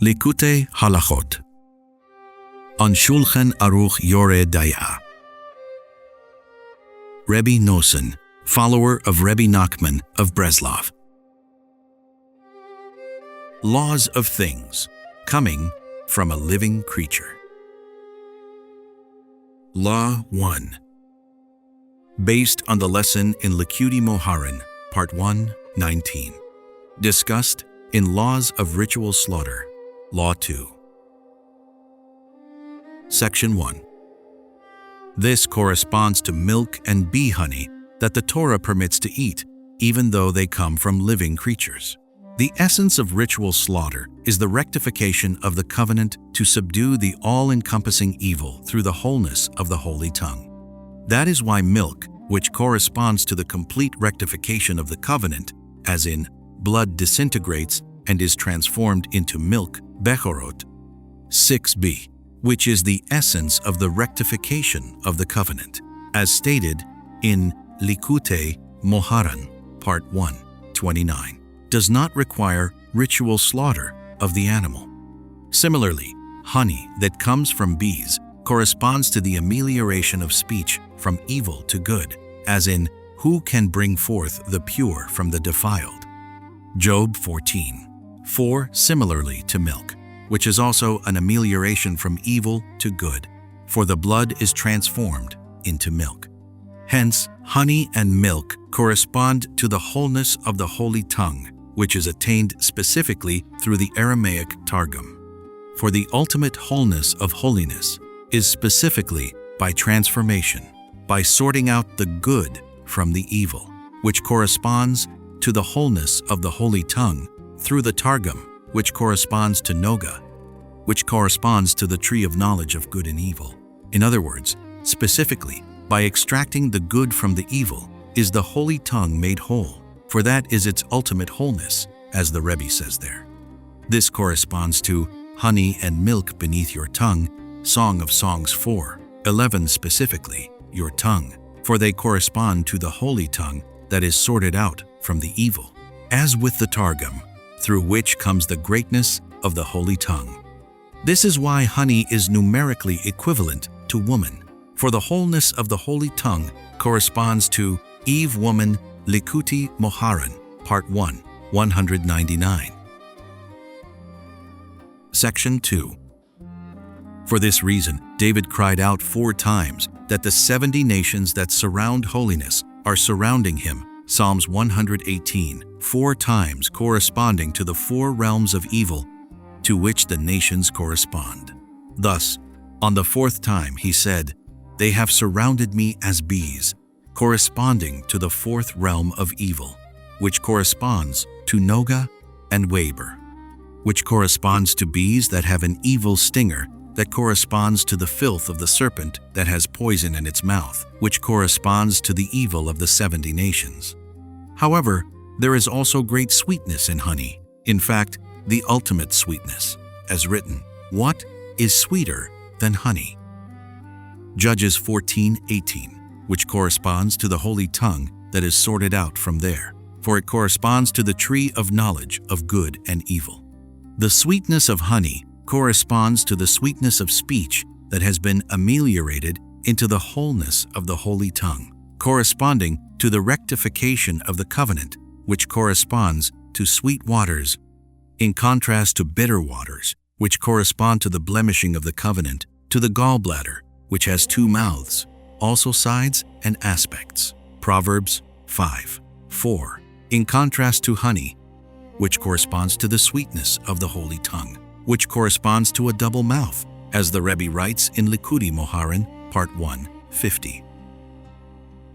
Likutey Halakhot on Shulchan Aruch Yoreh Daya. Rebbe Noson, follower of Rebbe Nachman of Breslov. Laws of things coming from a living creature. Law 1. Based on the lesson in Likutey Halakhot, Part 1, 19. Discussed in Laws of Ritual Slaughter, Law 2. Section 1. This corresponds to milk and bee honey that the Torah permits to eat, even though they come from living creatures. The essence of ritual slaughter is the rectification of the covenant to subdue the all-encompassing evil through the wholeness of the holy tongue. That is why milk, which corresponds to the complete rectification of the covenant, as in blood disintegrates and is transformed into milk, Bechorot, 6b, which is the essence of the rectification of the covenant, as stated in Likutey Halakhot, Part 1, 29, does not require ritual slaughter of the animal. Similarly, honey that comes from bees corresponds to the amelioration of speech from evil to good, as in, who can bring forth the pure from the defiled? Job 14, 4, similarly to milk, which is also an amelioration from evil to good, for the blood is transformed into milk. Hence, honey and milk correspond to the wholeness of the holy tongue, which is attained specifically through the Aramaic Targum. For the ultimate wholeness of holiness is specifically by transformation, by sorting out the good from the evil, which corresponds to the wholeness of the holy tongue through the Targum, which corresponds to Noga, which corresponds to the tree of knowledge of good and evil. In other words, specifically, by extracting the good from the evil is the holy tongue made whole, for that is its ultimate wholeness, as the Rebbe says there. This corresponds to honey and milk beneath your tongue, Song of Songs 4, 11 specifically, your tongue, for they correspond to the holy tongue that is sorted out from the evil, as with the Targum, through which comes the greatness of the holy tongue. This is why honey is numerically equivalent to woman, for the wholeness of the holy tongue corresponds to Eve woman Likutey Halakhot, Part 1, 199. Section 2. For this reason, David cried out 4 times that the 70 nations that surround holiness are surrounding him, Psalms 118, 4 times corresponding to the 4 realms of evil to which the nations correspond. Thus, on the 4th time he said, "They have surrounded me as bees," corresponding to the 4th realm of evil, which corresponds to Noga and Weber, which corresponds to bees that have an evil stinger that corresponds to the filth of the serpent that has poison in its mouth, which corresponds to the evil of the 70 nations. However, there is also great sweetness in honey, in fact, the ultimate sweetness, as written, "What is sweeter than honey?" Judges 14:18, which corresponds to the holy tongue that is sorted out from there, for it corresponds to the tree of knowledge of good and evil. The sweetness of honey corresponds to the sweetness of speech that has been ameliorated into the wholeness of the holy tongue, corresponding to the rectification of the covenant, which corresponds to sweet waters, in contrast to bitter waters, which correspond to the blemishing of the covenant, to the gallbladder, which has 2 mouths, also sides and aspects. Proverbs 5:4, in contrast to honey, which corresponds to the sweetness of the holy tongue, which corresponds to a double mouth, as the Rebbe writes in Likutey Halakhot, Part 1, 50.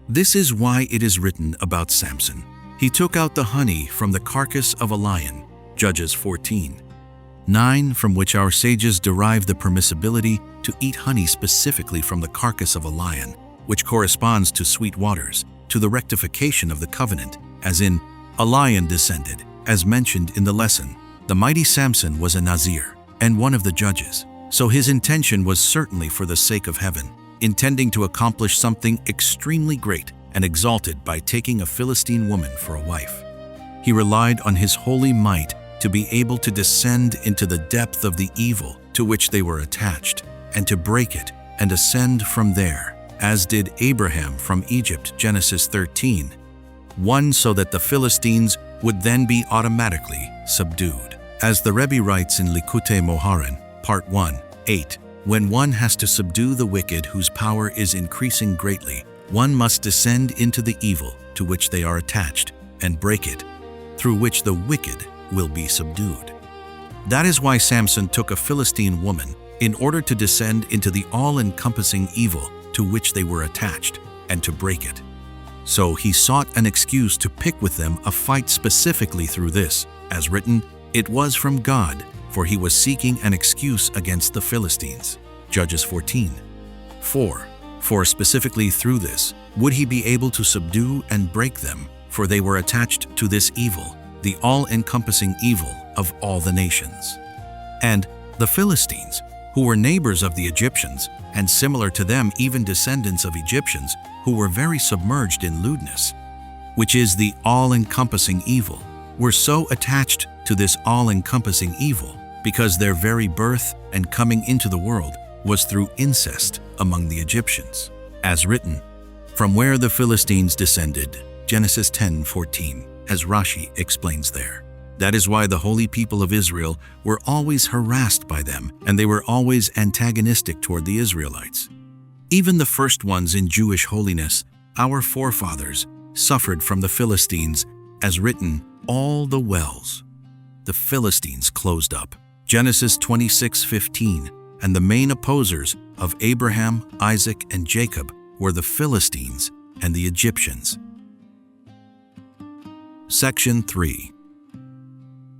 This is why it is written about Samson. He took out the honey from the carcass of a lion, Judges 14:9, from which our sages derive the permissibility to eat honey specifically from the carcass of a lion, which corresponds to sweet waters, to the rectification of the covenant, as in, a lion descended, as mentioned in the lesson. The mighty Samson was a Nazir and one of the judges, so his intention was certainly for the sake of heaven, intending to accomplish something extremely great and exalted by taking a Philistine woman for a wife. He relied on his holy might to be able to descend into the depth of the evil to which they were attached, and to break it and ascend from there, as did Abraham from Egypt, Genesis 13. 1, so that the Philistines would then be automatically subdued. As the Rebbe writes in Likutey Halakhot, Part 1, 8, when one has to subdue the wicked whose power is increasing greatly, one must descend into the evil to which they are attached and break it, through which the wicked will be subdued. That is why Samson took a Philistine woman in order to descend into the all-encompassing evil to which they were attached and to break it. So he sought an excuse to pick with them a fight specifically through this. As written, it was from God, for he was seeking an excuse against the Philistines. Judges 14. 4. For specifically through this would he be able to subdue and break them, for they were attached to this evil, the all-encompassing evil of all the nations. And the Philistines, who were neighbors of the Egyptians, and similar to them even descendants of Egyptians, who were very submerged in lewdness, which is the all-encompassing evil, were so attached to this all-encompassing evil because their very birth and coming into the world was through incest among the Egyptians. As written, from where the Philistines descended, Genesis 10:14, as Rashi explains there. That is why the holy people of Israel were always harassed by them, and they were always antagonistic toward the Israelites. Even the first ones in Jewish holiness, our forefathers, suffered from the Philistines, as written, all the wells the Philistines closed up. Genesis 26:15, and the main opposers of Abraham, Isaac, and Jacob were the Philistines and the Egyptians. Section 3.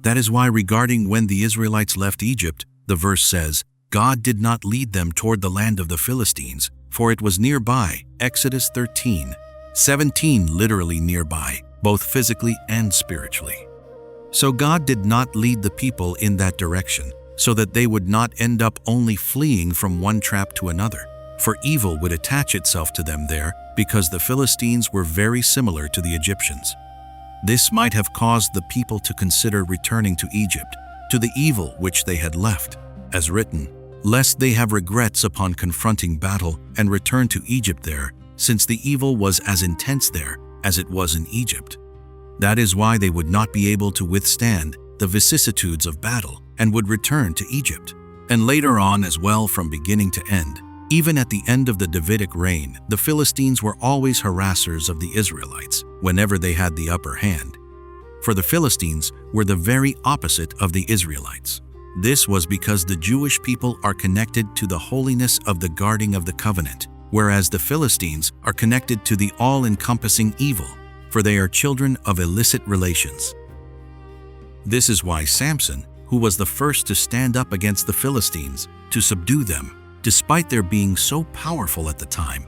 That is why regarding when the Israelites left Egypt, the verse says, God did not lead them toward the land of the Philistines, for it was nearby, Exodus 13:17, literally nearby, both physically and spiritually. So God did not lead the people in that direction, so that they would not end up only fleeing from one trap to another, for evil would attach itself to them there, because the Philistines were very similar to the Egyptians. This might have caused the people to consider returning to Egypt, to the evil which they had left, as written, lest they have regrets upon confronting battle and return to Egypt there, since the evil was as intense there as it was in Egypt. That is why they would not be able to withstand the vicissitudes of battle and would return to Egypt. And later on as well, from beginning to end, even at the end of the Davidic reign, the Philistines were always harassers of the Israelites whenever they had the upper hand. For the Philistines were the very opposite of the Israelites. This was because the Jewish people are connected to the holiness of the guarding of the covenant, whereas the Philistines are connected to the all-encompassing evil, for they are children of illicit relations. This is why Samson, who was the first to stand up against the Philistines, to subdue them, despite their being so powerful at the time,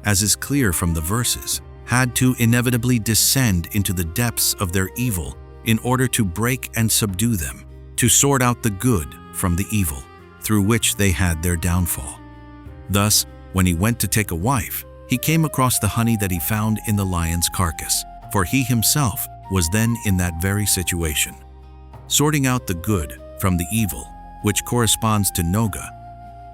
as is clear from the verses, had to inevitably descend into the depths of their evil in order to break and subdue them, to sort out the good from the evil, through which they had their downfall. Thus, when he went to take a wife, he came across the honey that he found in the lion's carcass, for he himself was then in that very situation, sorting out the good from the evil, which corresponds to noga,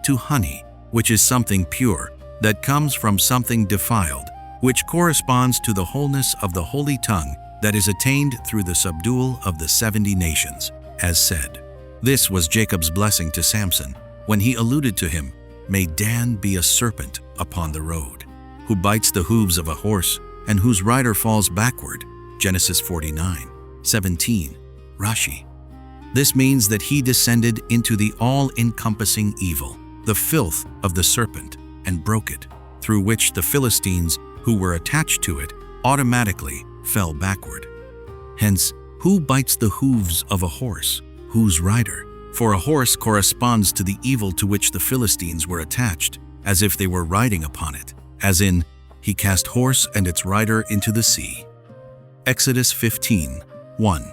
to honey, which is something pure, that comes from something defiled, which corresponds to the wholeness of the holy tongue that is attained through the subdual of the 70 nations, as said. This was Jacob's blessing to Samson, when he alluded to him, may Dan be a serpent upon the road, who bites the hooves of a horse, and whose rider falls backward, Genesis 49:17, Rashi. This means that he descended into the all-encompassing evil, the filth of the serpent, and broke it, through which the Philistines, who were attached to it, automatically fell backward. Hence, who bites the hooves of a horse? Whose rider? For a horse corresponds to the evil to which the Philistines were attached, as if they were riding upon it, as in, he cast horse and its rider into the sea. Exodus 15:1.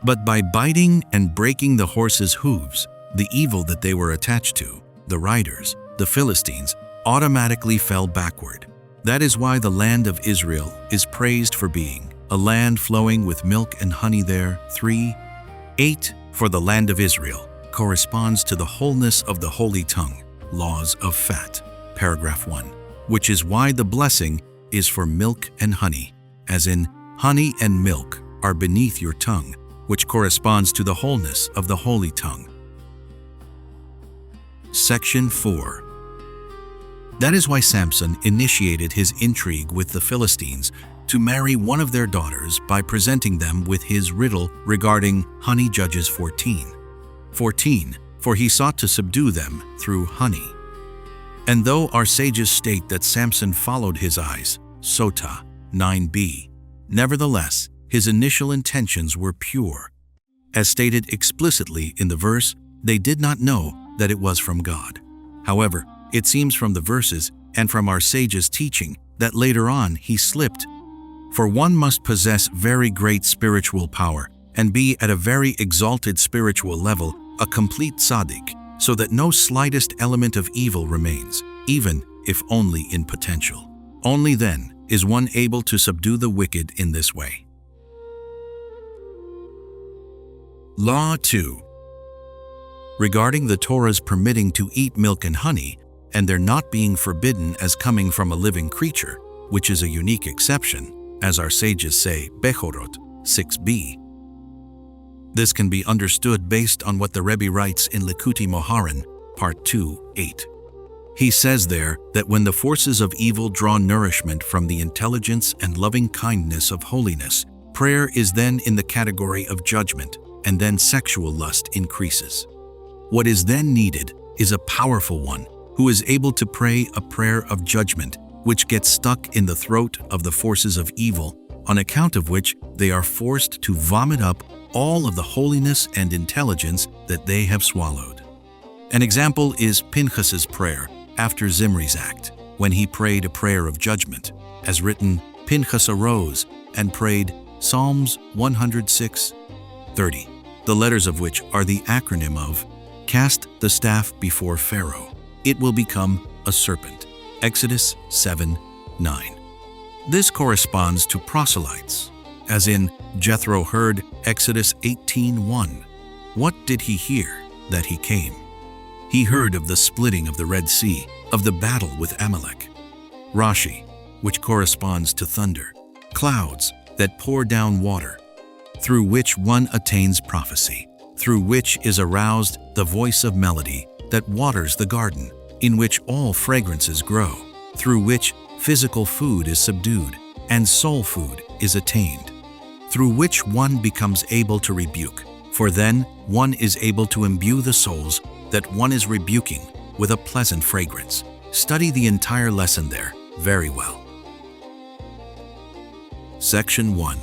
But by biting and breaking the horse's hooves, the evil that they were attached to, the riders, the Philistines, automatically fell backward. That is why the land of Israel is praised for being a land flowing with milk and honey there. 3. 8 for the land of Israel corresponds to the wholeness of the holy tongue, laws of fat, paragraph 1, which is why the blessing is for milk and honey, as in, honey and milk are beneath your tongue, which corresponds to the wholeness of the holy tongue. Section 4. That is why Samson initiated his intrigue with the Philistines to marry one of their daughters by presenting them with his riddle regarding honey. Judges 14. For he sought to subdue them through honey. And though our sages state that Samson followed his eyes, Sota 9b, nevertheless, his initial intentions were pure. As stated explicitly in the verse, they did not know that it was from God. However, it seems from the verses and from our sages' teaching that later on he slipped. For one must possess very great spiritual power and be at a very exalted spiritual level, a complete tzaddik, so that no slightest element of evil remains, even if only in potential. Only then is one able to subdue the wicked in this way. Law 2. Regarding the Torah's permitting to eat milk and honey, and their not being forbidden as coming from a living creature, which is a unique exception, as our sages say, Bechorot 6b. This can be understood based on what the Rebbe writes in Likutey Halakhot, Part 2, 8. He says there that when the forces of evil draw nourishment from the intelligence and loving kindness of holiness, prayer is then in the category of judgment, and then sexual lust increases. What is then needed is a powerful one who is able to pray a prayer of judgment, which gets stuck in the throat of the forces of evil, on account of which they are forced to vomit up all of the holiness and intelligence that they have swallowed. An example is Pinchas's prayer after Zimri's act, when he prayed a prayer of judgment. As written, Pinchas arose and prayed Psalms 106:30, the letters of which are the acronym of Cast the staff before Pharaoh, it will become a serpent. Exodus 7:9. This corresponds to proselytes, as in Jethro heard Exodus 18:1. What did he hear that he came? He heard of the splitting of the Red Sea, of the battle with Amalek. Rashi, which corresponds to thunder, clouds that pour down water, through which one attains prophecy, through which is aroused the voice of melody that waters the garden, in which all fragrances grow, through which physical food is subdued and soul food is attained, through which one becomes able to rebuke, for then one is able to imbue the souls that one is rebuking with a pleasant fragrance. Study the entire lesson there very well. Section 1.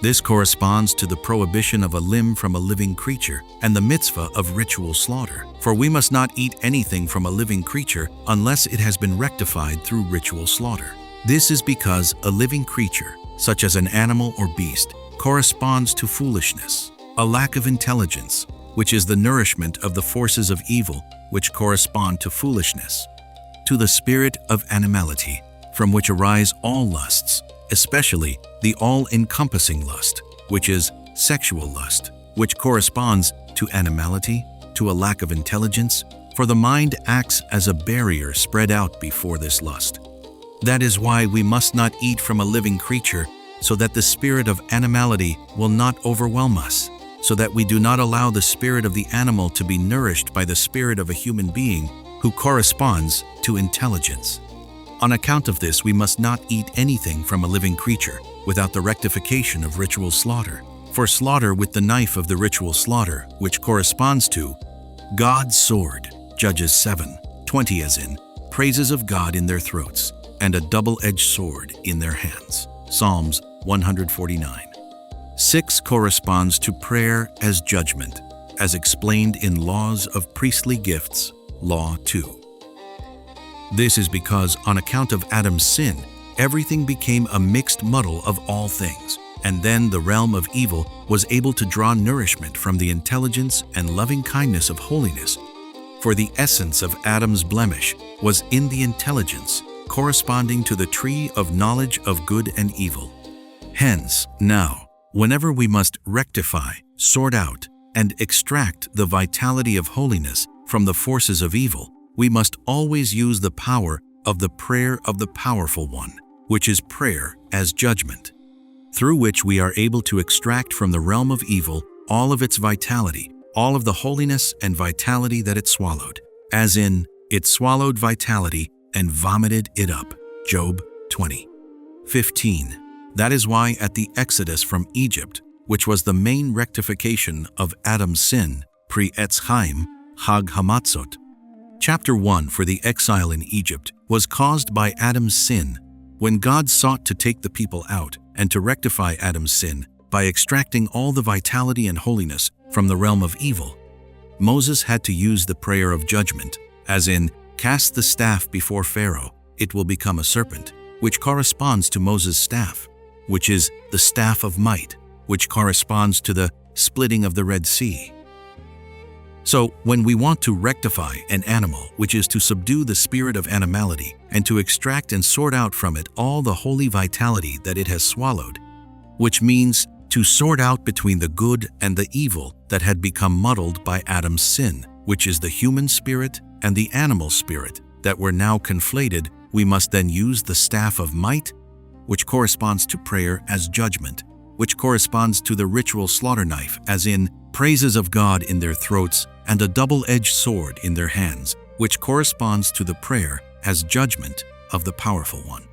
This corresponds to the prohibition of a limb from a living creature and the mitzvah of ritual slaughter. For we must not eat anything from a living creature unless it has been rectified through ritual slaughter. This is because a living creature, such as an animal or beast, corresponds to foolishness, a lack of intelligence, which is the nourishment of the forces of evil, which correspond to foolishness, to the spirit of animality, from which arise all lusts, especially the all-encompassing lust, which is sexual lust, which corresponds to animality, to a lack of intelligence, for the mind acts as a barrier spread out before this lust. That is why we must not eat from a living creature, so that the spirit of animality will not overwhelm us, so that we do not allow the spirit of the animal to be nourished by the spirit of a human being who corresponds to intelligence. On account of this, we must not eat anything from a living creature without the rectification of ritual slaughter. For slaughter with the knife of the ritual slaughter, which corresponds to God's sword, Judges 7:20, as in, praises of God in their throats, and a double-edged sword in their hands, Psalms 149. 6 corresponds to prayer as judgment, as explained in Laws of Priestly Gifts, Law 2. This is because on account of Adam's sin, everything became a mixed muddle of all things, and then the realm of evil was able to draw nourishment from the intelligence and loving kindness of holiness. For the essence of Adam's blemish was in the intelligence corresponding to the tree of knowledge of good and evil. Hence, now, whenever we must rectify sort out, and extract the vitality of holiness from the forces of evil, we must always use the power of the prayer of the powerful one, which is prayer as judgment, through which we are able to extract from the realm of evil all of its vitality, all of the holiness and vitality that it swallowed, as in, it swallowed vitality and vomited it up. Job 20:15. That is why at the Exodus from Egypt, which was the main rectification of Adam's sin, pre-Etz Chaim, Chag Hamatzot, chapter 1 for the exile in Egypt was caused by Adam's sin, when God sought to take the people out and to rectify Adam's sin by extracting all the vitality and holiness from the realm of evil. Moses had to use the prayer of judgment, as in, cast the staff before Pharaoh, it will become a serpent, which corresponds to Moses' staff, which is the staff of might, which corresponds to the splitting of the Red Sea. So, when we want to rectify an animal, which is to subdue the spirit of animality and to extract and sort out from it all the holy vitality that it has swallowed, which means to sort out between the good and the evil that had become muddled by Adam's sin, which is the human spirit and the animal spirit that were now conflated, we must then use the staff of might, which corresponds to prayer as judgment, which corresponds to the ritual slaughter knife, as in praises of God in their throats and a double-edged sword in their hands, which corresponds to the prayer as judgment of the powerful one.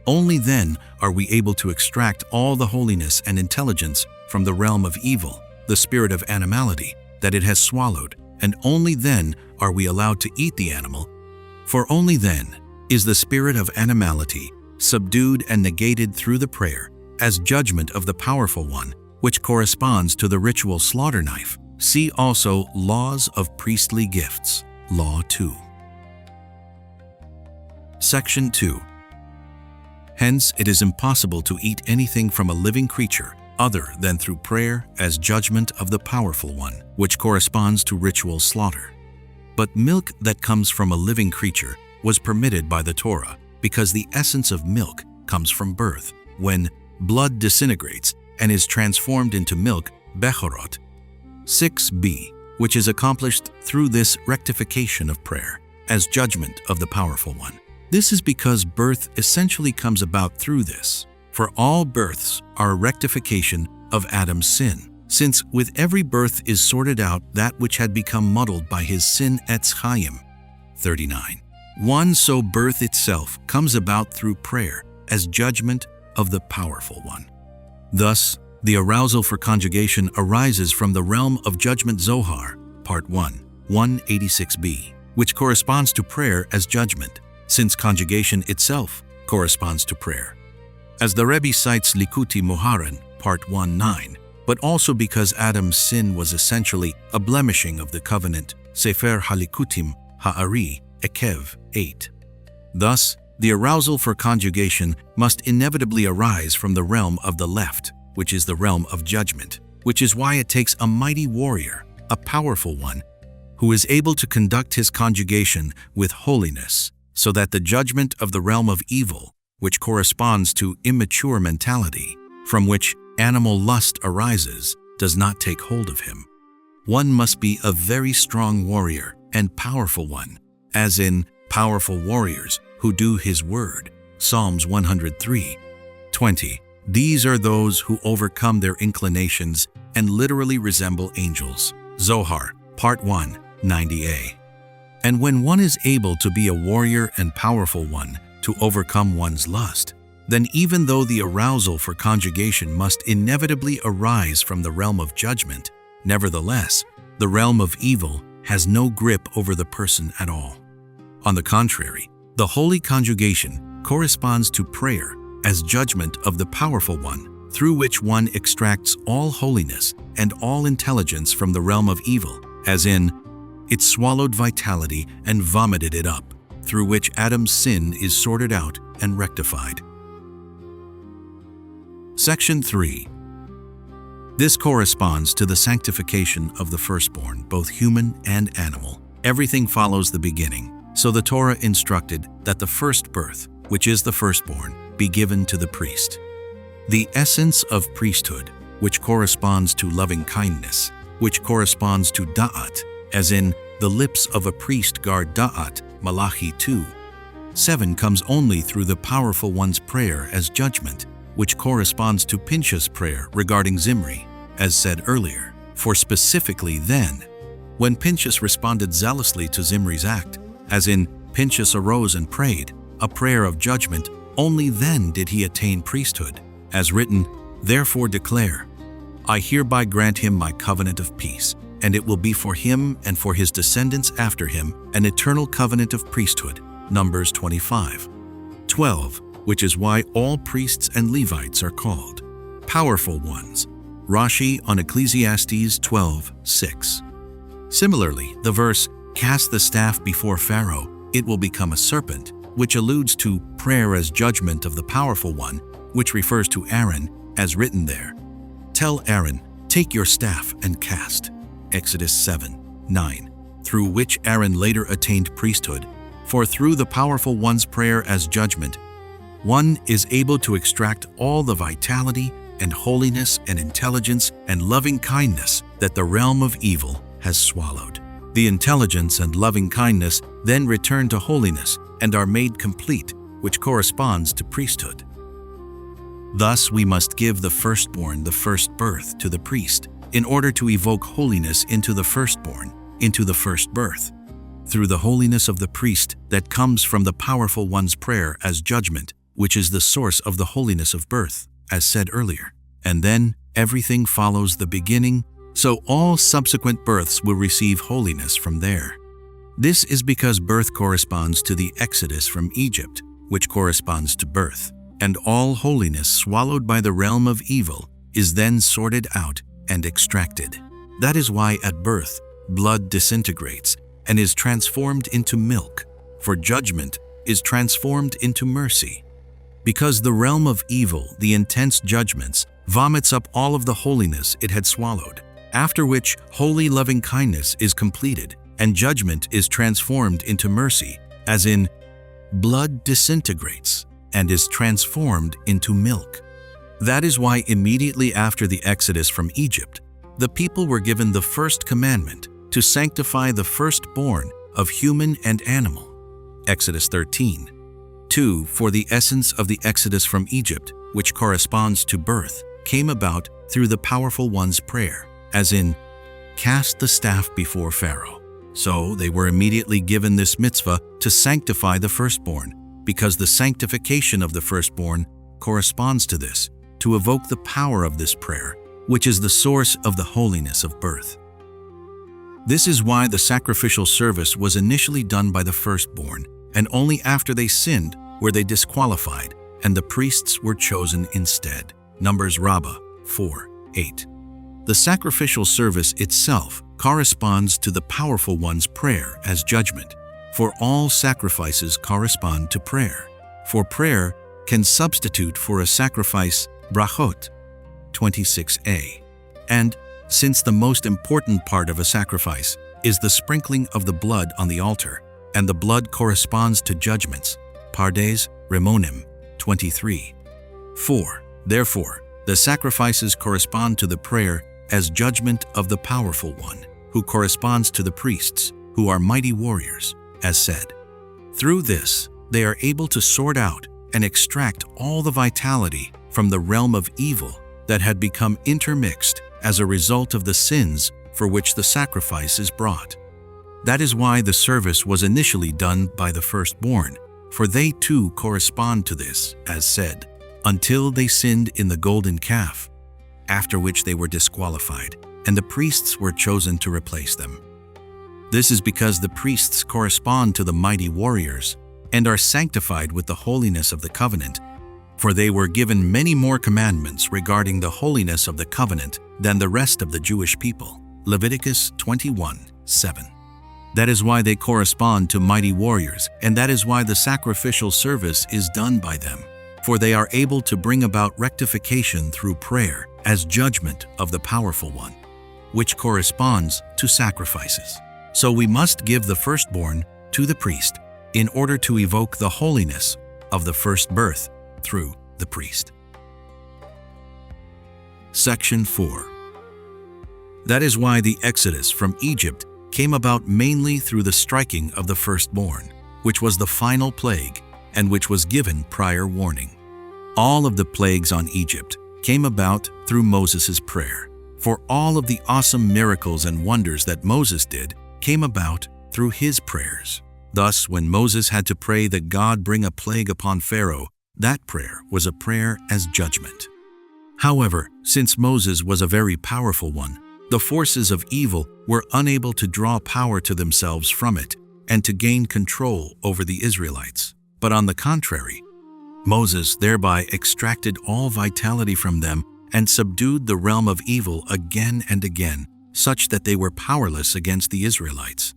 Only then are we able to extract all the holiness and intelligence from the realm of evil, the spirit of animality, that it has swallowed, and only then are we allowed to eat the animal, for only then is the spirit of animality subdued and negated through the prayer as judgment of the powerful one, which corresponds to the ritual slaughter knife. See also Laws of Priestly Gifts, Law 2. Section 2. Hence, it is impossible to eat anything from a living creature other than through prayer as judgment of the powerful one, which corresponds to ritual slaughter. But milk that comes from a living creature was permitted by the Torah, because the essence of milk comes from birth, when blood disintegrates and is transformed into milk, Bechorot. 6b, which is accomplished through this rectification of prayer as judgment of the powerful one. This is because birth essentially comes about through this, for all births are a rectification of Adam's sin, since with every birth is sorted out that which had become muddled by his sin Etz Chaim. 39. So birth itself comes about through prayer as judgment of the powerful one. Thus, the arousal for conjugation arises from the realm of judgment Zohar, Part 1, 186b, which corresponds to prayer as judgment, since conjugation itself corresponds to prayer. As the Rebbe cites Likutey Halakhot, Part 1.9, but also because Adam's sin was essentially a blemishing of the covenant, Sefer Halikutim Ha'ari, Ekev 8. Thus, the arousal for conjugation must inevitably arise from the realm of the left, which is the realm of judgment, which is why it takes a mighty warrior, a powerful one, who is able to conduct his conjugation with holiness, so that the judgment of the realm of evil, which corresponds to immature mentality, from which animal lust arises, does not take hold of him. One must be a very strong warrior and powerful one, as in powerful warriors who do his word. Psalms 103:20. These are those who overcome their inclinations and literally resemble angels. Zohar, Part 1, 90a. And when one is able to be a warrior and powerful one to overcome one's lust, then even though the arousal for conjugation must inevitably arise from the realm of judgment, nevertheless, the realm of evil has no grip over the person at all. On the contrary, the holy conjugation corresponds to prayer as judgment of the powerful one, through which one extracts all holiness and all intelligence from the realm of evil, as in, it swallowed vitality and vomited it up, through which Adam's sin is sorted out and rectified. Section 3. This corresponds to the sanctification of the firstborn, both human and animal. Everything follows the beginning, so the Torah instructed that the first birth, which is the firstborn, be given to the priest. The essence of priesthood which corresponds to loving kindness, which corresponds to da'at, as in, the lips of a priest guard da'at, Malachi 2. 7 comes only through the powerful one's prayer as judgment, which corresponds to Pinchas' prayer regarding Zimri, as said earlier. For specifically then, when Pinchas responded zealously to Zimri's act, as in, Pinchas arose and prayed, a prayer of judgment, only then did he attain priesthood, as written, "Therefore declare, I hereby grant him my covenant of peace, and it will be for him and for his descendants after him an eternal covenant of priesthood." Numbers 25. 12, which is why all priests and Levites are called powerful ones. Rashi on Ecclesiastes 12:6. Similarly, the verse, "Cast the staff before Pharaoh, it will become a serpent," which alludes to prayer as judgment of the powerful one, which refers to Aaron, as written there. "Tell Aaron, take your staff and cast." Exodus 7:9, through which Aaron later attained priesthood. For through the powerful one's prayer as judgment, one is able to extract all the vitality and holiness and intelligence and loving kindness that the realm of evil has swallowed. The intelligence and loving kindness then return to holiness and are made complete, which corresponds to priesthood. Thus we must give the firstborn the first birth to the priest, in order to evoke holiness into the firstborn, into the first birth. Through the holiness of the priest that comes from the powerful one's prayer as judgment, which is the source of the holiness of birth, as said earlier. And then everything follows the beginning, so all subsequent births will receive holiness from there. This is because birth corresponds to the exodus from Egypt, which corresponds to birth, and all holiness swallowed by the realm of evil is then sorted out and extracted. That is why at birth, blood disintegrates and is transformed into milk, for judgment is transformed into mercy. Because the realm of evil, the intense judgments, vomits up all of the holiness it had swallowed, after which holy loving kindness is completed and judgment is transformed into mercy, as in, blood disintegrates and is transformed into milk. That is why immediately after the exodus from Egypt, the people were given the first commandment to sanctify the firstborn of human and animal. Exodus 13. 2. For the essence of the exodus from Egypt, which corresponds to birth, came about through the powerful one's prayer, as in, "Cast the staff before Pharaoh." So they were immediately given this mitzvah to sanctify the firstborn, because the sanctification of the firstborn corresponds to this, to evoke the power of this prayer, which is the source of the holiness of birth. This is why the sacrificial service was initially done by the firstborn, and only after they sinned were they disqualified, and the priests were chosen instead. Numbers Rabbah 4:8. The sacrificial service itself corresponds to the powerful one's prayer as judgment, for all sacrifices correspond to prayer. For prayer can substitute for a sacrifice brachot 26a. And since the most important part of a sacrifice is the sprinkling of the blood on the altar, and the blood corresponds to judgments, pardes remonim 23:4. Therefore, the sacrifices correspond to the prayer as judgment of the powerful one, who corresponds to the priests, who are mighty warriors, as said. Through this, they are able to sort out and extract all the vitality from the realm of evil that had become intermixed as a result of the sins for which the sacrifice is brought. That is why the service was initially done by the firstborn, for they too correspond to this, as said, until they sinned in the golden calf, after which they were disqualified, and the priests were chosen to replace them. This is because the priests correspond to the mighty warriors and are sanctified with the holiness of the covenant, for they were given many more commandments regarding the holiness of the covenant than the rest of the Jewish people. Leviticus 21:7. That is why they correspond to mighty warriors, and that is why the sacrificial service is done by them, for they are able to bring about rectification through prayer as judgment of the powerful one, which corresponds to sacrifices. So we must give the firstborn to the priest in order to evoke the holiness of the first birth through the priest. Section 4. That is why the exodus from Egypt came about mainly through the striking of the firstborn, which was the final plague and which was given prior warning. All of the plagues on Egypt came about through Moses' prayer, for all of the awesome miracles and wonders that Moses did came about through his prayers. Thus, when Moses had to pray that God bring a plague upon Pharaoh, that prayer was a prayer as judgment. However, since Moses was a very powerful one, the forces of evil were unable to draw power to themselves from it and to gain control over the Israelites. But on the contrary, Moses thereby extracted all vitality from them and subdued the realm of evil again and again, such that they were powerless against the Israelites.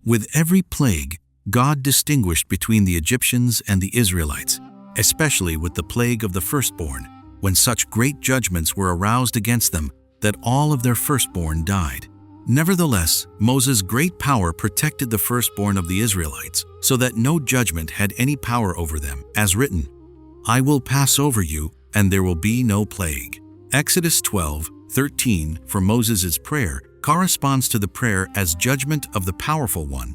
With every plague, God distinguished between the Egyptians and the Israelites, especially with the plague of the firstborn, when such great judgments were aroused against them that all of their firstborn died. Nevertheless, Moses' great power protected the firstborn of the Israelites, so that no judgment had any power over them, as written, "I will pass over you, and there will be no plague." Exodus 12:13 for Moses' prayer corresponds to the prayer as judgment of the powerful one,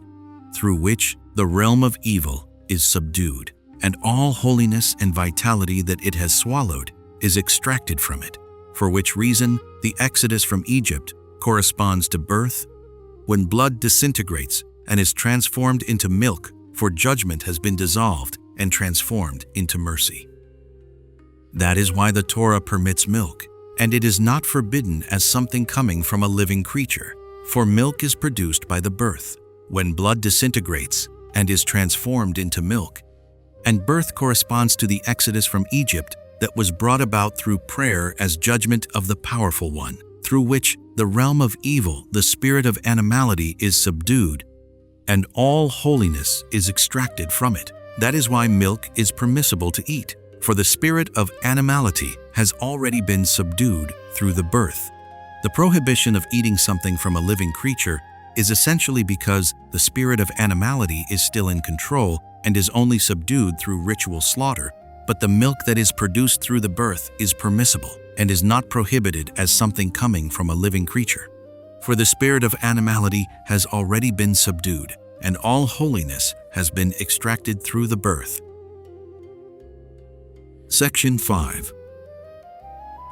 through which the realm of evil is subdued, and all holiness and vitality that it has swallowed is extracted from it, for which reason the exodus from Egypt corresponds to birth, when blood disintegrates and is transformed into milk, for judgment has been dissolved and transformed into mercy. That is why the Torah permits milk, and it is not forbidden as something coming from a living creature, for milk is produced by the birth, when blood disintegrates and is transformed into milk, and birth corresponds to the exodus from Egypt that was brought about through prayer as judgment of the powerful one, through which the realm of evil, the spirit of animality, is subdued, and all holiness is extracted from it. That is why milk is permissible to eat, for the spirit of animality has already been subdued through the birth. The prohibition of eating something from a living creature is essentially because the spirit of animality is still in control and is only subdued through ritual slaughter, but the milk that is produced through the birth is permissible and is not prohibited as something coming from a living creature. For the spirit of animality has already been subdued, and all holiness has been extracted through the birth. Section 5.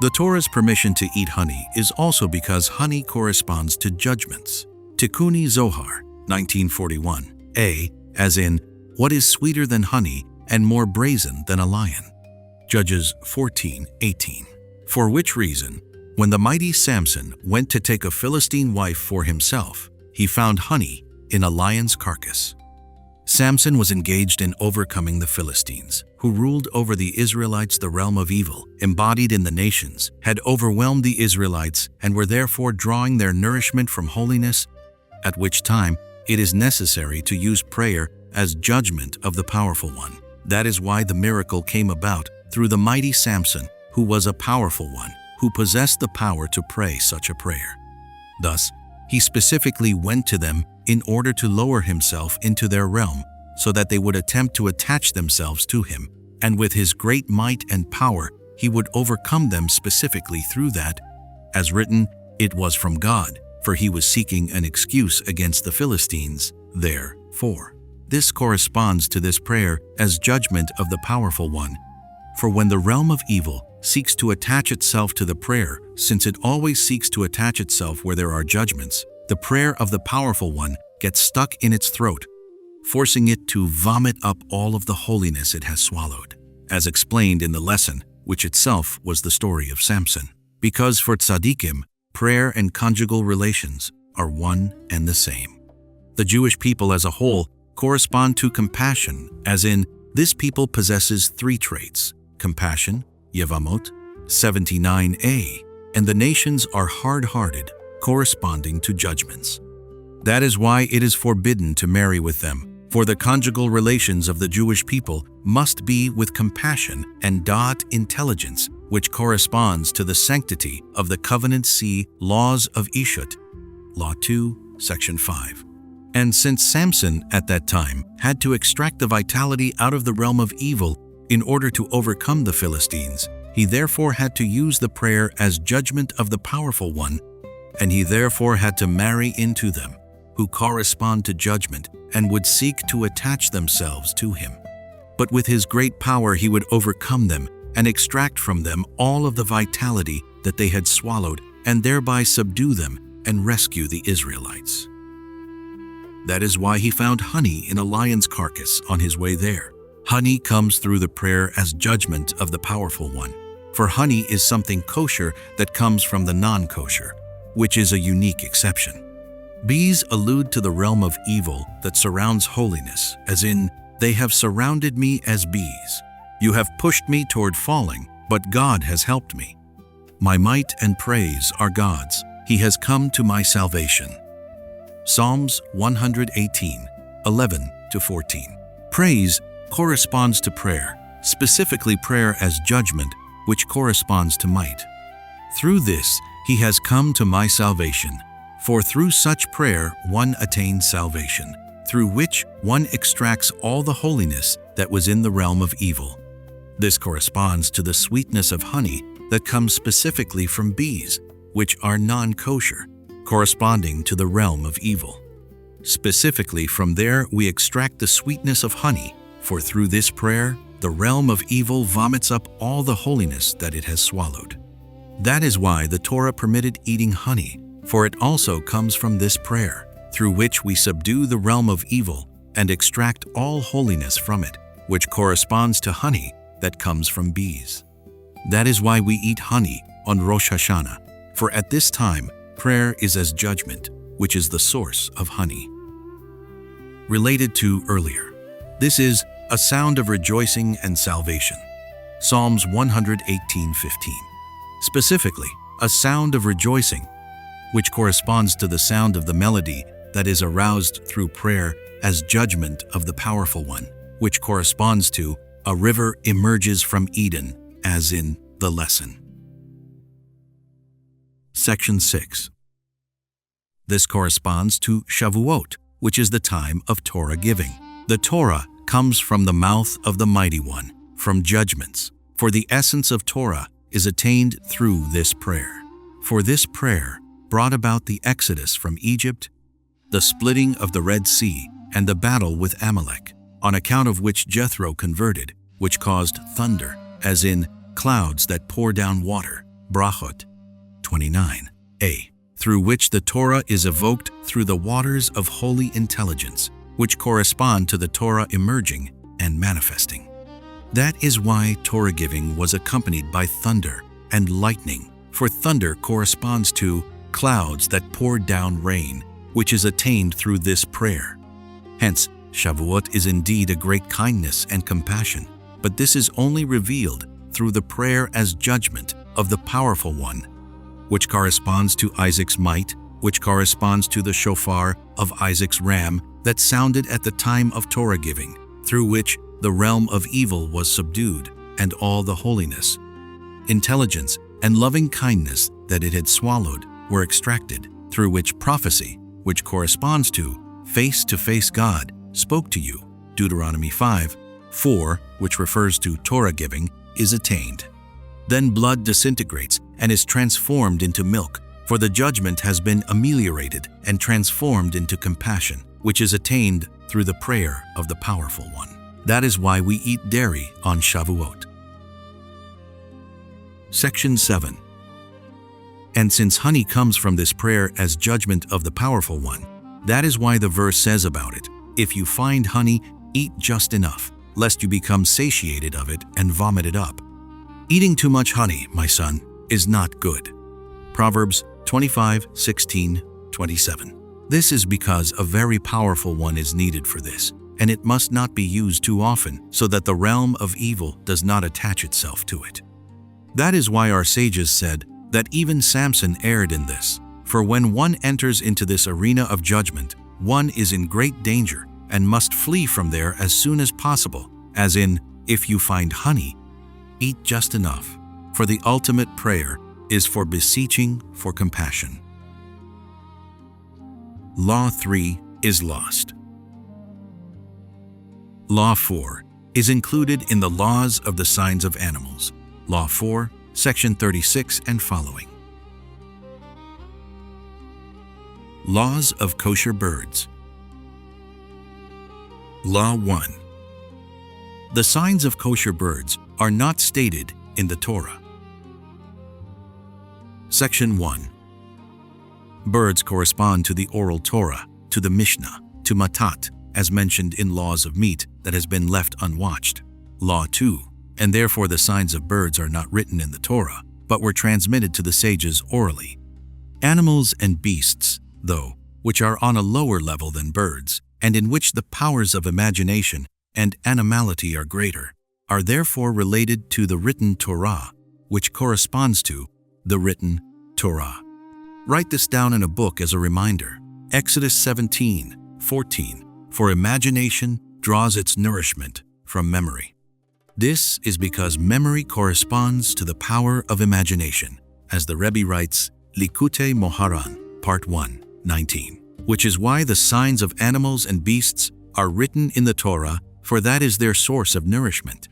The Torah's permission to eat honey is also because honey corresponds to judgments. Tikkuni Zohar, 1941. A, as in, what is sweeter than honey and more brazen than a lion? Judges 14:18. For which reason, when the mighty Samson went to take a Philistine wife for himself, he found honey in a lion's carcass. Samson was engaged in overcoming the Philistines, who ruled over the Israelites. The realm of evil, embodied in the nations, had overwhelmed the Israelites and were therefore drawing their nourishment from holiness, at which time it is necessary to use prayer as judgment of the powerful one. That is why the miracle came about through the mighty Samson, who was a powerful one, who possessed the power to pray such a prayer. Thus, he specifically went to them in order to lower himself into their realm, so that they would attempt to attach themselves to him, and with his great might and power, he would overcome them specifically through that. As written, it was from God, for he was seeking an excuse against the Philistines. Therefore, this corresponds to this prayer as judgment of the powerful one. For when the realm of evil seeks to attach itself to the prayer, since it always seeks to attach itself where there are judgments, the prayer of the powerful one gets stuck in its throat, forcing it to vomit up all of the holiness it has swallowed, as explained in the lesson, which itself was the story of Samson. Because for tzaddikim, prayer and conjugal relations are one and the same. The Jewish people as a whole correspond to compassion, as in, this people possesses three traits: compassion, Yevamot 79a, and the nations are hard-hearted, corresponding to judgments. That is why it is forbidden to marry with them, for the conjugal relations of the Jewish people must be with compassion and dot intelligence, which corresponds to the sanctity of the covenant laws of Ishut, Law 2, Section 5. And since Samson at that time had to extract the vitality out of the realm of evil in order to overcome the Philistines, He therefore had to use the prayer as judgment of the powerful one, and he therefore had to marry into them, who correspond to judgment and would seek to attach themselves to him. But with his great power he would overcome them and extract from them all of the vitality that they had swallowed, and thereby subdue them and rescue the Israelites. That is why he found honey in a lion's carcass on his way there. Honey comes through the prayer as judgment of the powerful one, for honey is something kosher that comes from the non-kosher, which is a unique exception. Bees allude to the realm of evil that surrounds holiness, as in, "They have surrounded me as bees. You have pushed me toward falling, but God has helped me. My might and praise are God's. He has come to my salvation." Psalms 118, 11-14. Praise corresponds to prayer, specifically prayer as judgment, which corresponds to might. Through this, he has come to my salvation. For through such prayer one attains salvation, through which one extracts all the holiness that was in the realm of evil. This corresponds to the sweetness of honey that comes specifically from bees, which are non-kosher, corresponding to the realm of evil. Specifically from there we extract the sweetness of honey, for through this prayer the realm of evil vomits up all the holiness that it has swallowed. That is why the Torah permitted eating honey, for it also comes from this prayer, through which we subdue the realm of evil and extract all holiness from it, which corresponds to honey that comes from bees. That is why we eat honey on Rosh Hashanah, for at this time prayer is as judgment, which is the source of honey. Related to earlier, this is a sound of rejoicing and salvation. Psalms 118:15. Specifically, a sound of rejoicing, which corresponds to the sound of the melody that is aroused through prayer as judgment of the powerful one, which corresponds to a river emerges from Eden, as in the lesson. Section 6. This corresponds to Shavuot, which is the time of Torah giving. The Torah comes from the mouth of the Mighty One, from judgments, for the essence of Torah is attained through this prayer. For this prayer brought about the exodus from Egypt, the splitting of the Red Sea, and the battle with Amalek, on account of which Jethro converted, which caused thunder, as in clouds that pour down water, Brachot 29a, through which the Torah is evoked through the waters of holy intelligence, which correspond to the Torah emerging and manifesting. That is why Torah giving was accompanied by thunder and lightning, for thunder corresponds to clouds that pour down rain, which is attained through this prayer. Hence, Shavuot is indeed a great kindness and compassion, but this is only revealed through the prayer as judgment of the powerful one, which corresponds to Isaac's might, which corresponds to the shofar of Isaac's ram that sounded at the time of Torah giving, through which the realm of evil was subdued and all the holiness, intelligence, and loving kindness that it had swallowed were extracted, through which prophecy, which corresponds to face-to-face God, spoke to you, Deuteronomy 5:4, which refers to Torah giving, is attained. Then blood disintegrates and is transformed into milk, for the judgment has been ameliorated and transformed into compassion, which is attained through the prayer of the powerful one. That is why we eat dairy on Shavuot. Section 7. And since honey comes from this prayer as judgment of the powerful one, that is why the verse says about it, "If you find honey, eat just enough, lest you become satiated of it and vomit it up." Eating too much honey, my son, is not good. Proverbs 25:16-27. This is because a very powerful one is needed for this, and it must not be used too often so that the realm of evil does not attach itself to it. That is why our sages said that even Samson erred in this, for when one enters into this arena of judgment, one is in great danger and must flee from there as soon as possible, as in, if you find honey, eat just enough, for the ultimate prayer is for beseeching for compassion. Law 3 is lost. Law 4 is included in the laws of the signs of animals. Law 4, Section 36 and following. Laws of Kosher Birds. Law 1. The signs of kosher birds are not stated in the Torah. Section 1. Birds correspond to the oral Torah, to the Mishnah, to Matat, as mentioned in laws of meat that has been left unwatched. Law 2. And therefore the signs of birds are not written in the Torah, but were transmitted to the sages orally. Animals and beasts, though, which are on a lower level than birds, and in which the powers of imagination and animality are greater, are therefore related to the written Torah, which corresponds to the written Torah. Write this down in a book as a reminder. Exodus 17:14. For imagination draws its nourishment from memory. This is because memory corresponds to the power of imagination, as the Rebbe writes, Likutey Halakhot, Part 1, 19, which is why the signs of animals and beasts are written in the Torah, for that is their source of nourishment.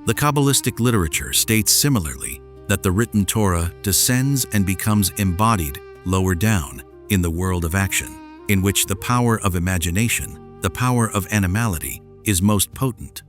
The Kabbalistic literature states similarly that the written Torah descends and becomes embodied lower down in the world of action, in which the power of imagination, the power of animality, is most potent,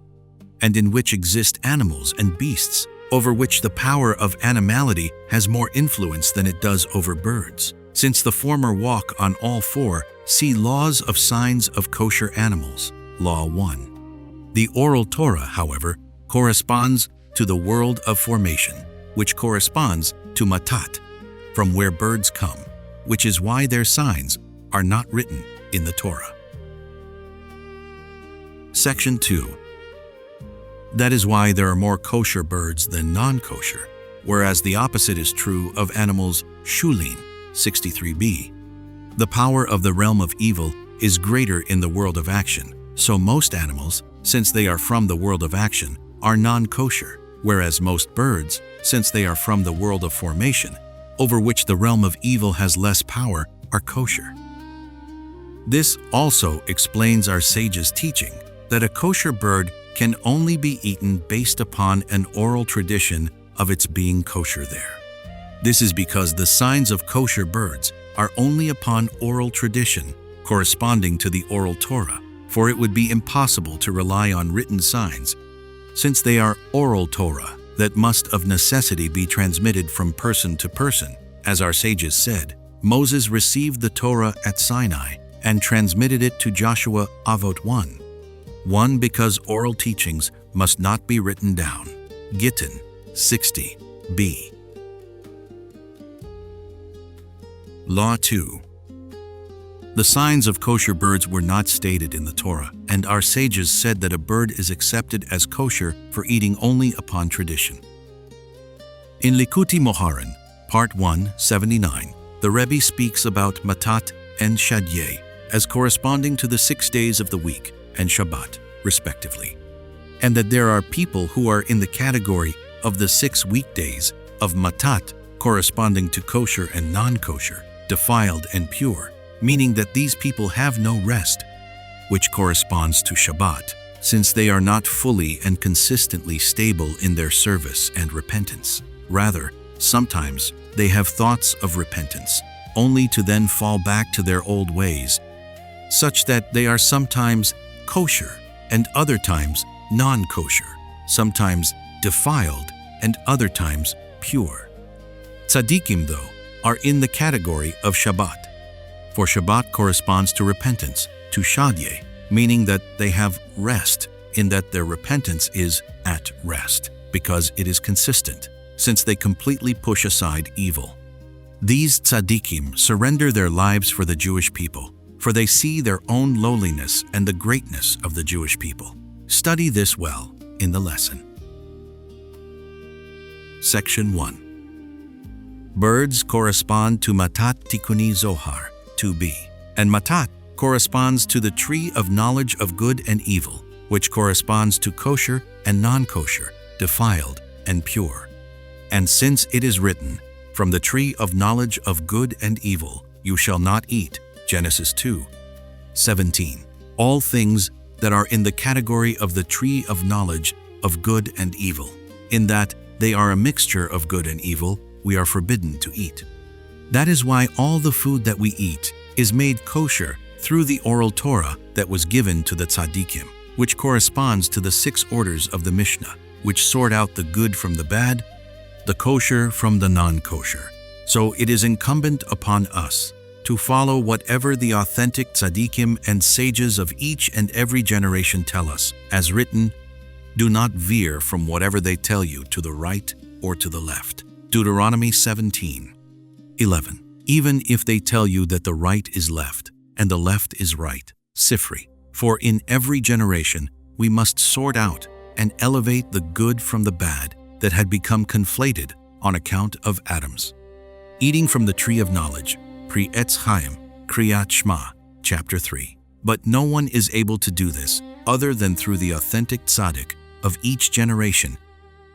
and in which exist animals and beasts, over which the power of animality has more influence than it does over birds, since the former walk on all four. See Laws of Signs of Kosher Animals, Law 1. The oral Torah, however, corresponds to the world of formation, which corresponds to Matat, from where birds come, which is why their signs are not written in the Torah. Section 2. That is why there are more kosher birds than non-kosher, whereas the opposite is true of animals shulin, 63b. The power of the realm of evil is greater in the world of action, so most animals, since they are from the world of action, are non-kosher, whereas most birds, since they are from the world of formation, over which the realm of evil has less power, are kosher. This also explains our sages' teaching that a kosher bird can only be eaten based upon an oral tradition of its being kosher there. This is because the signs of kosher birds are only upon oral tradition corresponding to the oral Torah, for it would be impossible to rely on written signs, since they are oral Torah that must of necessity be transmitted from person to person. As our sages said, Moses received the Torah at Sinai and transmitted it to Joshua Avot 1 because oral teachings must not be written down. Gittin 60b. Law 2. The signs of kosher birds were not stated in the Torah, and our sages said that a bird is accepted as kosher for eating only upon tradition. In Likutey Halakhot, Part 1, 79, the Rebbe speaks about Matat and Shadyeh as corresponding to the 6 days of the week and Shabbat, respectively, and that there are people who are in the category of the 6 weekdays of Matat corresponding to kosher and non-kosher, defiled and pure, meaning that these people have no rest, which corresponds to Shabbat, since they are not fully and consistently stable in their service and repentance. Rather, sometimes they have thoughts of repentance, only to then fall back to their old ways, such that they are sometimes kosher and other times non-kosher, sometimes defiled and other times pure. Tzaddikim, though, are in the category of Shabbat, for Shabbat corresponds to repentance, to Shadyeh, meaning that they have rest, in that their repentance is at rest, because it is consistent, since they completely push aside evil. These tzaddikim surrender their lives for the Jewish people, for they see their own lowliness and the greatness of the Jewish people. Study this well in the lesson. Section 1. Birds correspond to Matat Tikuni Zohar, 2b, and Matat corresponds to the tree of knowledge of good and evil, which corresponds to kosher and non-kosher, defiled and pure. And since it is written, from the tree of knowledge of good and evil you shall not eat, Genesis 2:17, all things that are in the category of the tree of knowledge of good and evil, in that they are a mixture of good and evil, we are forbidden to eat. That is why all the food that we eat is made kosher through the oral Torah that was given to the tzaddikim, which corresponds to the 6 orders of the Mishnah, which sort out the good from the bad, the kosher from the non-kosher. So it is incumbent upon us to follow whatever the authentic tzaddikim and sages of each and every generation tell us. As written, do not veer from whatever they tell you to the right or to the left. Deuteronomy 17:11. Even if they tell you that the right is left and the left is right, Sifri. For in every generation we must sort out and elevate the good from the bad that had become conflated on account of Adam's eating from the tree of knowledge, Pri Etz Chaim, Kriyat Shema, chapter 3. But no one is able to do this other than through the authentic tzaddik of each generation.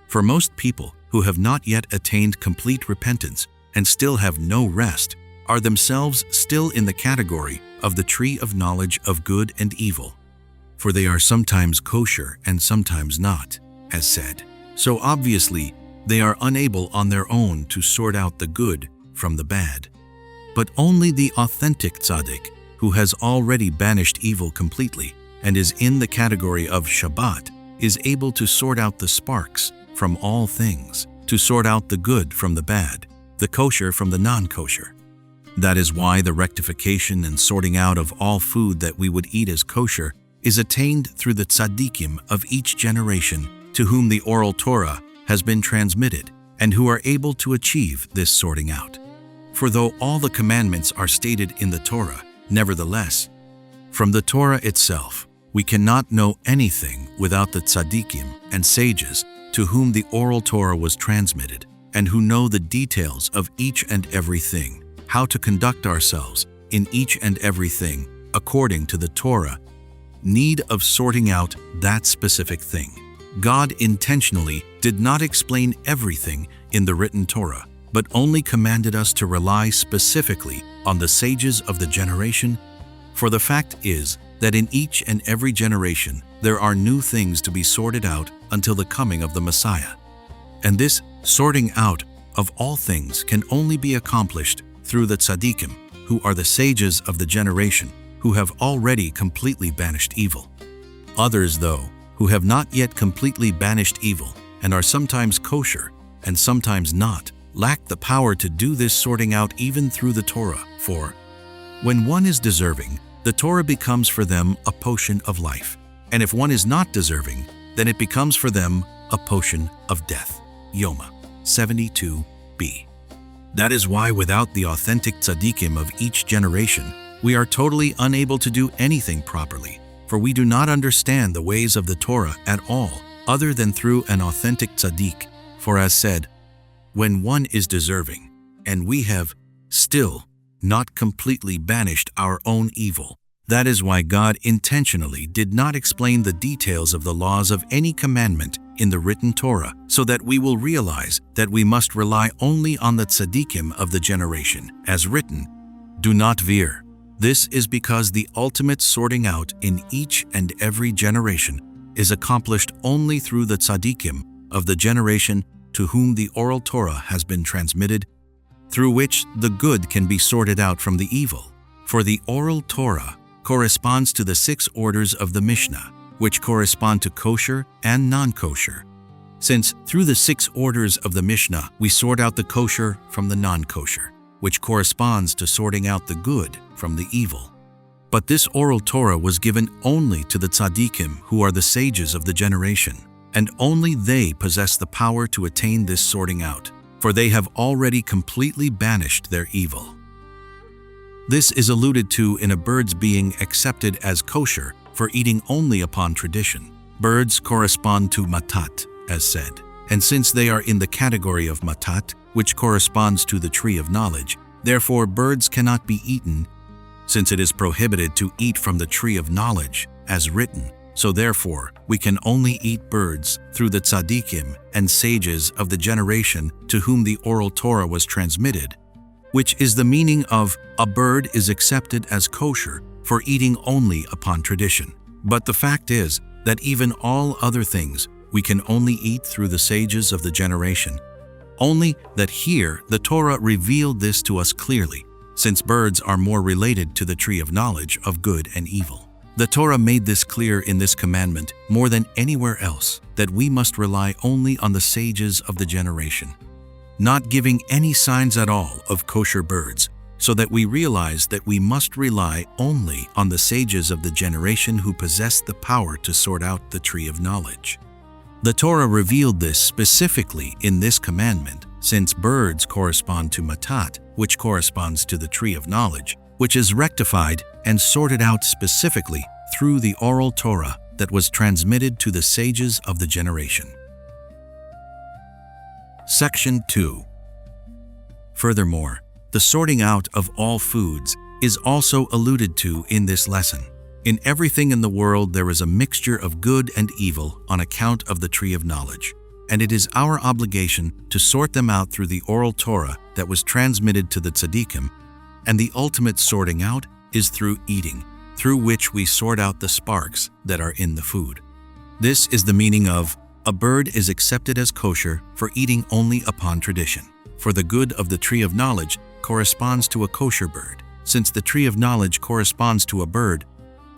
For most people who have not yet attained complete repentance and still have no rest are themselves still in the category of the tree of knowledge of good and evil. For they are sometimes kosher and sometimes not, as said. So obviously, they are unable on their own to sort out the good from the bad. But only the authentic tzaddik, who has already banished evil completely and is in the category of Shabbat, is able to sort out the sparks from all things, to sort out the good from the bad, the kosher from the non-kosher. That is why the rectification and sorting out of all food that we would eat as kosher is attained through the tzaddikim of each generation to whom the oral Torah has been transmitted and who are able to achieve this sorting out. For though all the commandments are stated in the Torah, nevertheless, from the Torah itself, we cannot know anything without the tzaddikim and sages to whom the oral Torah was transmitted and who know the details of each and everything, how to conduct ourselves in each and everything according to the Torah, need of sorting out that specific thing. God intentionally did not explain everything in the written Torah, but only commanded us to rely specifically on the sages of the generation. For the fact is that in each and every generation there are new things to be sorted out until the coming of the Messiah. And this sorting out of all things can only be accomplished through the tzaddikim, who are the sages of the generation, who have already completely banished evil. Others, though, who have not yet completely banished evil and are sometimes kosher and sometimes not, lack the power to do this sorting out even through the Torah. For when one is deserving, the Torah becomes for them a potion of life, and if one is not deserving, then it becomes for them a potion of death. Yoma 72b. That is why without the authentic tzaddikim of each generation, we are totally unable to do anything properly, for we do not understand the ways of the Torah at all, other than through an authentic tzaddik. For as said, when one is deserving, and we have still not completely banished our own evil. That is why God intentionally did not explain the details of the laws of any commandment in the written Torah, so that we will realize that we must rely only on the tzaddikim of the generation, as written, do not veer. This is because the ultimate sorting out in each and every generation is accomplished only through the tzaddikim of the generation to whom the oral Torah has been transmitted, through which the good can be sorted out from the evil. For the oral Torah corresponds to the 6 orders of the Mishnah, which correspond to kosher and non-kosher. Since through the 6 orders of the Mishnah we sort out the kosher from the non-kosher, which corresponds to sorting out the good from the evil. But this oral Torah was given only to the tzaddikim who are the sages of the generation, and only they possess the power to attain this sorting out, for they have already completely banished their evil. This is alluded to in a bird's being accepted as kosher for eating only upon tradition. Birds correspond to matat, as said, and since they are in the category of matat, which corresponds to the tree of knowledge, therefore birds cannot be eaten, since it is prohibited to eat from the tree of knowledge, as written. So therefore, we can only eat birds through the tzaddikim and sages of the generation to whom the oral Torah was transmitted, which is the meaning of a bird is accepted as kosher for eating only upon tradition. But the fact is that even all other things we can only eat through the sages of the generation. Only that here the Torah revealed this to us clearly, since birds are more related to the tree of knowledge of good and evil. The Torah made this clear in this commandment more than anywhere else, that we must rely only on the sages of the generation, not giving any signs at all of kosher birds, so that we realize that we must rely only on the sages of the generation who possess the power to sort out the tree of knowledge. The Torah revealed this specifically in this commandment, since birds correspond to matat, which corresponds to the tree of knowledge, which is rectified and sorted out specifically through the oral Torah that was transmitted to the sages of the generation. Section 2. Furthermore, the sorting out of all foods is also alluded to in this lesson. In everything in the world there is a mixture of good and evil on account of the tree of knowledge, and it is our obligation to sort them out through the oral Torah that was transmitted to the tzaddikim, and the ultimate sorting out is through eating, through which we sort out the sparks that are in the food. This is the meaning of, a bird is accepted as kosher for eating only upon tradition. For the good of the tree of knowledge corresponds to a kosher bird, since the tree of knowledge corresponds to a bird,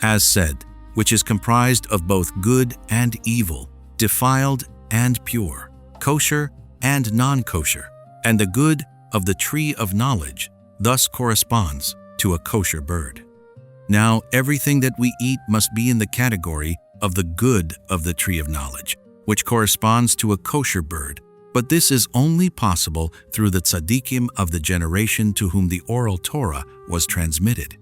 as said, which is comprised of both good and evil, defiled and pure, kosher and non-kosher, and the good of the tree of knowledge thus corresponds to a kosher bird. Now, everything that we eat must be in the category of the good of the tree of knowledge, which corresponds to a kosher bird, but this is only possible through the tzaddikim of the generation to whom the oral Torah was transmitted.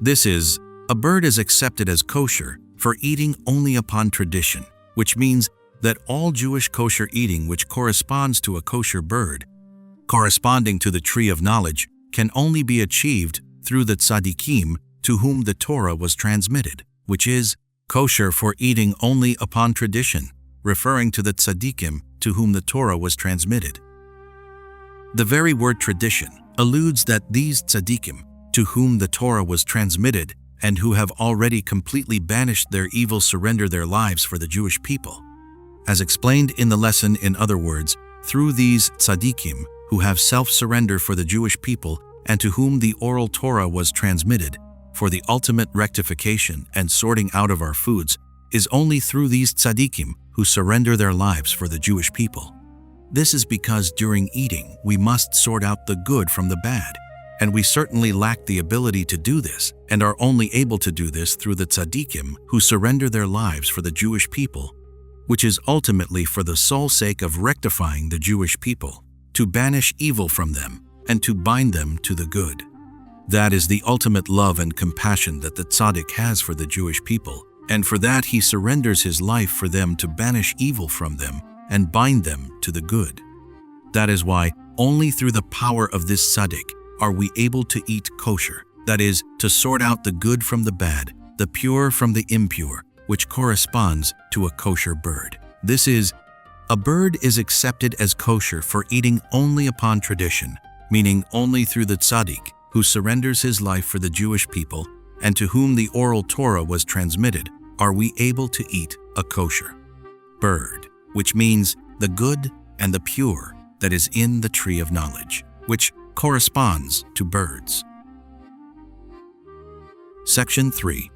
This is, a bird is accepted as kosher for eating only upon tradition, which means that all Jewish kosher eating which corresponds to a kosher bird, corresponding to the tree of knowledge, can only be achieved through the tzaddikim to whom the Torah was transmitted, which is kosher for eating only upon tradition, referring to the tzaddikim to whom the Torah was transmitted. The very word tradition alludes that these tzaddikim, to whom the Torah was transmitted and who have already completely banished their evil, surrender their lives for the Jewish people. As explained in the lesson, in other words, through these tzaddikim who have self-surrender for the Jewish people and to whom the oral Torah was transmitted, for the ultimate rectification and sorting out of our foods is only through these tzaddikim who surrender their lives for the Jewish people. This is because during eating we must sort out the good from the bad, and we certainly lack the ability to do this and are only able to do this through the tzaddikim who surrender their lives for the Jewish people, which is ultimately for the sole sake of rectifying the Jewish people, to banish evil from them and to bind them to the good. That is the ultimate love and compassion that the tzaddik has for the Jewish people, and for that he surrenders his life for them to banish evil from them and bind them to the good. That is why only through the power of this tzaddik are we able to eat kosher, that is, to sort out the good from the bad, the pure from the impure, which corresponds to a kosher bird. This is, a bird is accepted as kosher for eating only upon tradition, meaning only through the tzaddik who surrenders his life for the Jewish people and to whom the oral Torah was transmitted, are we able to eat a kosher bird, which means the good and the pure that is in the tree of knowledge, which corresponds to birds. Section 3.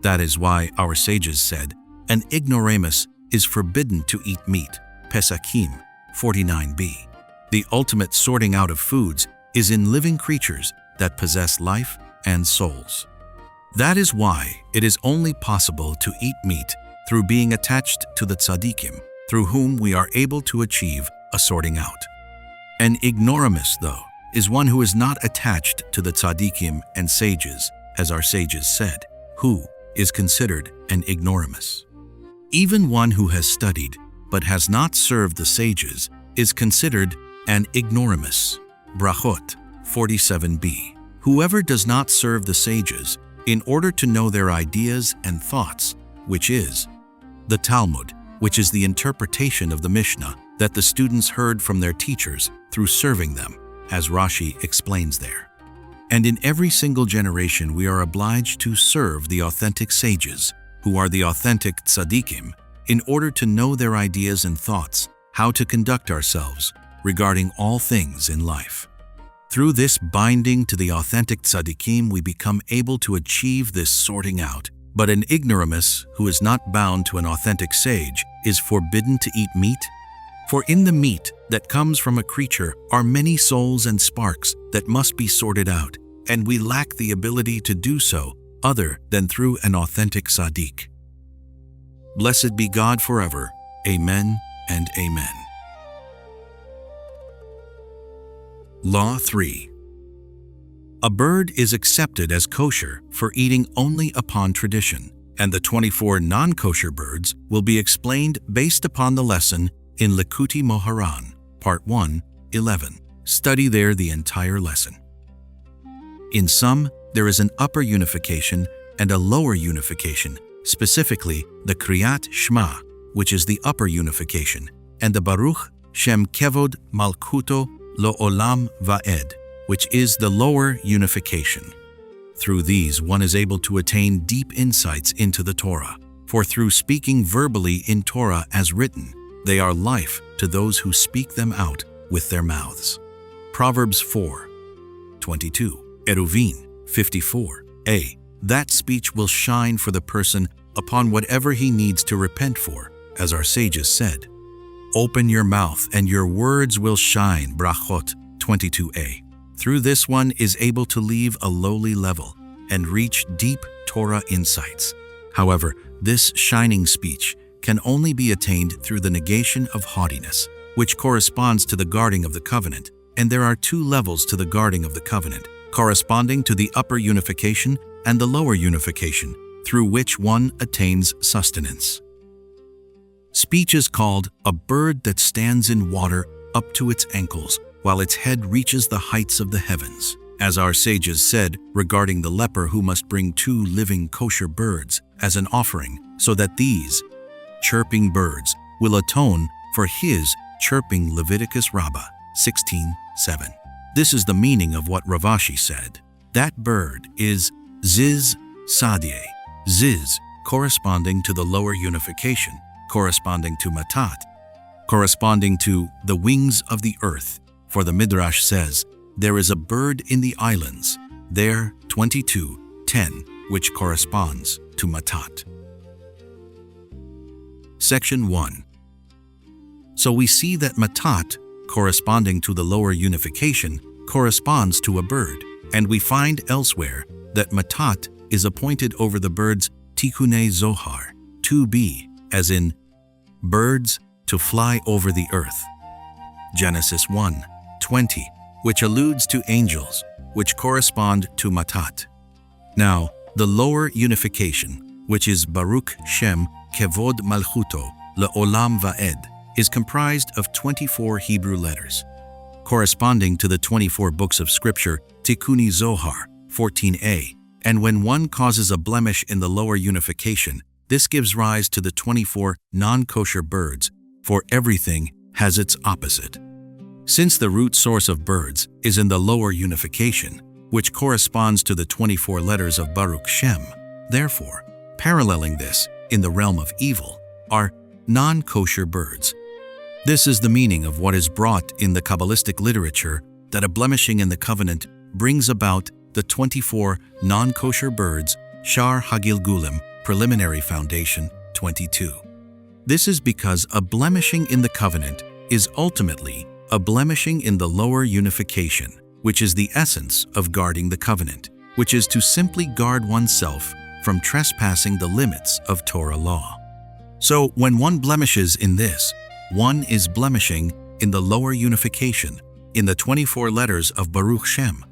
That is why our sages said, an ignoramus is forbidden to eat meat, Pesakim 49b. The ultimate sorting out of foods is in living creatures that possess life and souls. That is why it is only possible to eat meat through being attached to the tzaddikim, through whom we are able to achieve a sorting out. An ignoramus, though, is one who is not attached to the tzaddikim and sages, as our sages said, who is considered an ignoramus. Even one who has studied but has not served the sages is considered an ignoramus. Brachot 47b. Whoever does not serve the sages in order to know their ideas and thoughts, which is the Talmud, which is the interpretation of the Mishnah that the students heard from their teachers through serving them, as Rashi explains there. And in every single generation we are obliged to serve the authentic sages, who are the authentic tzaddikim, in order to know their ideas and thoughts, how to conduct ourselves regarding all things in life. Through this binding to the authentic tzaddikim, we become able to achieve this sorting out. But an ignoramus who is not bound to an authentic sage is forbidden to eat meat. For in the meat that comes from a creature are many souls and sparks that must be sorted out, and we lack the ability to do so other than through an authentic tzaddik. Blessed be God forever. Amen and amen. Law 3. A bird is accepted as kosher for eating only upon tradition, and the 24 non-kosher birds will be explained based upon the lesson in Likutey Moharan, Part 1, 11. Study there the entire lesson. In some, there is an upper unification and a lower unification, specifically the Kriyat Shema, which is the upper unification, and the Baruch Shem Kevod Malchuto Lo Olam Va'ed, which is the lower unification. Through these, one is able to attain deep insights into the Torah, for through speaking verbally in Torah as written, they are life to those who speak them out with their mouths. Proverbs 4:22, Eruvin 54a. That speech will shine for the person upon whatever he needs to repent for, as our sages said. Open your mouth and your words will shine, Brachot 22a. Through this, one is able to leave a lowly level and reach deep Torah insights. However, this shining speech can only be attained through the negation of haughtiness, which corresponds to the guarding of the covenant, and there are two levels to the guarding of the covenant, corresponding to the upper unification and the lower unification, through which one attains sustenance. Speech is called a bird that stands in water up to its ankles, while its head reaches the heights of the heavens. As our sages said regarding the leper who must bring 2 living kosher birds as an offering, so that these chirping birds will atone for his chirping, Leviticus Rabbah 16:7. This is the meaning of what Rav Ashi said. That bird is Ziz Sadie, Ziz corresponding to the lower unification, corresponding to Matat, corresponding to the wings of the earth. For the Midrash says, there is a bird in the islands, there 22:10, which corresponds to Matat. Section 1. So we see that Matat, corresponding to the lower unification, corresponds to a bird, and we find elsewhere that Matat is appointed over the birds Tikkunei Zohar, 2b, as in birds to fly over the earth. Genesis 1:20, which alludes to angels, which correspond to Matat. Now, the lower unification, which is Baruch Shem Kevod Malchuto Le'olam Va'ed, is comprised of 24 Hebrew letters, corresponding to the 24 books of Scripture Tikkuni Zohar 14a, and when one causes a blemish in the lower unification, this gives rise to the 24 non-kosher birds, for everything has its opposite. Since the root source of birds is in the lower unification, which corresponds to the 24 letters of Baruch Shem, therefore, paralleling this in the realm of evil are non-kosher birds. This is the meaning of what is brought in the Kabbalistic literature that a blemishing in the covenant brings about the 24 non-kosher birds, Shar Hagilgulim, preliminary foundation 22. This is because a blemishing in the covenant is ultimately a blemishing in the lower unification, which is the essence of guarding the covenant, which is to simply guard oneself from trespassing the limits of Torah law. So when one blemishes in this, one is blemishing in the lower unification, in the 24 letters of Baruch Shem,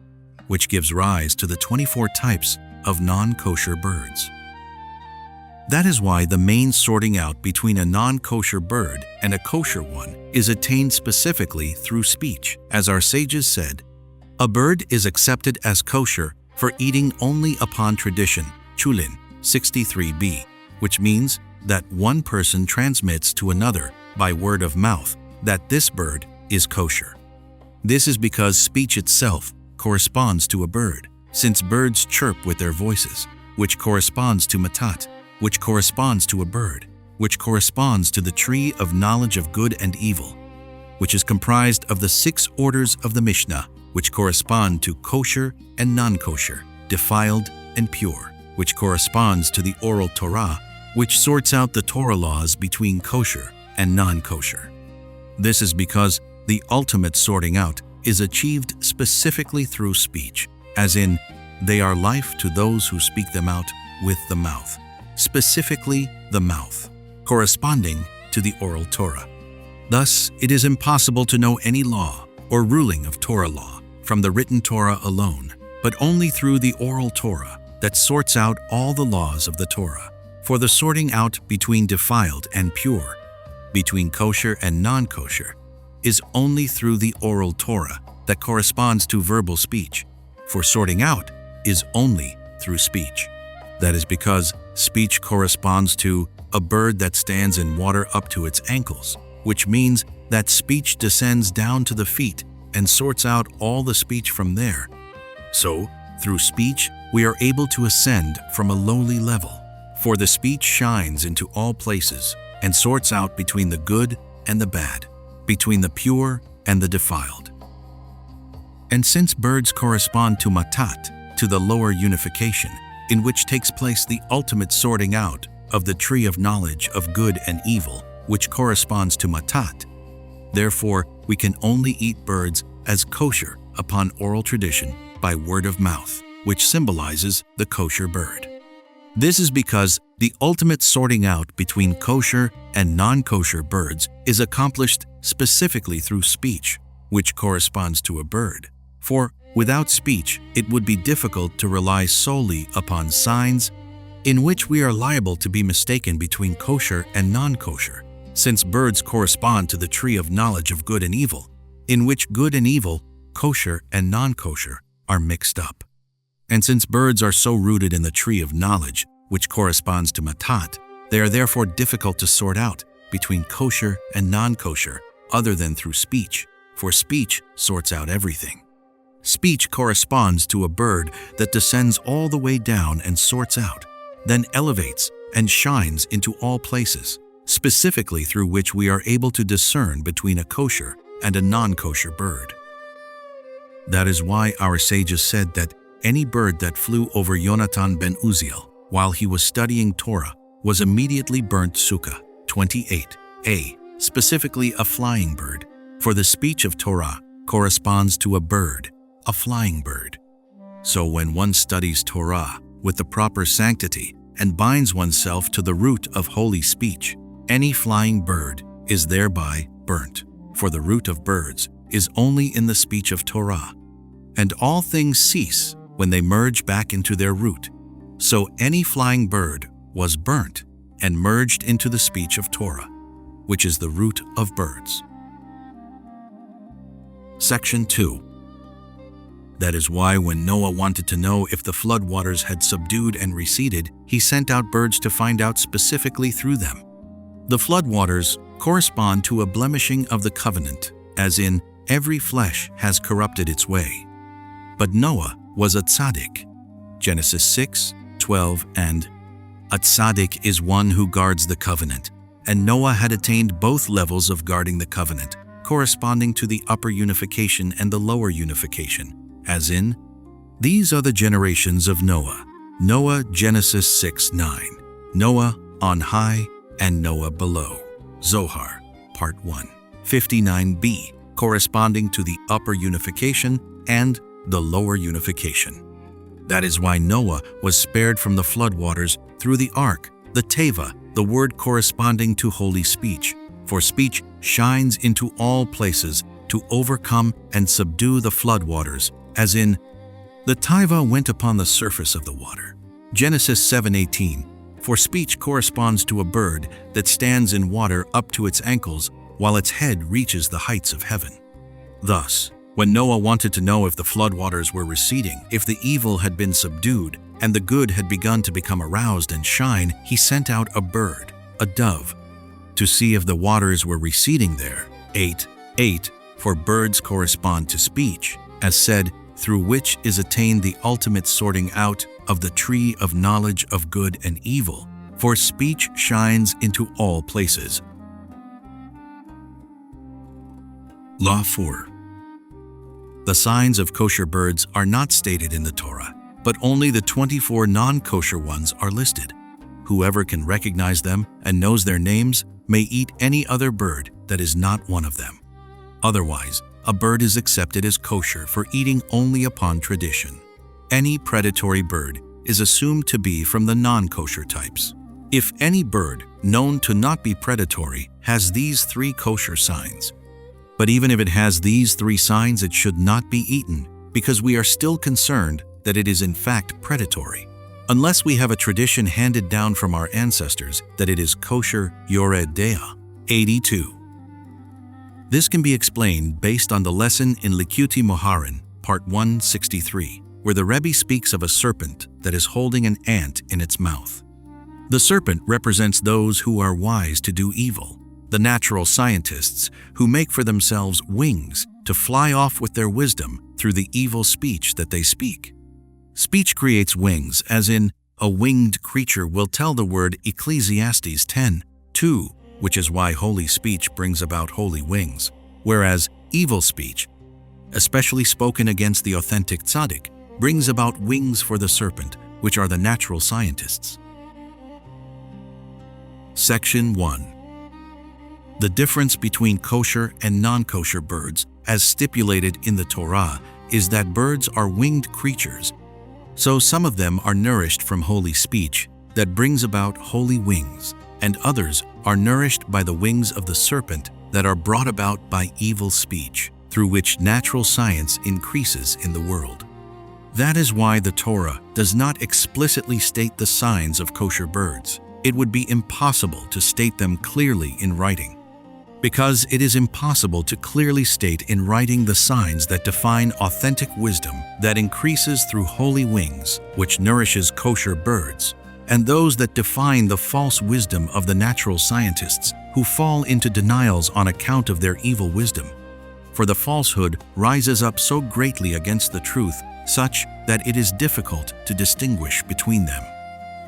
which gives rise to the 24 types of non-kosher birds. That is why the main sorting out between a non-kosher bird and a kosher one is attained specifically through speech. As our sages said, a bird is accepted as kosher for eating only upon tradition, Chulin 63b, which means that one person transmits to another by word of mouth that this bird is kosher. This is because speech itself corresponds to a bird, since birds chirp with their voices, which corresponds to matat, which corresponds to a bird. which corresponds to the tree of knowledge of good and evil, which is comprised of the 6 orders of the Mishnah, which correspond to kosher and non-kosher, defiled and pure, which corresponds to the oral Torah, which sorts out the Torah laws between kosher and non-kosher. This is because the ultimate sorting out is achieved specifically through speech, as in, they are life to those who speak them out with the mouth, specifically the mouth, corresponding to the oral Torah. Thus, it is impossible to know any law or ruling of Torah law from the written Torah alone, but only through the oral Torah that sorts out all the laws of the Torah. For the sorting out between defiled and pure, between kosher and non-kosher, is only through the oral Torah that corresponds to verbal speech. For sorting out is only through speech. That is because speech corresponds to a bird that stands in water up to its ankles, which means that speech descends down to the feet and sorts out all the speech from there. So, through speech, we are able to ascend from a lowly level, for the speech shines into all places and sorts out between the good and the bad, between the pure and the defiled. And since birds correspond to matat, to the lower unification, in which takes place the ultimate sorting out of the tree of knowledge of good and evil, which corresponds to matat, therefore we can only eat birds as kosher upon oral tradition by word of mouth, which symbolizes the kosher bird. This is because the ultimate sorting out between kosher and non-kosher birds is accomplished specifically through speech, which corresponds to a bird. For without speech, it would be difficult to rely solely upon signs, in which we are liable to be mistaken between kosher and non-kosher, since birds correspond to the tree of knowledge of good and evil, in which good and evil, kosher and non-kosher, are mixed up. And since birds are so rooted in the tree of knowledge, which corresponds to matat, they are therefore difficult to sort out between kosher and non-kosher other than through speech, for speech sorts out everything. Speech corresponds to a bird that descends all the way down and sorts out, then elevates and shines into all places, specifically through which we are able to discern between a kosher and a non-kosher bird. That is why our sages said that any bird that flew over Yonatan ben Uziel while he was studying Torah was immediately burnt sukkah. 28a, specifically a flying bird, for the speech of Torah corresponds to a bird, a flying bird. So when one studies Torah with the proper sanctity and binds oneself to the root of holy speech, any flying bird is thereby burnt, for the root of birds is only in the speech of Torah, and all things cease when they merge back into their root. So any flying bird was burnt and merged into the speech of Torah, which is the root of birds. Section 2. That is why when Noah wanted to know if the floodwaters had subdued and receded, he sent out birds to find out specifically through them. The floodwaters correspond to a blemishing of the covenant, as in, every flesh has corrupted its way. But Noah was a tzaddik. Genesis 6:12 and a tzaddik is one who guards the covenant, and Noah had attained both levels of guarding the covenant, corresponding to the upper unification and the lower unification, as in, these are the generations of Noah. Noah, Genesis 6:9, Noah on high and Noah below. Zohar, Part 1, 59b, corresponding to the upper unification and the lower unification. That is why Noah was spared from the floodwaters through the ark, the teva, the word corresponding to holy speech, for speech shines into all places to overcome and subdue the floodwaters, as in, the teva went upon the surface of the water. Genesis 7:18, for speech corresponds to a bird that stands in water up to its ankles while its head reaches the heights of heaven. Thus, when Noah wanted to know if the floodwaters were receding, if the evil had been subdued, and the good had begun to become aroused and shine, he sent out a bird, a dove, to see if the waters were receding there. 8:8, for birds correspond to speech, as said, through which is attained the ultimate sorting out of the tree of knowledge of good and evil, for speech shines into all places. Law 4. The signs of kosher birds are not stated in the Torah, but only the 24 non-kosher ones are listed. Whoever can recognize them and knows their names may eat any other bird that is not one of them. Otherwise, a bird is accepted as kosher for eating only upon tradition. Any predatory bird is assumed to be from the non-kosher types. If any bird known to not be predatory has these 3 kosher signs, but even if it has these 3 signs, it should not be eaten, because we are still concerned that it is in fact predatory, unless we have a tradition handed down from our ancestors that it is kosher Yoreh 82. This can be explained based on the lesson in Likutey Halakhot, part 163, where the Rebbe speaks of a serpent that is holding an ant in its mouth. The serpent represents those who are wise to do evil, the natural scientists who make for themselves wings to fly off with their wisdom through the evil speech that they speak. Speech creates wings, as in, a winged creature will tell the word Ecclesiastes 10:2, which is why holy speech brings about holy wings, whereas evil speech, especially spoken against the authentic tzaddik, brings about wings for the serpent, which are the natural scientists. Section 1. The difference between kosher and non-kosher birds, as stipulated in the Torah, is that birds are winged creatures, so some of them are nourished from holy speech that brings about holy wings, and others are nourished by the wings of the serpent that are brought about by evil speech, through which natural science increases in the world. That is why the Torah does not explicitly state the signs of kosher birds. It would be impossible to state them clearly in writing. Because it is impossible to clearly state in writing the signs that define authentic wisdom that increases through holy wings, which nourishes kosher birds, and those that define the false wisdom of the natural scientists who fall into denials on account of their evil wisdom. For the falsehood rises up so greatly against the truth, such that it is difficult to distinguish between them.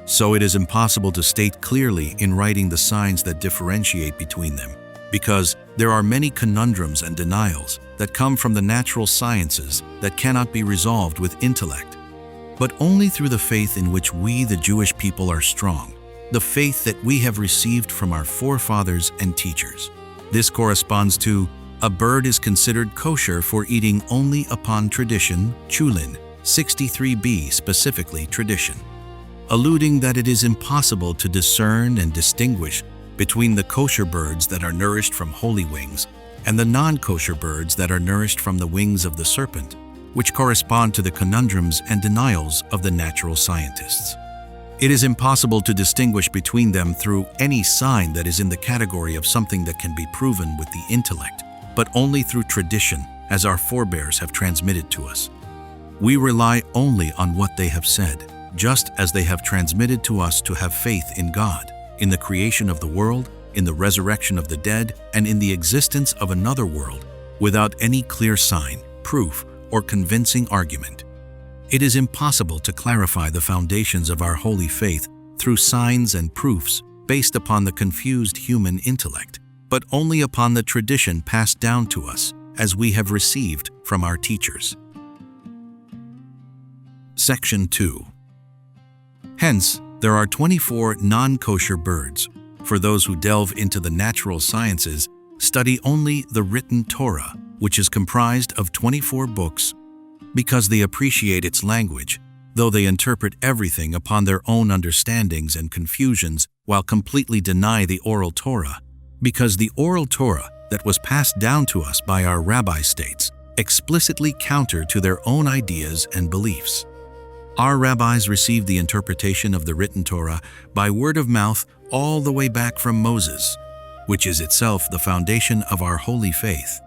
So it is impossible to state clearly in writing the signs that differentiate between them, because there are many conundrums and denials that come from the natural sciences that cannot be resolved with intellect, but only through the faith in which we, the Jewish people, are strong, the faith that we have received from our forefathers and teachers. This corresponds to, a bird is considered kosher for eating only upon tradition, Chulin, 63b, specifically tradition, alluding that it is impossible to discern and distinguish between the kosher birds that are nourished from holy wings and the non-kosher birds that are nourished from the wings of the serpent, which correspond to the conundrums and denials of the natural scientists. It is impossible to distinguish between them through any sign that is in the category of something that can be proven with the intellect, but only through tradition, as our forebears have transmitted to us. We rely only on what they have said, just as they have transmitted to us to have faith in God, in the creation of the world, in the resurrection of the dead, and in the existence of another world, without any clear sign, proof, or convincing argument. It is impossible to clarify the foundations of our holy faith through signs and proofs based upon the confused human intellect, but only upon the tradition passed down to us as we have received from our teachers. Section 2. Hence, there are 24 non-kosher birds. For those who delve into the natural sciences, study only the written Torah, which is comprised of 24 books, because they appreciate its language, though they interpret everything upon their own understandings and confusions while completely deny the oral Torah, because the oral Torah that was passed down to us by our rabbi states explicitly counter to their own ideas and beliefs. Our rabbis received the interpretation of the written Torah by word of mouth all the way back from Moses, which is itself the foundation of our holy faith.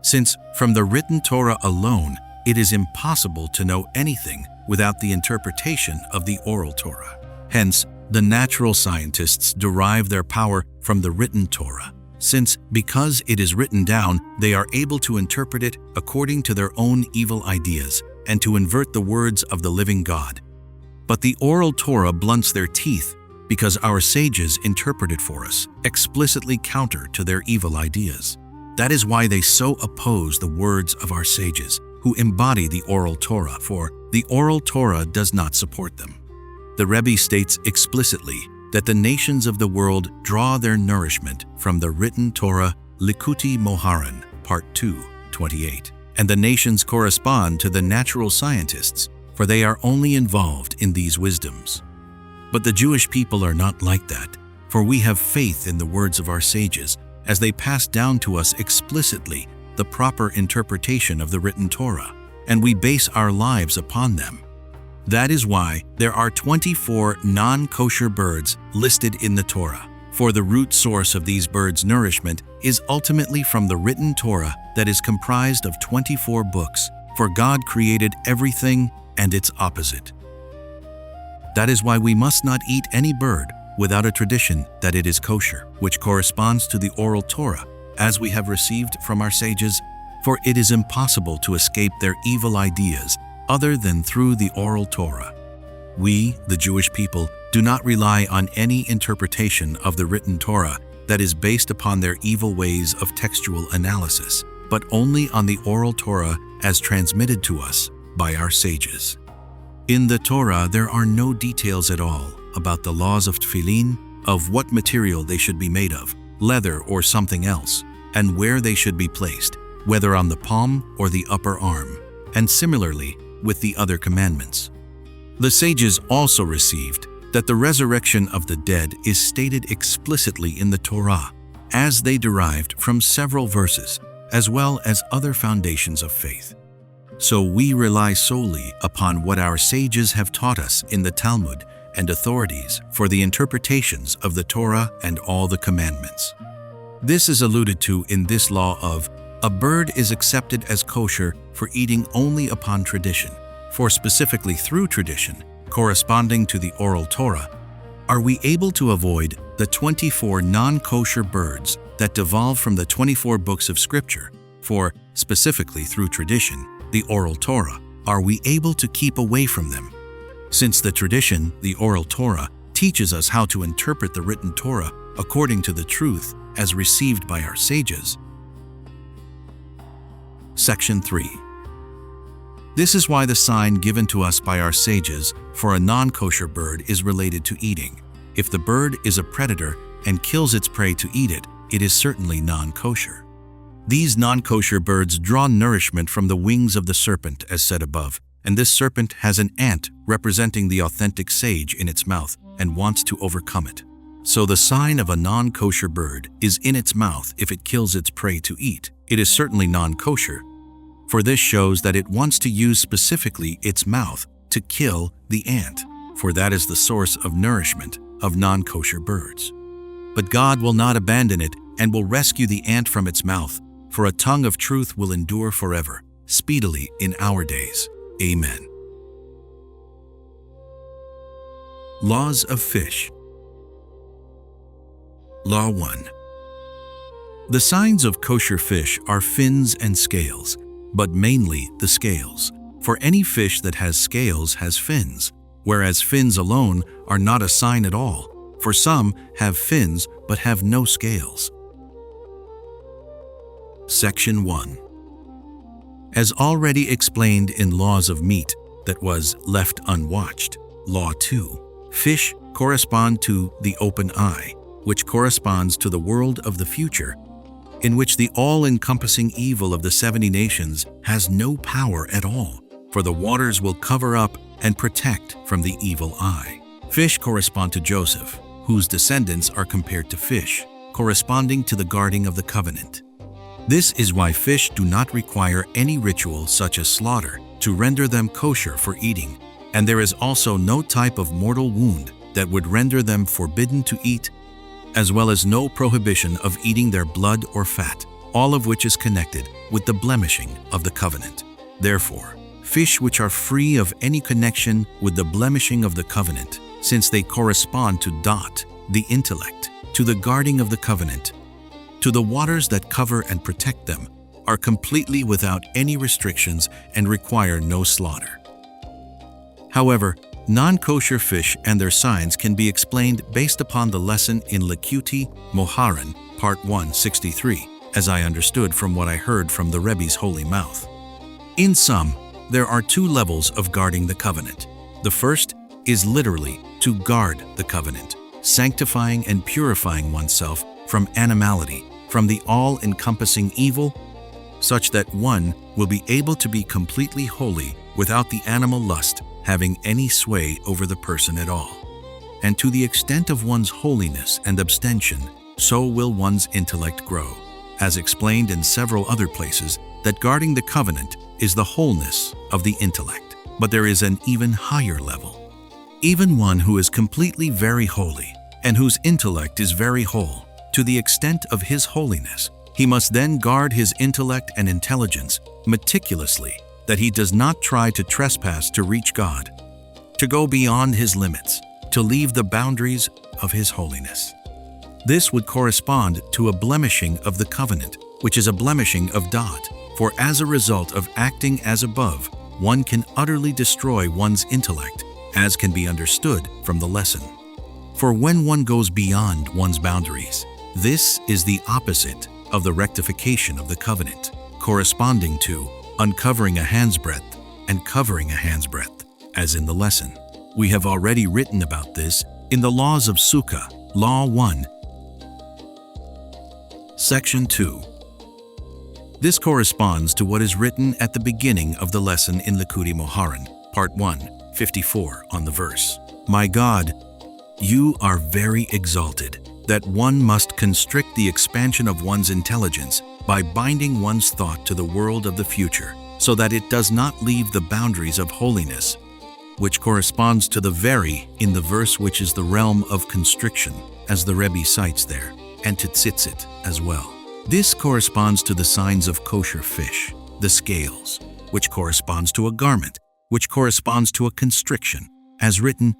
Since from the written Torah alone, it is impossible to know anything without the interpretation of the oral Torah. Hence, the natural scientists derive their power from the written Torah, since because it is written down, they are able to interpret it according to their own evil ideas and to invert the words of the living God. But the oral Torah blunts their teeth because our sages interpret it for us, explicitly counter to their evil ideas. That is why they so oppose the words of our sages, who embody the oral Torah, for the oral Torah does not support them. The Rebbe states explicitly that the nations of the world draw their nourishment from the written Torah, Likutey Halakhot, Part 2, 28. And the nations correspond to the natural scientists, for they are only involved in these wisdoms. But the Jewish people are not like that, for we have faith in the words of our sages, as they pass down to us explicitly the proper interpretation of the written Torah, and we base our lives upon them. That is why there are 24 non-kosher birds listed in the Torah, for the root source of these birds' nourishment is ultimately from the written Torah that is comprised of 24 books, for God created everything and its opposite. That is why we must not eat any bird without a tradition that it is kosher, which corresponds to the oral Torah, as we have received from our sages, for it is impossible to escape their evil ideas other than through the oral Torah. We, the Jewish people, do not rely on any interpretation of the written Torah that is based upon their evil ways of textual analysis, but only on the oral Torah as transmitted to us by our sages. In the Torah, there are no details at all about the laws of tefillin, of what material they should be made of, leather or something else, and where they should be placed, whether on the palm or the upper arm, and similarly with the other commandments. The sages also received that the resurrection of the dead is stated explicitly in the Torah, as they derived from several verses, as well as other foundations of faith. So we rely solely upon what our sages have taught us in the Talmud and authorities for the interpretations of the Torah and all the commandments. This is alluded to in this law of, a bird is accepted as kosher for eating only upon tradition, for specifically through tradition, corresponding to the oral Torah, are we able to avoid the 24 non-kosher birds that devolve from the 24 books of Scripture, for specifically through tradition, the oral Torah, are we able to keep away from them? Since the tradition, the oral Torah, teaches us how to interpret the written Torah according to the truth as received by our sages. Section 3. This is why the sign given to us by our sages for a non-kosher bird is related to eating. If the bird is a predator and kills its prey to eat it, it is certainly non-kosher. These non-kosher birds draw nourishment from the wings of the serpent, as said above, and this serpent has an ant representing the authentic sage in its mouth and wants to overcome it. So the sign of a non-kosher bird is in its mouth if it kills its prey to eat. It is certainly non-kosher, for this shows that it wants to use specifically its mouth to kill the ant, for that is the source of nourishment of non-kosher birds. But God will not abandon it and will rescue the ant from its mouth, for a tongue of truth will endure forever, speedily in our days. Amen. Laws of fish. Law 1. The signs of kosher fish are fins and scales, but mainly the scales. For any fish that has scales has fins, whereas fins alone are not a sign at all, for some have fins but have no scales. Section 1. As already explained in Laws of Meat that was left unwatched, Law 2, fish correspond to the open eye, which corresponds to the world of the future, in which the all-encompassing evil of the 70 nations has no power at all, for the waters will cover up and protect from the evil eye. Fish correspond to Joseph, whose descendants are compared to fish, corresponding to the guarding of the covenant. This is why fish do not require any ritual such as slaughter to render them kosher for eating, and there is also no type of mortal wound that would render them forbidden to eat, as well as no prohibition of eating their blood or fat, all of which is connected with the blemishing of the covenant. Therefore, fish which are free of any connection with the blemishing of the covenant, since they correspond to dot, the intellect, to the guarding of the covenant, to the waters that cover and protect them, are completely without any restrictions and require no slaughter. However, Non-kosher fish and their signs can be explained based upon the lesson in Likutey Halakhot, Part 163, as I understood from what I heard from the Rebbe's holy mouth. In sum, there are two levels of guarding the covenant. The first is literally to guard the covenant, sanctifying and purifying oneself from animality, from the all-encompassing evil, such that one will be able to be completely holy without the animal lust having any sway over the person at all. And to the extent of one's holiness and abstention, so will one's intellect grow, as explained in several other places, that guarding the covenant is the wholeness of the intellect. But there is an even higher level. Even one who is completely very holy, and whose intellect is very whole, to the extent of his holiness, he must then guard his intellect and intelligence meticulously, that he does not try to trespass to reach God, to go beyond his limits, to leave the boundaries of his holiness. This would correspond to a blemishing of the covenant, which is a blemishing of dot, for as a result of acting as above, one can utterly destroy one's intellect, as can be understood from the lesson. For when one goes beyond one's boundaries, this is the opposite of the rectification of the covenant, corresponding to uncovering a hand's breadth and covering a hand's breadth, as in the lesson. We have already written about this in the Laws of Sukkah, Law 1, Section 2. This corresponds to what is written at the beginning of the lesson in Likutey Halakhot, Part 1, 54, on the verse, "My God, you are very exalted, that one must constrict the expansion of one's intelligence by binding one's thought to the world of the future, so that it does not leave the boundaries of holiness," which corresponds to the very in the verse which is the realm of constriction, as the Rebbe cites there, and to tzitzit as well. This corresponds to the signs of kosher fish, the scales, which corresponds to a garment, which corresponds to a constriction, as written,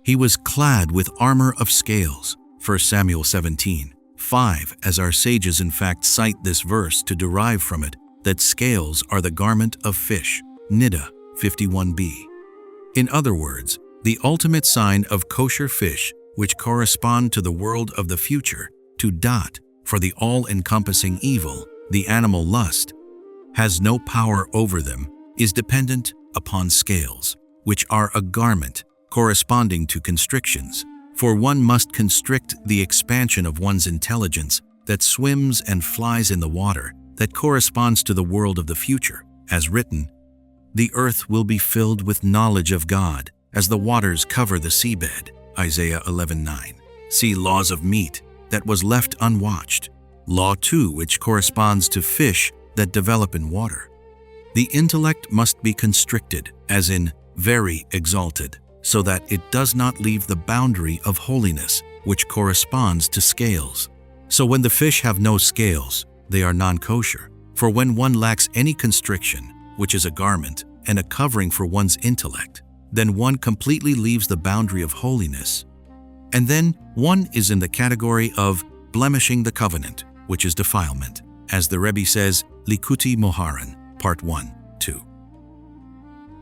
"He was clad with armor of scales," 1 Samuel 17:5, as our sages in fact cite this verse to derive from it that scales are the garment of fish, Niddah 51b. In other words, the ultimate sign of kosher fish, which correspond to the world of the future, to dot, for the all-encompassing evil, the animal lust, has no power over them, is dependent upon scales, which are a garment corresponding to constrictions. For one must constrict the expansion of one's intelligence that swims and flies in the water, that corresponds to the world of the future, as written, "The earth will be filled with knowledge of God, as the waters cover the seabed," Isaiah 11:9. See Laws of Meat, that was left unwatched. Law 2, which corresponds to fish that develop in water. The intellect must be constricted, as in very exalted, so that it does not leave the boundary of holiness, which corresponds to scales. So when the fish have no scales, they are non-kosher. For when one lacks any constriction, which is a garment and a covering for one's intellect, then one completely leaves the boundary of holiness. And then one is in the category of blemishing the covenant, which is defilement, as the Rebbe says, Likutey Halakhot, Part 1, 2.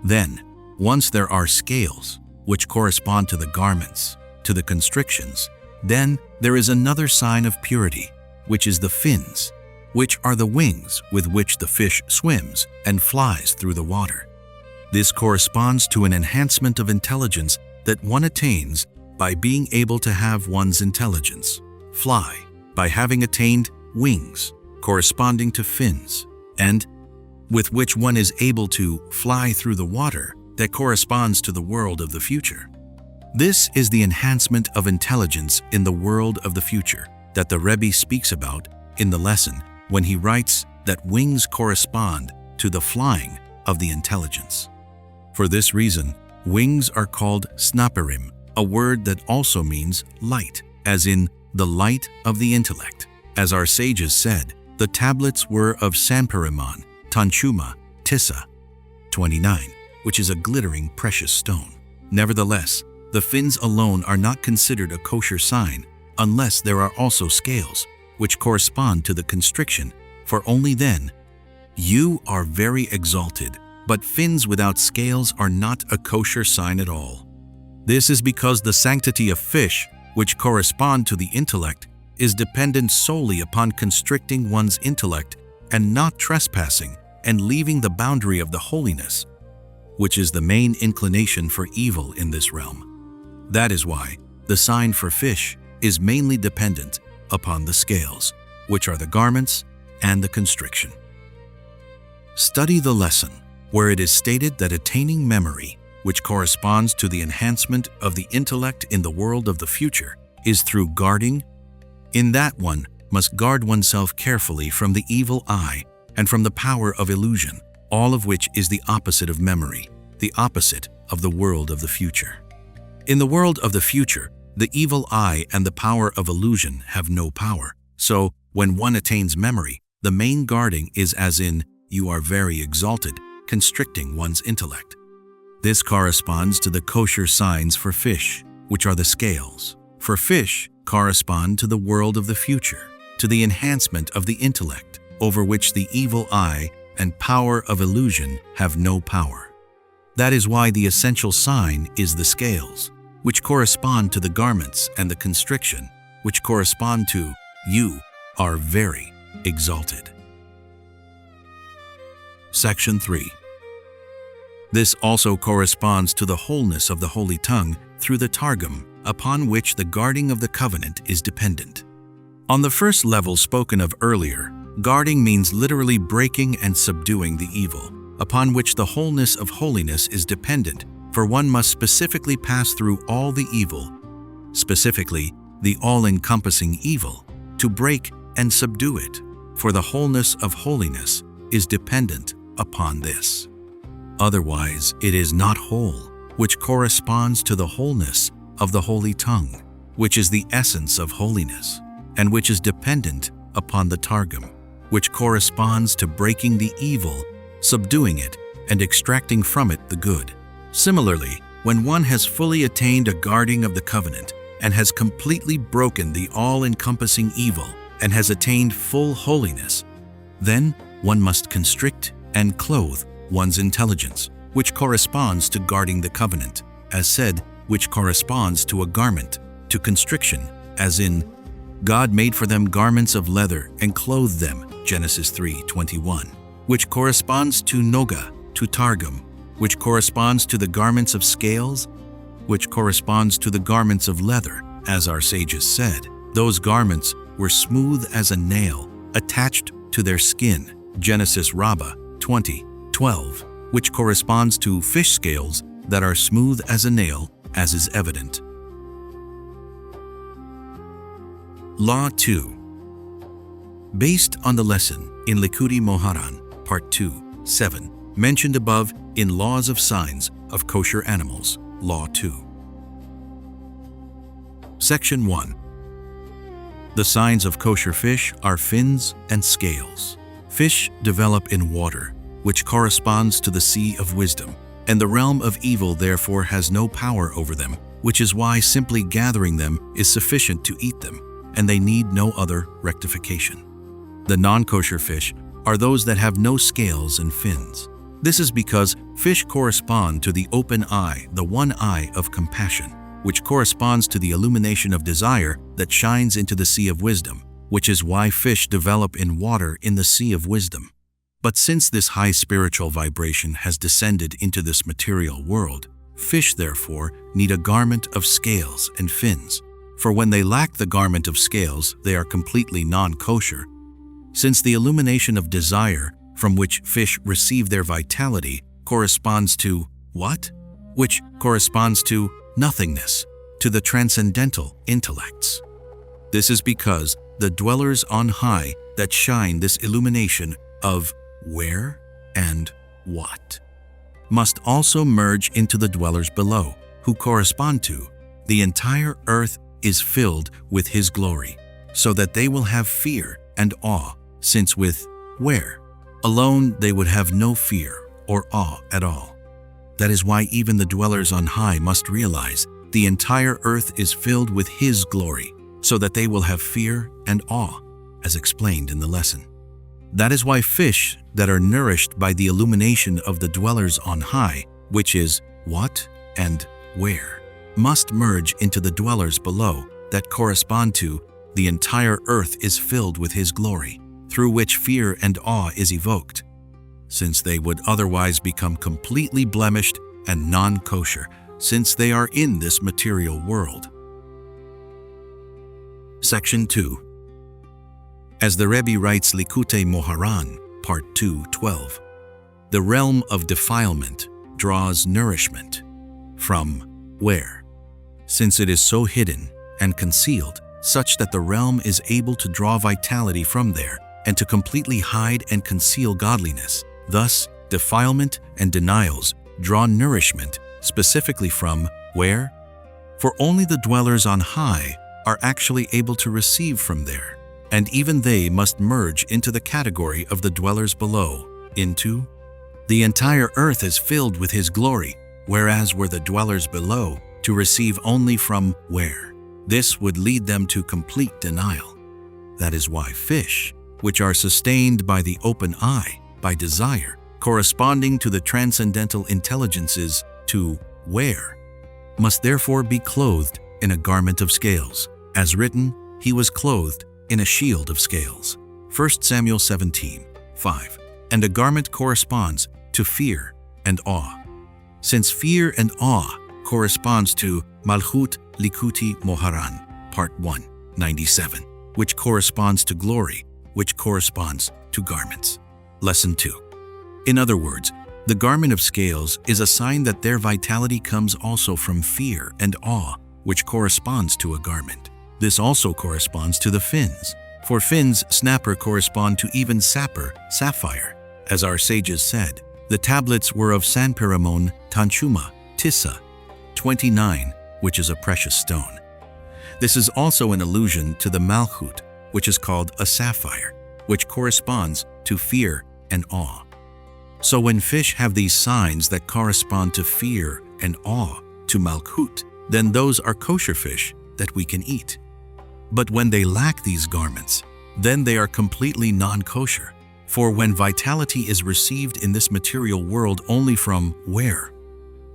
Then, once there are scales, which correspond to the garments, to the constrictions, then there is another sign of purity, which is the fins, which are the wings with which the fish swims and flies through the water. This corresponds to an enhancement of intelligence that one attains by being able to have one's intelligence fly, by having attained wings corresponding to fins, and with which one is able to fly through the water that corresponds to the world of the future. This is the enhancement of intelligence in the world of the future that the Rebbe speaks about in the lesson when he writes that wings correspond to the flying of the intelligence. For this reason, wings are called snaperim, a word that also means light, as in the light of the intellect. As our sages said, the tablets were of Sanparimon, Tanchuma, Tissa, 29, which is a glittering precious stone. Nevertheless, the fins alone are not considered a kosher sign unless there are also scales, which correspond to the constriction, for only then, "You are very exalted, but fins without scales are not a kosher sign at all." This is because the sanctity of fish, which correspond to the intellect, is dependent solely upon constricting one's intellect and not trespassing and leaving the boundary of the holiness, which is the main inclination for evil in this realm. That is why the sign for fish is mainly dependent upon the scales, which are the garments and the constriction. Study the lesson where it is stated that attaining memory, which corresponds to the enhancement of the intellect in the world of the future, is through guarding. In that one must guard oneself carefully from the evil eye and from the power of illusion, all of which is the opposite of memory, the opposite of the world of the future. In the world of the future, the evil eye and the power of illusion have no power. So, when one attains memory, the main guarding is as in, you are very exalted, constricting one's intellect. This corresponds to the kosher signs for fish, which are the scales. For fish correspond to the world of the future, to the enhancement of the intellect, over which the evil eye and power of illusion have no power. That is why the essential sign is the scales, which correspond to the garments, and the constriction, which correspond to you are very exalted. Section 3. This also corresponds to the wholeness of the holy tongue through the Targum, upon which the guarding of the covenant is dependent. On the first level spoken of earlier, guarding means literally breaking and subduing the evil, upon which the wholeness of holiness is dependent, for one must specifically pass through all the evil, specifically the all-encompassing evil, to break and subdue it, for the wholeness of holiness is dependent upon this. Otherwise, it is not whole, which corresponds to the wholeness of the holy tongue, which is the essence of holiness, and which is dependent upon the Targum, which corresponds to breaking the evil, subduing it, and extracting from it the good. Similarly, when one has fully attained a guarding of the covenant and has completely broken the all-encompassing evil and has attained full holiness, then one must constrict and clothe one's intelligence, which corresponds to guarding the covenant, as said, which corresponds to a garment, to constriction, as in, God made for them garments of leather and clothed them, Genesis 3:21, which corresponds to noga, to Targum, which corresponds to the garments of scales, which corresponds to the garments of leather, as our sages said. Those garments were smooth as a nail, attached to their skin, Genesis Rabbah 20:12, which corresponds to fish scales that are smooth as a nail, as is evident. Law 2. Based on the lesson in Likutey Moharan, Part 2:7, mentioned above in Laws of Signs of Kosher Animals, Law 2. Section 1. The signs of kosher fish are fins and scales. Fish develop in water, which corresponds to the sea of wisdom, and the realm of evil therefore has no power over them, which is why simply gathering them is sufficient to eat them, and they need no other rectification. The non-kosher fish are those that have no scales and fins. This is because fish correspond to the open eye, the one eye of compassion, which corresponds to the illumination of desire that shines into the sea of wisdom, which is why fish develop in water in the sea of wisdom. But since this high spiritual vibration has descended into this material world, fish therefore need a garment of scales and fins. For when they lack the garment of scales, they are completely non-kosher. Since the illumination of desire, from which fish receive their vitality, corresponds to what? Which corresponds to nothingness, to the transcendental intellects. This is because the dwellers on high that shine this illumination of where and what must also merge into the dwellers below, who correspond to the entire earth is filled with His glory, so that they will have fear and awe, since with where alone they would have no fear or awe at all. That is why even the dwellers on high must realize the entire earth is filled with His glory, so that they will have fear and awe, as explained in the lesson. That is why fish that are nourished by the illumination of the dwellers on high, which is what and where, must merge into the dwellers below that correspond to the entire earth is filled with His glory, through which fear and awe is evoked, since they would otherwise become completely blemished and non-kosher, since they are in this material world. Section 2. As the Rebbe writes Likutey Moharan, Part 2, 12, the realm of defilement draws nourishment from where? Since it is so hidden and concealed, such that the realm is able to draw vitality from there and to completely hide and conceal godliness. Thus, defilement and denials draw nourishment specifically from where? For only the dwellers on high are actually able to receive from there, and even they must merge into the category of the dwellers below, into the entire earth is filled with His glory, whereas were the dwellers below to receive only from where? This would lead them to complete denial. That is why fish, which are sustained by the open eye, by desire, corresponding to the transcendental intelligences to where, must therefore be clothed in a garment of scales. As written, He was clothed in a shield of scales. 1 Samuel 17, 5. And a garment corresponds to fear and awe. Since fear and awe corresponds to Malchut Likutey Moharan, Part 1, 97, which corresponds to glory, which corresponds to garments. Lesson 2. In other words, the garment of scales is a sign that their vitality comes also from fear and awe, which corresponds to a garment. This also corresponds to the fins. For fins, snapper correspond to even sapper, sapphire. As our sages said, the tablets were of Sanperamon, Tanchuma, Tissa, 29, which is a precious stone. This is also an allusion to the Malchut, which is called a sapphire, which corresponds to fear and awe. So when fish have these signs that correspond to fear and awe, to Malchut, then those are kosher fish that we can eat. But when they lack these garments, then they are completely non-kosher. For when vitality is received in this material world only from where?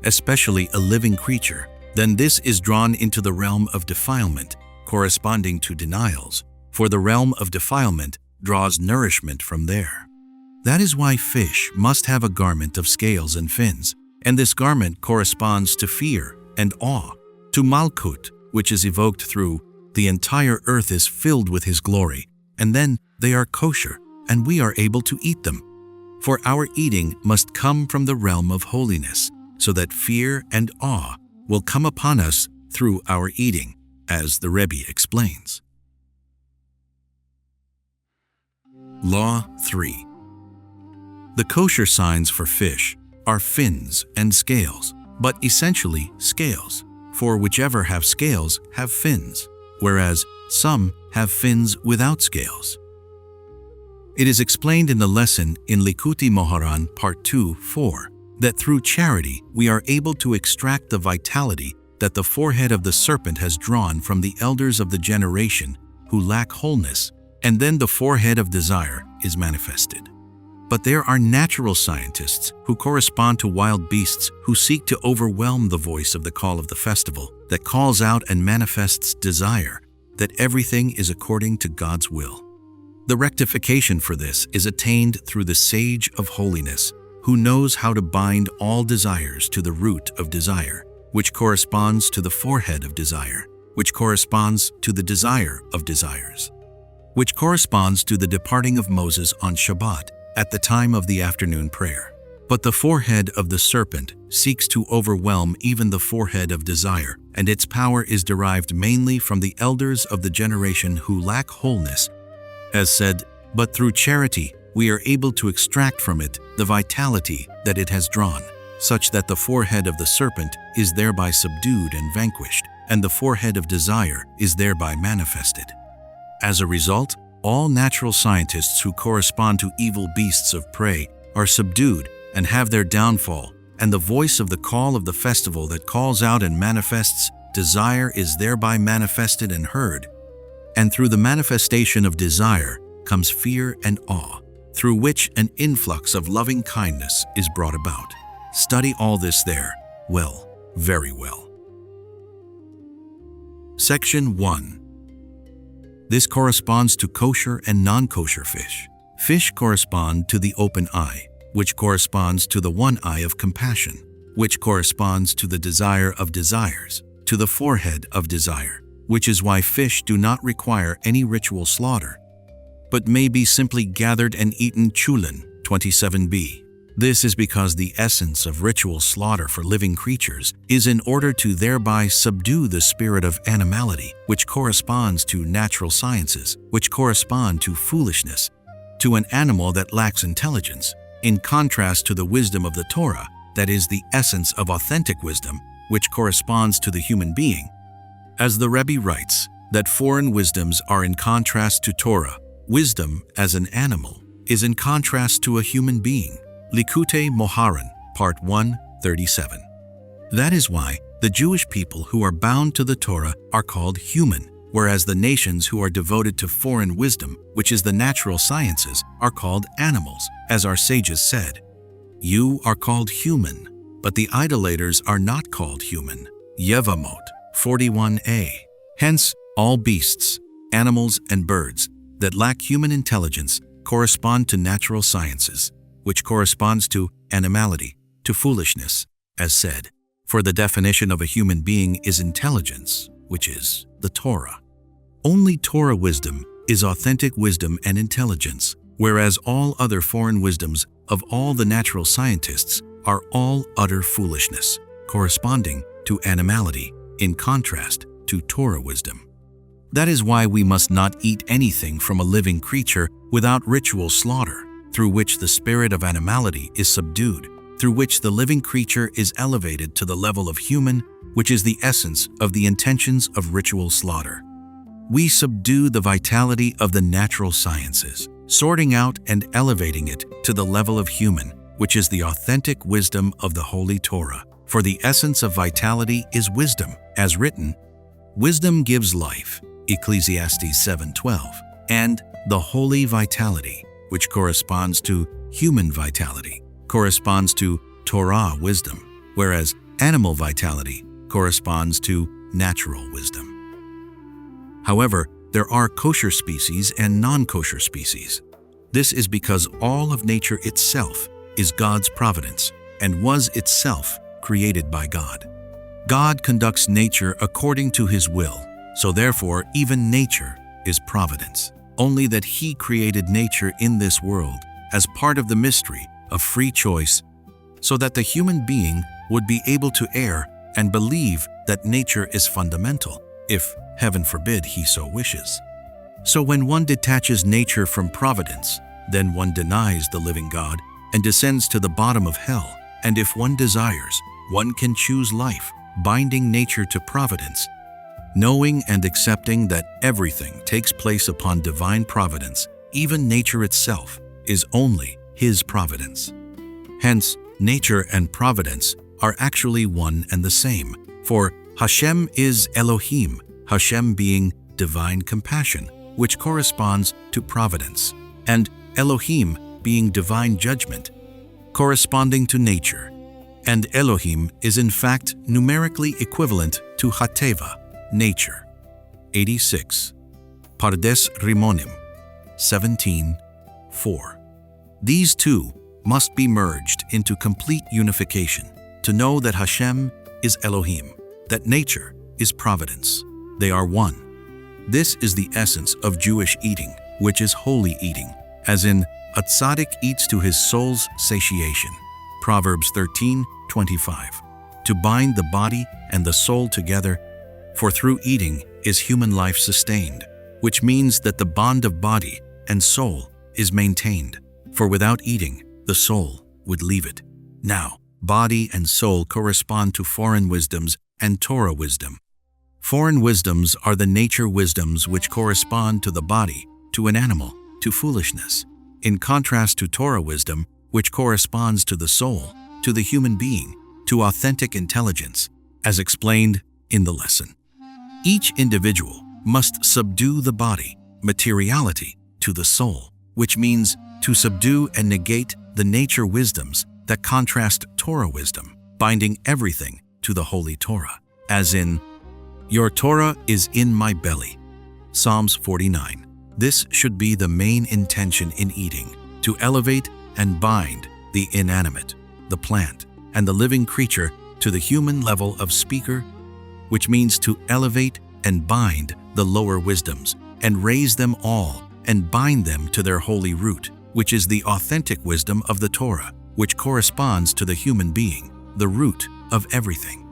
Especially a living creature, then this is drawn into the realm of defilement, corresponding to denials, for the realm of defilement draws nourishment from there. That is why fish must have a garment of scales and fins, and this garment corresponds to fear and awe, to Malchut, which is evoked through the entire earth is filled with His glory, and then they are kosher, and we are able to eat them. For our eating must come from the realm of holiness, so that fear and awe will come upon us through our eating, as the Rebbe explains. Law 3. The kosher signs for fish are fins and scales, but essentially scales, for whichever have scales have fins, whereas some have fins without scales. It is explained in the lesson in Likutey Moharan Part 2, 4, that through charity we are able to extract the vitality that the forehead of the serpent has drawn from the elders of the generation who lack wholeness, and then the forehead of desire is manifested. But there are natural scientists who correspond to wild beasts who seek to overwhelm the voice of the call of the festival that calls out and manifests desire, that everything is according to God's will. The rectification for this is attained through the sage of holiness, who knows how to bind all desires to the root of desire, which corresponds to the forehead of desire, which corresponds to the desire of desires, which corresponds to the departing of Moses on Shabbat at the time of the afternoon prayer. But the forehead of the serpent seeks to overwhelm even the forehead of desire, and its power is derived mainly from the elders of the generation who lack wholeness. As said, but through charity we are able to extract from it the vitality that it has drawn, such that the forehead of the serpent is thereby subdued and vanquished, and the forehead of desire is thereby manifested. As a result, all natural scientists who correspond to evil beasts of prey are subdued and have their downfall, and the voice of the call of the festival that calls out and manifests desire is thereby manifested and heard. And through the manifestation of desire comes fear and awe, through which an influx of loving kindness is brought about. Study all this there, well, very well. Section 1. This corresponds to kosher and non-kosher fish. Fish correspond to the open eye, which corresponds to the one eye of compassion, which corresponds to the desire of desires, to the forehead of desire, which is why fish do not require any ritual slaughter, but may be simply gathered and eaten chulin, 27b. This is because the essence of ritual slaughter for living creatures is in order to thereby subdue the spirit of animality, which corresponds to natural sciences, which correspond to foolishness, to an animal that lacks intelligence, in contrast to the wisdom of the Torah, that is the essence of authentic wisdom, which corresponds to the human being. As the Rebbe writes, that foreign wisdoms are in contrast to Torah, wisdom as an animal is in contrast to a human being. Likutey Halakhot, Part 1, 37. That is why the Jewish people who are bound to the Torah are called human, whereas the nations who are devoted to foreign wisdom, which is the natural sciences, are called animals, as our sages said. You are called human, but the idolaters are not called human. Yevamot, 41a. Hence, all beasts, animals, and birds that lack human intelligence correspond to natural sciences, which corresponds to animality, to foolishness, as said. For the definition of a human being is intelligence, which is the Torah. Only Torah wisdom is authentic wisdom and intelligence, whereas all other foreign wisdoms of all the natural scientists are all utter foolishness, corresponding to animality, in contrast to Torah wisdom. That is why we must not eat anything from a living creature without ritual slaughter, through which the spirit of animality is subdued, through which the living creature is elevated to the level of human, which is the essence of the intentions of ritual slaughter. We subdue the vitality of the natural sciences, sorting out and elevating it to the level of human, which is the authentic wisdom of the Holy Torah. For the essence of vitality is wisdom, as written, "Wisdom gives life," Ecclesiastes 7:12, and the holy vitality, which corresponds to human vitality, corresponds to Torah wisdom, whereas animal vitality corresponds to natural wisdom. However, there are kosher species and non-kosher species. This is because all of nature itself is God's providence and was itself created by God. God conducts nature according to His will, so therefore even nature is providence. Only that He created nature in this world as part of the mystery of free choice, so that the human being would be able to err and believe that nature is fundamental, if, heaven forbid, he so wishes. So when one detaches nature from providence, then one denies the living God and descends to the bottom of hell. And if one desires, one can choose life, binding nature to providence, knowing and accepting that everything takes place upon divine providence, even nature itself is only His providence. Hence, nature and providence are actually one and the same, for Hashem is Elohim, Hashem being divine compassion, which corresponds to providence, and Elohim being divine judgment, corresponding to nature. And Elohim is in fact numerically equivalent to Hateva, nature. 86. Pardes Rimonim, 17:4. These two must be merged into complete unification to know that Hashem is Elohim, that nature is providence. They are one. This is the essence of Jewish eating, which is holy eating, as in, a tzaddik eats to his soul's satiation. Proverbs 13:25. To bind the body and the soul together, for through eating is human life sustained, which means that the bond of body and soul is maintained, for without eating, the soul would leave it. Now, body and soul correspond to foreign wisdoms and Torah wisdom. Foreign wisdoms are the nature wisdoms which correspond to the body, to an animal, to foolishness, in contrast to Torah wisdom, which corresponds to the soul, to the human being, to authentic intelligence, as explained in the lesson. Each individual must subdue the body, materiality, to the soul, which means to subdue and negate the nature wisdoms that contrast Torah wisdom, binding everything to the Holy Torah, as in, Your Torah is in my belly. Psalms 49. This should be the main intention in eating, to elevate and bind the inanimate, the plant, and the living creature to the human level of speaker, which means to elevate and bind the lower wisdoms and raise them all and bind them to their holy root, which is the authentic wisdom of the Torah, which corresponds to the human being, the root of everything.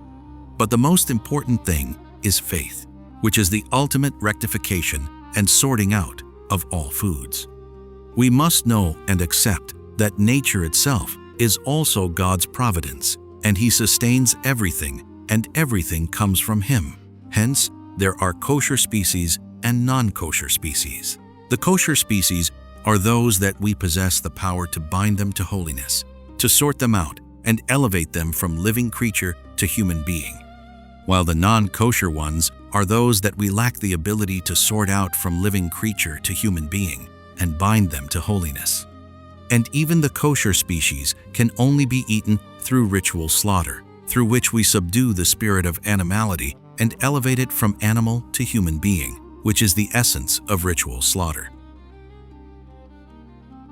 But the most important thing is faith, which is the ultimate rectification and sorting out of all foods. We must know and accept that nature itself is also God's providence, and He sustains everything, and everything comes from Him. Hence, there are kosher species and non-kosher species. The kosher species are those that we possess the power to bind them to holiness, to sort them out and elevate them from living creature to human being, while the non-kosher ones are those that we lack the ability to sort out from living creature to human being and bind them to holiness. And even the kosher species can only be eaten through ritual slaughter, through which we subdue the spirit of animality and elevate it from animal to human being, which is the essence of ritual slaughter.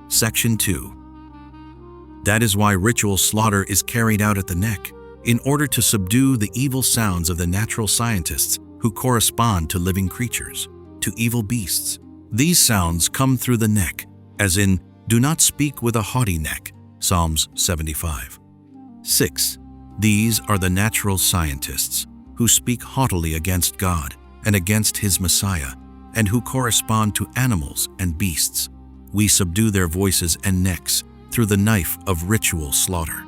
Section 2. That is why ritual slaughter is carried out at the neck, in order to subdue the evil sounds of the natural scientists who correspond to living creatures, to evil beasts. These sounds come through the neck, as in, do not speak with a haughty neck, Psalms 75. 6. These are the natural scientists who speak haughtily against God and against His Messiah, and who correspond to animals and beasts. We subdue their voices and necks through the knife of ritual slaughter.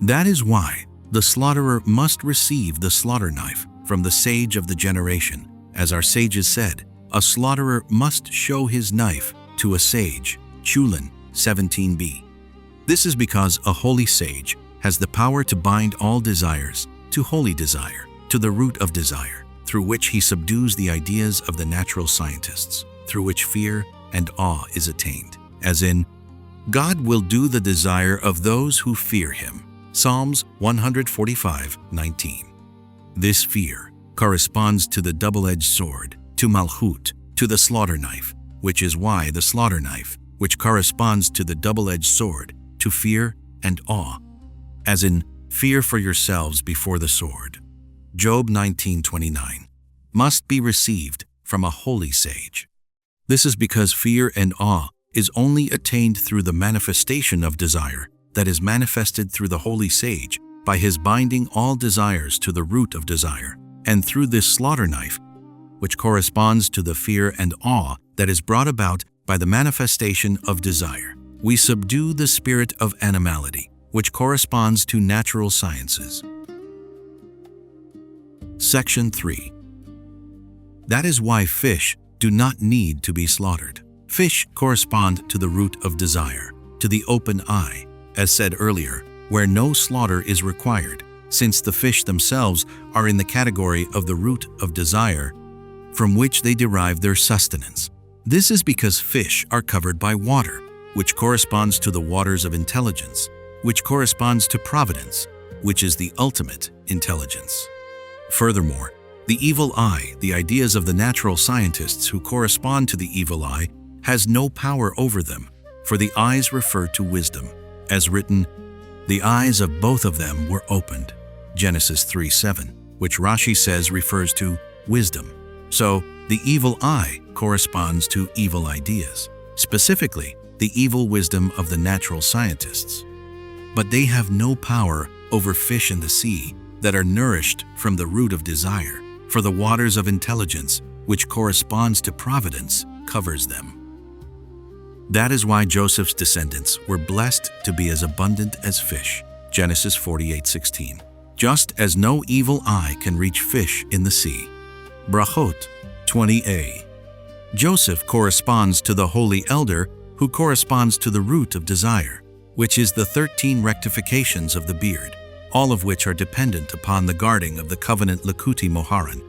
That is why the slaughterer must receive the slaughter knife from the sage of the generation. As our sages said, a slaughterer must show his knife to a sage, Chulin 17b. This is because a holy sage has the power to bind all desires to holy desire, to the root of desire, through which he subdues the ideas of the natural scientists, through which fear and awe is attained, as in, God will do the desire of those who fear Him, Psalms 145:19. This fear corresponds to the double-edged sword, to Malchut, to the slaughter knife, which is why the slaughter knife, which corresponds to the double-edged sword, to fear and awe, as in, fear for yourselves before the sword, Job 19:29, must be received from a holy sage. This is because fear and awe is only attained through the manifestation of desire that is manifested through the holy sage by his binding all desires to the root of desire, and through this slaughter knife, which corresponds to the fear and awe that is brought about by the manifestation of desire. We subdue the spirit of animality, which corresponds to natural sciences. Section 3. That is why fish do not need to be slaughtered. Fish correspond to the root of desire, to the open eye, as said earlier, where no slaughter is required, since the fish themselves are in the category of the root of desire, from which they derive their sustenance. This is because fish are covered by water, which corresponds to the waters of intelligence, which corresponds to providence, which is the ultimate intelligence. Furthermore, the evil eye, the ideas of the natural scientists who correspond to the evil eye, has no power over them, for the eyes refer to wisdom. As written, the eyes of both of them were opened, Genesis 3:7, which Rashi says refers to wisdom. So, the evil eye corresponds to evil ideas, specifically the evil wisdom of the natural scientists. But they have no power over fish in the sea that are nourished from the root of desire, for the waters of intelligence, which corresponds to providence, covers them. That is why Joseph's descendants were blessed to be as abundant as fish, Genesis 48:16, just as no evil eye can reach fish in the sea. Brachot 20a. Joseph corresponds to the holy elder who corresponds to the root of desire, which is the 13 rectifications of the beard, all of which are dependent upon the guarding of the covenant Likutey Moharan,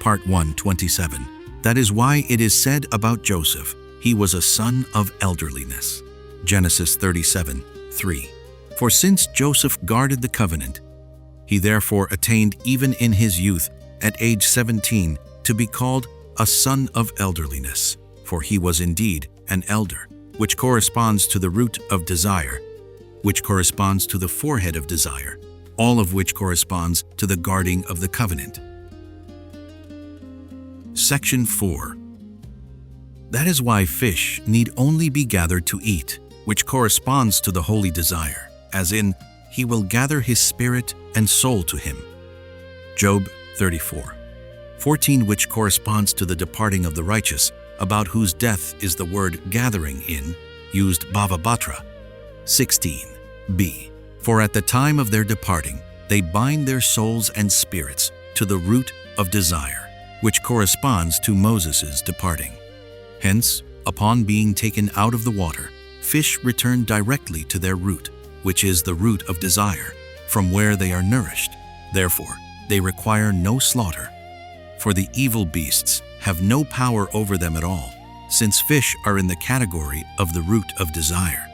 Part 1:27. That is why it is said about Joseph, he was a son of elderliness, Genesis 37:3. For since Joseph guarded the covenant, he therefore attained even in his youth at age 17 to be called a son of elderliness, for he was indeed an elder, which corresponds to the root of desire, which corresponds to the forehead of desire, all of which corresponds to the guarding of the covenant. Section 4. That is why fish need only be gathered to eat, which corresponds to the holy desire, as in, he will gather his spirit and soul to him. Job 34:14, which corresponds to the departing of the righteous, about whose death is the word gathering in, used bava batra. 16b. For at the time of their departing, they bind their souls and spirits to the root of desire, which corresponds to Moses' departing. Hence, upon being taken out of the water, fish return directly to their root, which is the root of desire, from where they are nourished. Therefore, they require no slaughter. For the evil beasts have no power over them at all, since fish are in the category of the root of desire.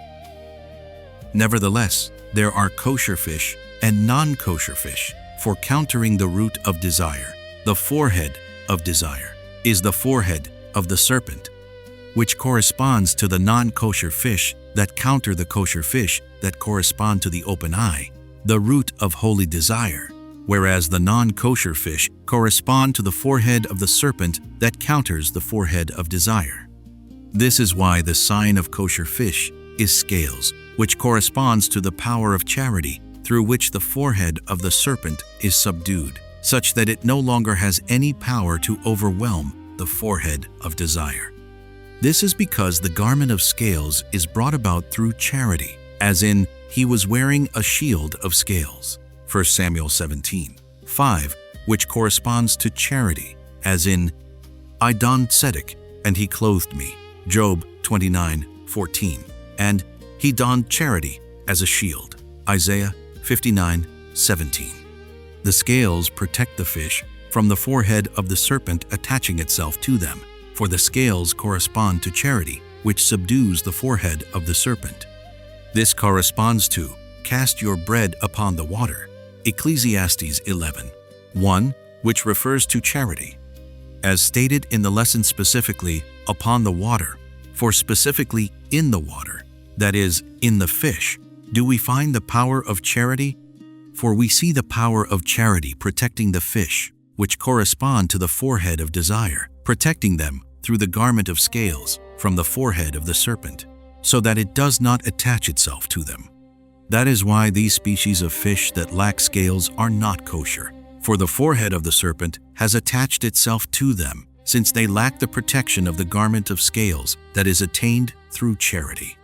Nevertheless, there are kosher fish and non-kosher fish for countering the root of desire. The forehead of desire is the forehead of the serpent, which corresponds to the non-kosher fish that counter the kosher fish that correspond to the open eye, the root of holy desire, whereas the non-kosher fish correspond to the forehead of the serpent that counters the forehead of desire. This is why the sign of kosher fish is scales, which corresponds to the power of charity through which the forehead of the serpent is subdued, such that it no longer has any power to overwhelm the forehead of desire. This is because the garment of scales is brought about through charity, as in, he was wearing a shield of scales. 1 Samuel 17:5, which corresponds to charity, as in, I donned tzedek, and he clothed me. Job 29:14, and he donned charity as a shield. Isaiah 59:17. The scales protect the fish from the forehead of the serpent attaching itself to them, for the scales correspond to charity, which subdues the forehead of the serpent. This corresponds to, cast your bread upon the water, Ecclesiastes 11:1, which refers to charity. As stated in the lesson specifically, upon the water, for specifically in the water, that is, in the fish, do we find the power of charity? For we see the power of charity protecting the fish, which correspond to the forehead of desire, protecting them through the garment of scales from the forehead of the serpent, so that it does not attach itself to them. That is why these species of fish that lack scales are not kosher, for the forehead of the serpent has attached itself to them, since they lack the protection of the garment of scales that is attained through charity.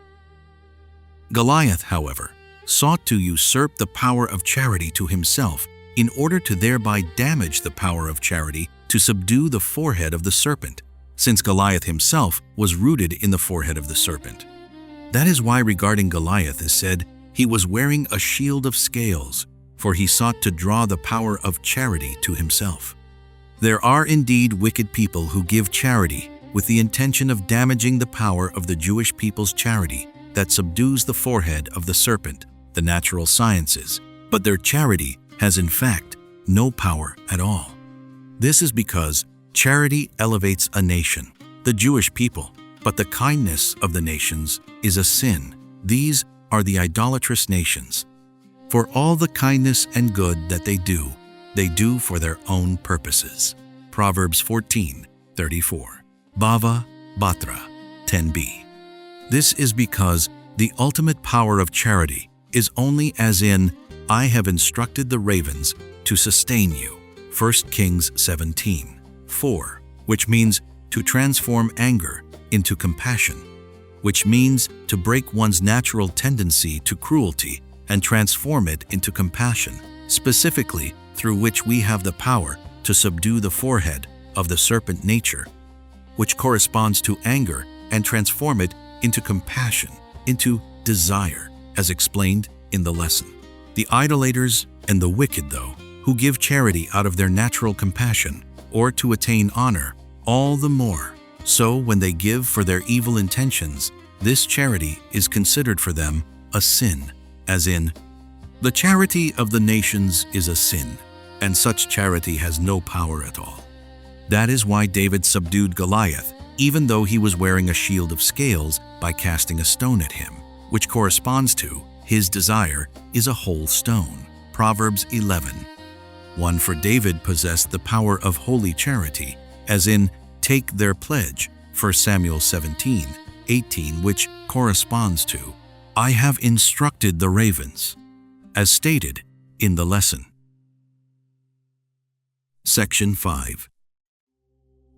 Goliath, however, sought to usurp the power of charity to himself in order to thereby damage the power of charity to subdue the forehead of the serpent, since Goliath himself was rooted in the forehead of the serpent. That is why regarding Goliath is said, he was wearing a shield of scales, for he sought to draw the power of charity to himself. There are indeed wicked people who give charity with the intention of damaging the power of the Jewish people's charity that subdues the forehead of the serpent, the natural sciences, but their charity has in fact no power at all. This is because charity elevates a nation, the Jewish people, but the kindness of the nations is a sin. These are the idolatrous nations. For all the kindness and good that they do for their own purposes. Proverbs 14:34. Bava Batra 10b. This is because the ultimate power of charity is only as in, I have instructed the ravens to sustain you. 1 Kings 17:4, which means to transform anger into compassion, which means to break one's natural tendency to cruelty and transform it into compassion, specifically through which we have the power to subdue the forehead of the serpent nature, which corresponds to anger, and transform it into compassion, into desire, as explained in the lesson. The idolaters and the wicked, though, who give charity out of their natural compassion or to attain honor, all the more so when they give for their evil intentions, this charity is considered for them a sin, as in, the charity of the nations is a sin. and such charity has no power at all. That is why David subdued Goliath, even though he was wearing a shield of scales, by casting a stone at him, which corresponds to his desire is a whole stone. Proverbs 11:1. For David possessed the power of holy charity, as in, take their pledge, 1 Samuel 17:18, which corresponds to, I have instructed the ravens, as stated in the lesson. Section 5.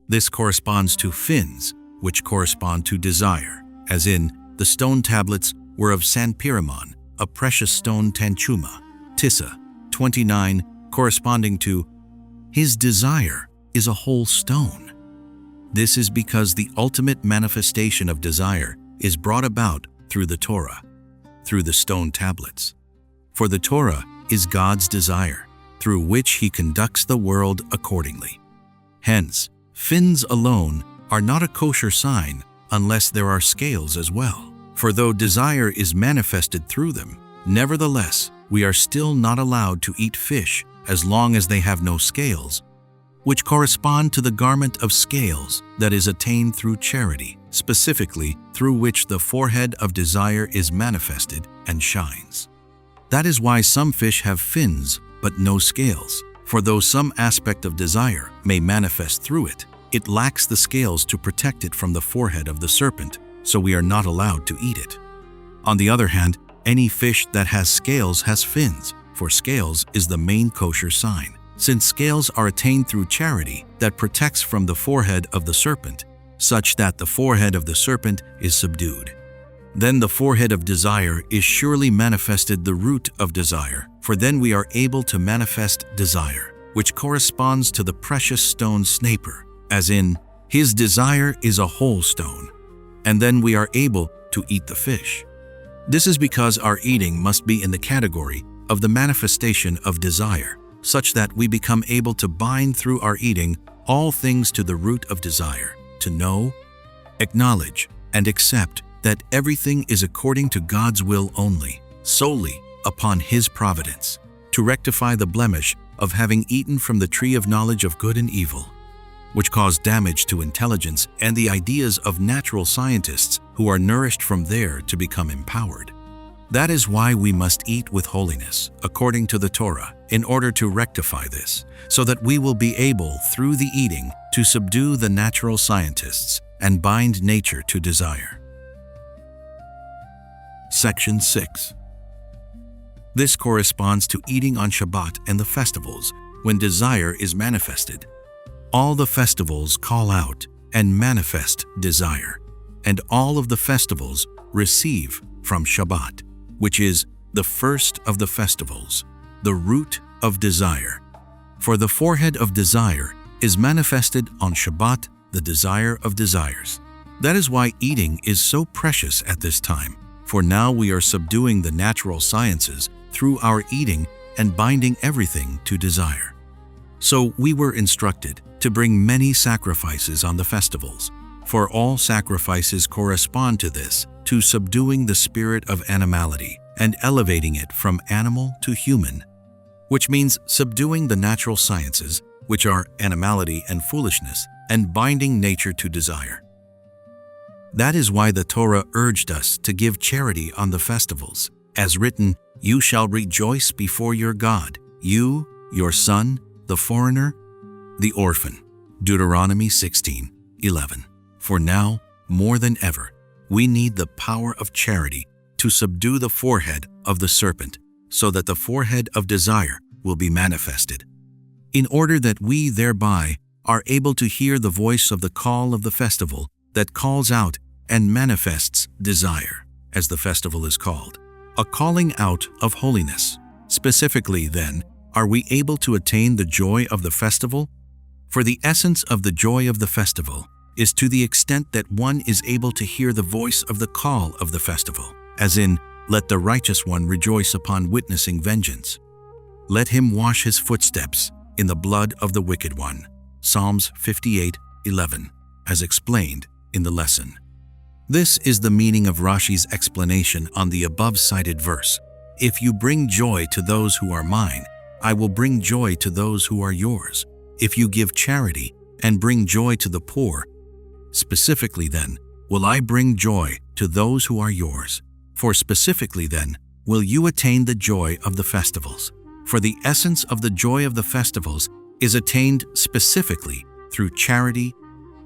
This corresponds to fins, which correspond to desire, as in, the stone tablets were of Sanpiramon, a precious stone Tanchuma, Tissa, 29, corresponding to, his desire is a whole stone. This is because the ultimate manifestation of desire is brought about through the Torah, through the stone tablets. For the Torah is God's desire, through which He conducts the world accordingly. Hence, fins alone are not a kosher sign unless there are scales as well. For though desire is manifested through them, nevertheless, we are still not allowed to eat fish as long as they have no scales, which correspond to the garment of scales that is attained through charity, specifically through which the forehead of desire is manifested and shines. That is why some fish have fins but no scales, for though some aspect of desire may manifest through it, it lacks the scales to protect it from the forehead of the serpent, so we are not allowed to eat it. On the other hand, any fish that has scales has fins, for scales is the main kosher sign, since scales are attained through charity that protects from the forehead of the serpent, such that the forehead of the serpent is subdued. Then the forehead of desire is surely manifested the root of desire, for then we are able to manifest desire, which corresponds to the precious stone snaper, as in, his desire is a whole stone, and then we are able to eat the fish. This is because our eating must be in the category of the manifestation of desire, such that we become able to bind through our eating all things to the root of desire, to know, acknowledge, and accept that everything is according to God's will only, solely upon His providence, to rectify the blemish of having eaten from the tree of knowledge of good and evil, which caused damage to intelligence and the ideas of natural scientists who are nourished from there to become empowered. That is why we must eat with holiness, according to the Torah, in order to rectify this, so that we will be able, through the eating, to subdue the natural scientists and bind nature to desire. Section 6. This corresponds to eating on Shabbat and the festivals, when desire is manifested. All the festivals call out and manifest desire, and all of the festivals receive from Shabbat, which is the first of the festivals, the root of desire. For the forehead of desire is manifested on Shabbat, the desire of desires. That is why eating is so precious at this time, for now we are subduing the natural sciences through our eating and binding everything to desire. So we were instructed to bring many sacrifices on the festivals, for all sacrifices correspond to this, to subduing the spirit of animality and elevating it from animal to human, which means subduing the natural sciences, which are animality and foolishness, and binding nature to desire. That is why the Torah urged us to give charity on the festivals, as written, "You shall rejoice before your God, you, your son, the foreigner, the orphan." Deuteronomy 16:11. For now, more than ever, we need the power of charity to subdue the forehead of the serpent, so that the forehead of desire will be manifested, in order that we thereby are able to hear the voice of the call of the festival that calls out and manifests desire, as the festival is called, a calling out of holiness. Specifically, then, are we able to attain the joy of the festival? For the essence of the joy of the festival is to the extent that one is able to hear the voice of the call of the festival, as in, let the righteous one rejoice upon witnessing vengeance. Let him wash his footsteps in the blood of the wicked one. Psalms 58:11, as explained in the lesson. This is the meaning of Rashi's explanation on the above cited verse. If you bring joy to those who are mine, I will bring joy to those who are yours. If you give charity and bring joy to the poor, specifically then, will I bring joy to those who are yours. For specifically then, will you attain the joy of the festivals. For the essence of the joy of the festivals is attained specifically through charity,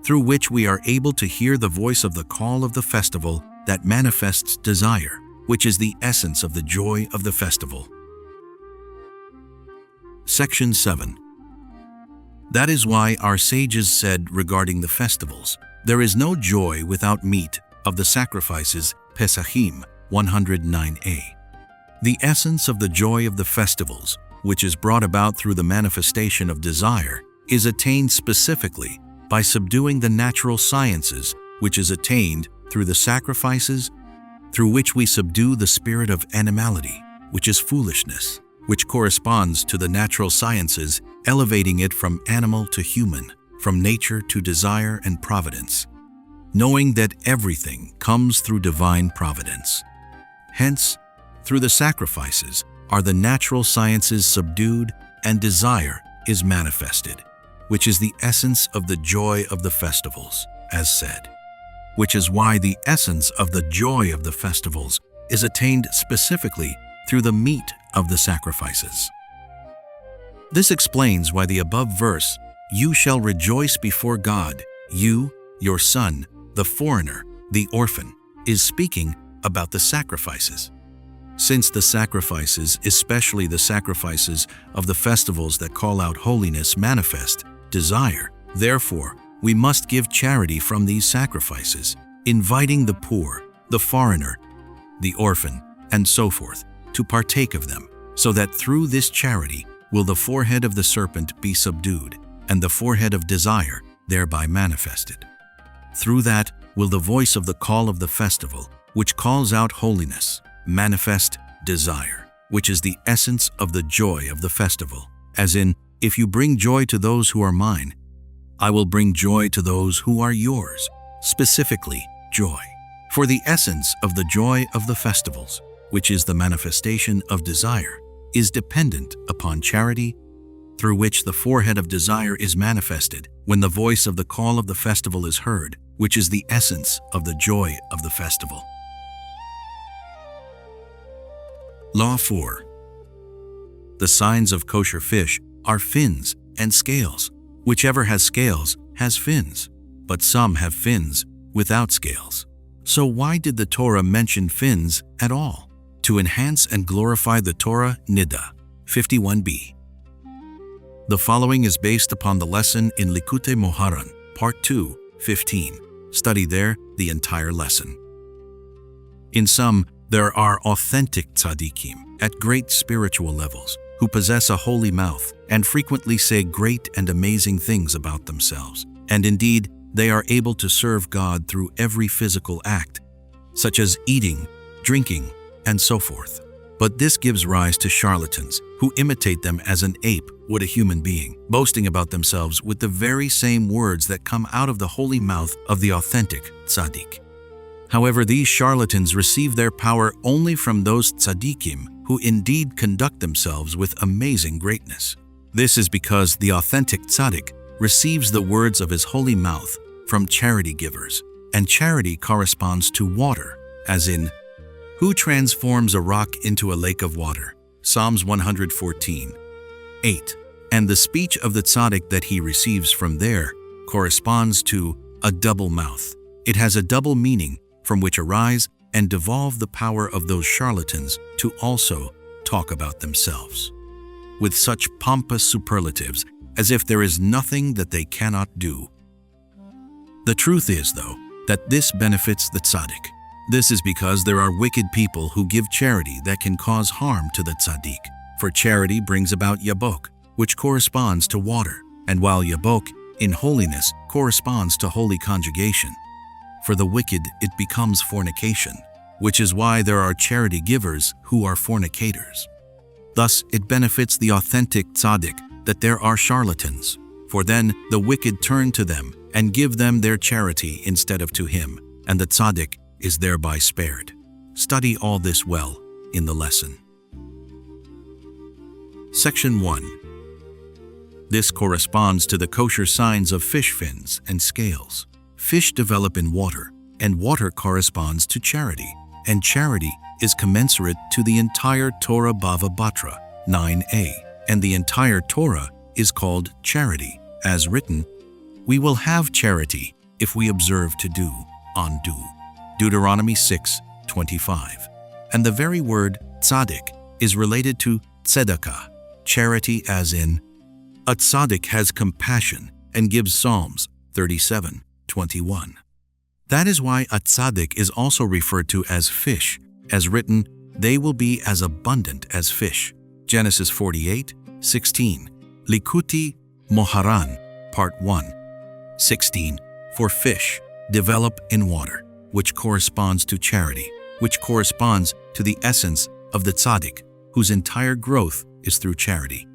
through which we are able to hear the voice of the call of the festival that manifests desire, which is the essence of the joy of the festival. Section 7. That is why our sages said regarding the festivals, there is no joy without meat of the sacrifices, Pesachim 109a. The essence of the joy of the festivals, which is brought about through the manifestation of desire, is attained specifically by subduing the natural sciences, which is attained through the sacrifices, through which we subdue the spirit of animality, which is foolishness, which corresponds to the natural sciences, elevating it from animal to human, from nature to desire and providence, knowing that everything comes through divine providence. Hence, through the sacrifices are the natural sciences subdued and desire is manifested, which is the essence of the joy of the festivals, as said. Which is why the essence of the joy of the festivals is attained specifically through the meat of the sacrifices. This explains why the above verse, "You shall rejoice before God, you, your son, the foreigner, the orphan," is speaking about the sacrifices. Since the sacrifices, especially the sacrifices of the festivals that call out holiness, manifest desire, therefore, we must give charity from these sacrifices, inviting the poor, the foreigner, the orphan, and so forth, to partake of them, so that through this charity will the forehead of the serpent be subdued, and the forehead of desire thereby manifested. Through that will the voice of the call of the festival, which calls out holiness, manifest desire, which is the essence of the joy of the festival, as in, if you bring joy to those who are mine, I will bring joy to those who are yours, specifically joy. For the essence of the joy of the festivals, which is the manifestation of desire, is dependent upon charity, through which the forehead of desire is manifested when the voice of the call of the festival is heard, which is the essence of the joy of the festival. Law 4. The signs of kosher fish are fins and scales. Whichever has scales has fins, but some have fins without scales. So why did the Torah mention fins at all? To enhance and glorify the Torah Nida, 51b. The following is based upon the lesson in Likutey Moharan, Part 2, 15. Study there the entire lesson. In sum, there are authentic tzaddikim at great spiritual levels who possess a holy mouth and frequently say great and amazing things about themselves. And indeed, they are able to serve God through every physical act, such as eating, drinking, and so forth. But this gives rise to charlatans who imitate them as an ape would a human being, boasting about themselves with the very same words that come out of the holy mouth of the authentic tzaddik. However, these charlatans receive their power only from those tzaddikim who indeed conduct themselves with amazing greatness. This is because the authentic tzaddik receives the words of his holy mouth from charity givers, and charity corresponds to water, as in, who transforms a rock into a lake of water? Psalms 114, 8. And the speech of the tzaddik that he receives from there corresponds to a double mouth. It has a double meaning from which arise and devolve the power of those charlatans to also talk about themselves, with such pompous superlatives as if there is nothing that they cannot do. The truth is, though, that this benefits the tzaddik. This is because there are wicked people who give charity that can cause harm to the tzaddik. For charity brings about yabok, which corresponds to water, and while yabok, in holiness, corresponds to holy conjugation. For the wicked, it becomes fornication, which is why there are charity givers who are fornicators. Thus, it benefits the authentic tzaddik that there are charlatans, for then the wicked turn to them and give them their charity instead of to him, and the tzaddik is thereby spared. Study all this well in the lesson. Section 1. This corresponds to the kosher signs of fish fins and scales. Fish develop in water, and water corresponds to charity, and charity is commensurate to the entire Torah Bava Batra, 9a, and the entire Torah is called charity, as written, "We will have charity if we observe to do, undo." Deuteronomy 6:25. And the very word tzaddik is related to tzedakah, charity as in, a tzaddik has compassion and gives Psalms 37:21. That is why a tzaddik is also referred to as fish, as written, "They will be as abundant as fish." Genesis 48:16. Likutey Moharan, Part 1. 16. For fish, develop in water, which corresponds to charity, which corresponds to the essence of the tzaddik, whose entire growth is through charity.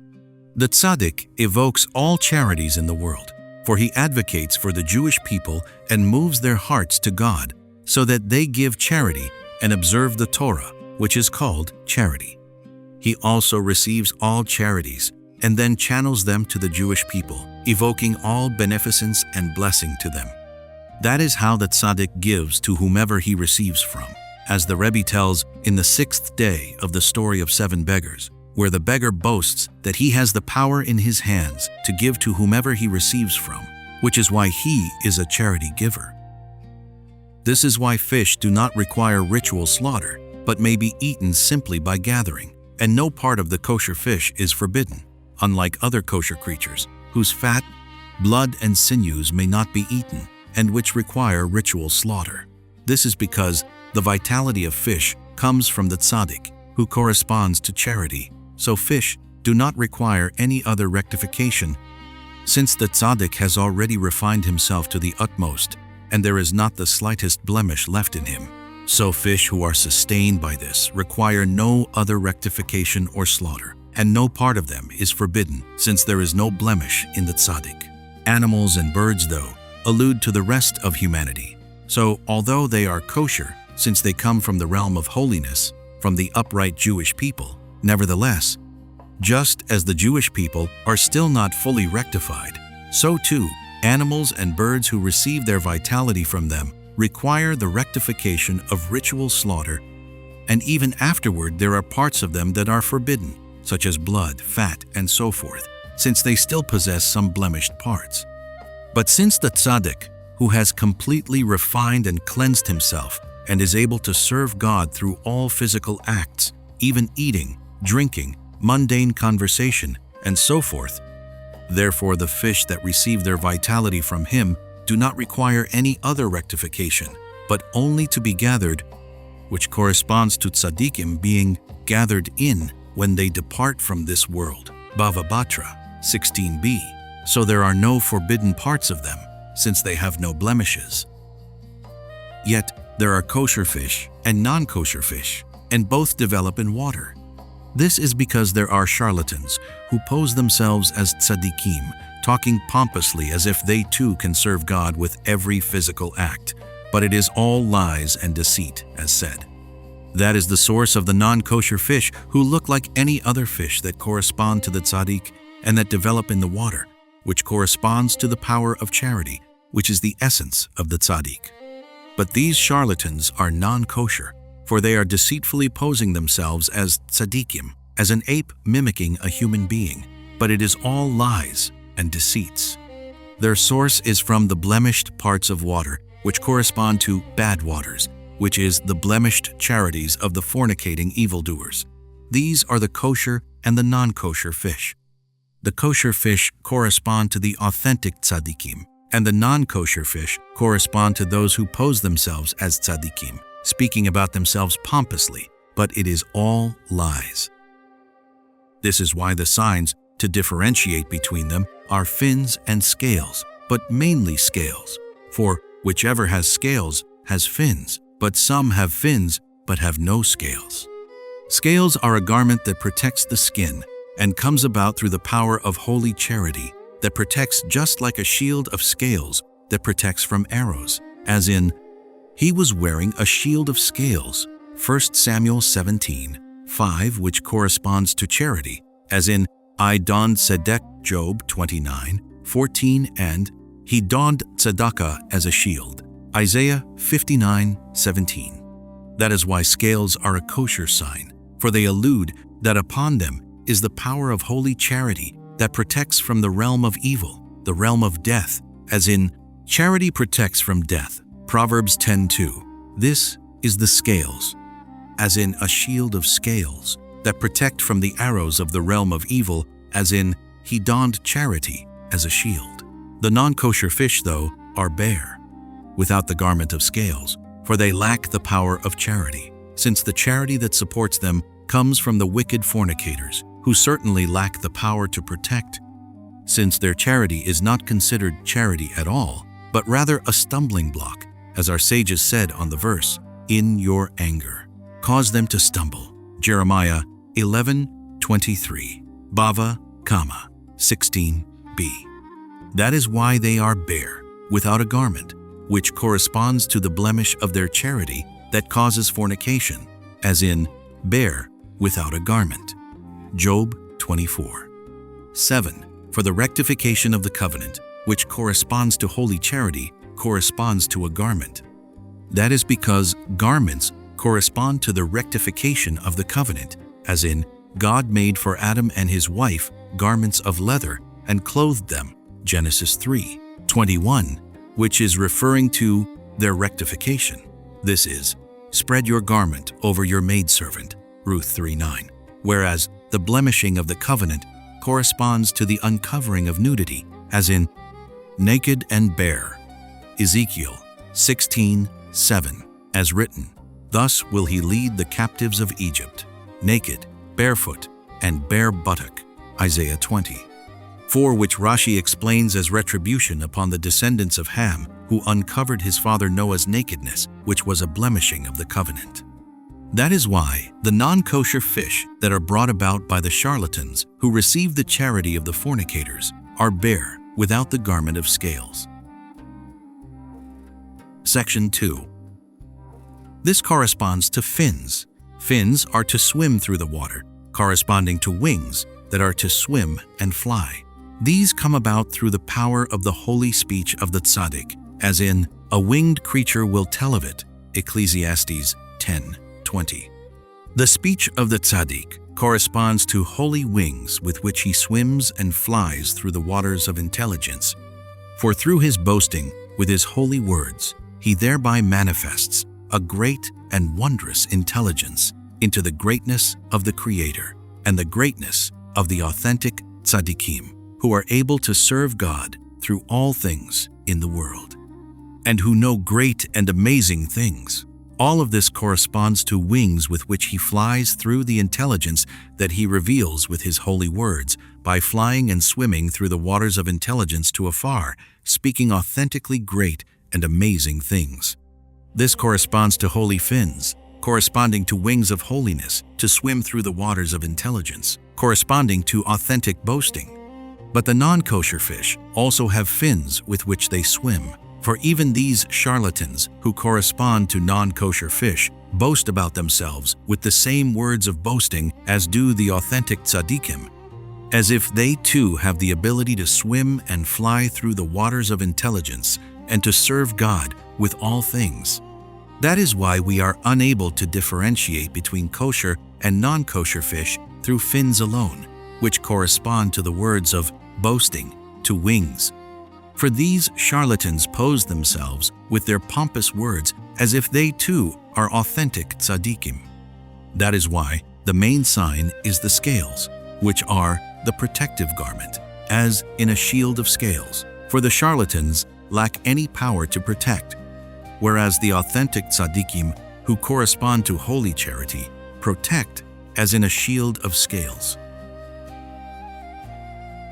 The tzaddik evokes all charities in the world, for he advocates for the Jewish people and moves their hearts to God, so that they give charity and observe the Torah, which is called charity. He also receives all charities and then channels them to the Jewish people, evoking all beneficence and blessing to them. That is how the tzaddik gives to whomever he receives from, as the Rebbe tells in the 6th day of the story of 7 beggars, where the beggar boasts that he has the power in his hands to give to whomever he receives from, which is why he is a charity giver. This is why fish do not require ritual slaughter, but may be eaten simply by gathering, and no part of the kosher fish is forbidden, unlike other kosher creatures, whose fat, blood, and sinews may not be eaten, and which require ritual slaughter. This is because the vitality of fish comes from the tzaddik, who corresponds to charity, so fish do not require any other rectification, since the tzaddik has already refined himself to the utmost, and there is not the slightest blemish left in him. So fish who are sustained by this require no other rectification or slaughter, and no part of them is forbidden, since there is no blemish in the tzaddik. Animals and birds, though, allude to the rest of humanity. So, although they are kosher, since they come from the realm of holiness, from the upright Jewish people, nevertheless, just as the Jewish people are still not fully rectified, so too, animals and birds who receive their vitality from them require the rectification of ritual slaughter, and even afterward there are parts of them that are forbidden, such as blood, fat, and so forth, since they still possess some blemished parts. But since the tzaddik, who has completely refined and cleansed himself and is able to serve God through all physical acts, even eating, drinking, mundane conversation, and so forth, therefore the fish that receive their vitality from him do not require any other rectification, but only to be gathered, which corresponds to tzaddikim being gathered in when they depart from this world. Bava Batra 16b. So there are no forbidden parts of them, since they have no blemishes. Yet there are kosher fish and non-kosher fish, and both develop in water. This is because there are charlatans who pose themselves as tzaddikim, talking pompously as if they too can serve God with every physical act, but it is all lies and deceit, as said. That is the source of the non-kosher fish who look like any other fish that correspond to the tzaddik and that develop in the water, which corresponds to the power of charity, which is the essence of the tzaddik. But these charlatans are non-kosher, for they are deceitfully posing themselves as tzaddikim, as an ape mimicking a human being, but it is all lies and deceits. Their source is from the blemished parts of water, which correspond to bad waters, which is the blemished charities of the fornicating evildoers. These are the kosher and the non-kosher fish. The kosher fish correspond to the authentic tzaddikim, and the non-kosher fish correspond to those who pose themselves as tzaddikim, speaking about themselves pompously, but it is all lies. This is why the signs to differentiate between them are fins and scales, but mainly scales, for whichever has scales has fins, but some have fins but have no scales. Scales are a garment that protects the skin and comes about through the power of holy charity that protects, just like a shield of scales that protects from arrows, as in, he was wearing a shield of scales, 1 Samuel 17:5, which corresponds to charity, as in, I donned tzedek, Job 29:14, and he donned tzedakah as a shield, Isaiah 59:17. That is why scales are a kosher sign, for they allude that upon them is the power of holy charity that protects from the realm of evil, the realm of death, as in, charity protects from death, Proverbs 10:2. This is the scales, as in a shield of scales that protect from the arrows of the realm of evil, as in, he donned charity as a shield. The non-kosher fish, though, are bare, without the garment of scales, for they lack the power of charity, since the charity that supports them comes from the wicked fornicators, who certainly lack the power to protect, since their charity is not considered charity at all, but rather a stumbling block, as our sages said on the verse, in your anger, cause them to stumble. Jeremiah 11:23, Bava, 16b. That is why they are bare, without a garment, which corresponds to the blemish of their charity that causes fornication, as in, bare, without a garment. Job 24:7. For the rectification of the covenant, which corresponds to holy charity, corresponds to a garment. That is because garments correspond to the rectification of the covenant, as in, God made for Adam and his wife garments of leather and clothed them, Genesis 3:21, which is referring to their rectification. This is, spread your garment over your maidservant, Ruth 3:9, whereas the blemishing of the covenant corresponds to the uncovering of nudity, as in, naked and bare, Ezekiel 16:7, as written, thus will he lead the captives of Egypt, naked, barefoot, and bare buttock, Isaiah 20. For which Rashi explains as retribution upon the descendants of Ham, who uncovered his father Noah's nakedness, which was a blemishing of the covenant. That is why the non-kosher fish that are brought about by the charlatans who receive the charity of the fornicators are bare, without the garment of scales. Section 2. This corresponds to fins. Fins are to swim through the water, corresponding to wings that are to swim and fly. These come about through the power of the holy speech of the tzaddik, as in, a winged creature will tell of it, Ecclesiastes 10:20. The speech of the tzaddik corresponds to holy wings with which he swims and flies through the waters of intelligence. For through his boasting with his holy words, he thereby manifests a great and wondrous intelligence into the greatness of the Creator and the greatness of the authentic tzaddikim, who are able to serve God through all things in the world, and who know great and amazing things. All of this corresponds to wings with which he flies through the intelligence that he reveals with his holy words, by flying and swimming through the waters of intelligence to afar, speaking authentically great and amazing things. This corresponds to holy fins, corresponding to wings of holiness, to swim through the waters of intelligence, corresponding to authentic boasting. But the non-kosher fish also have fins with which they swim. For even these charlatans, who correspond to non-kosher fish, boast about themselves with the same words of boasting as do the authentic tzaddikim, as if they too have the ability to swim and fly through the waters of intelligence and to serve God with all things. That is why we are unable to differentiate between kosher and non-kosher fish through fins alone, which correspond to the words of boasting, to wings. For these charlatans pose themselves with their pompous words as if they too are authentic tzaddikim. That is why the main sign is the scales, which are the protective garment, as in a shield of scales. For the charlatans lack any power to protect, whereas the authentic tzaddikim, who correspond to holy charity, protect as in a shield of scales.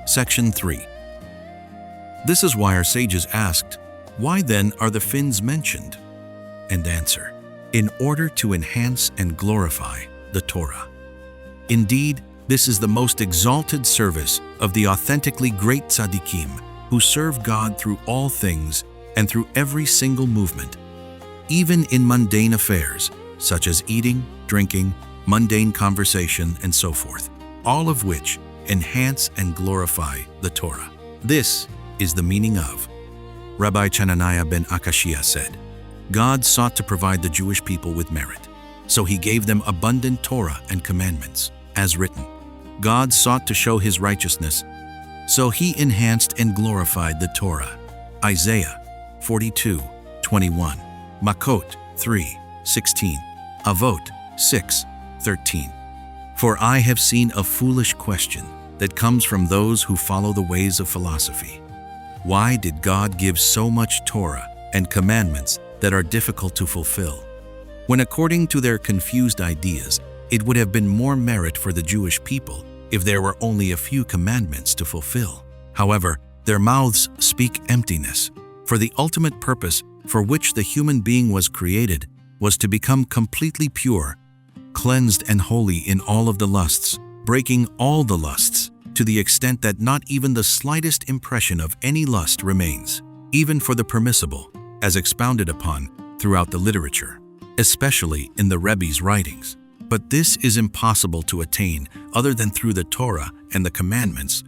Section 3. This is why our sages asked, why then are the fins mentioned? And answer, in order to enhance and glorify the Torah. Indeed, this is the most exalted service of the authentically great tzaddikim, who serve God through all things and through every single movement, even in mundane affairs, such as eating, drinking, mundane conversation, and so forth, all of which enhance and glorify the Torah. This is the meaning of. Rabbi Chananiah ben Akashia said, God sought to provide the Jewish people with merit, so he gave them abundant Torah and commandments, as written. God sought to show his righteousness, so he enhanced and glorified the Torah. Isaiah 42:21, Makot 3:16, Avot 6:13. For I have seen a foolish question that comes from those who follow the ways of philosophy. Why did God give so much Torah and commandments that are difficult to fulfill, when according to their confused ideas, it would have been more merit for the Jewish people if there were only a few commandments to fulfill? However, their mouths speak emptiness, for the ultimate purpose for which the human being was created was to become completely pure, cleansed and holy in all of the lusts, breaking all the lusts, to the extent that not even the slightest impression of any lust remains, even for the permissible, as expounded upon throughout the literature, especially in the Rebbe's writings. But this is impossible to attain other than through the Torah and the commandments.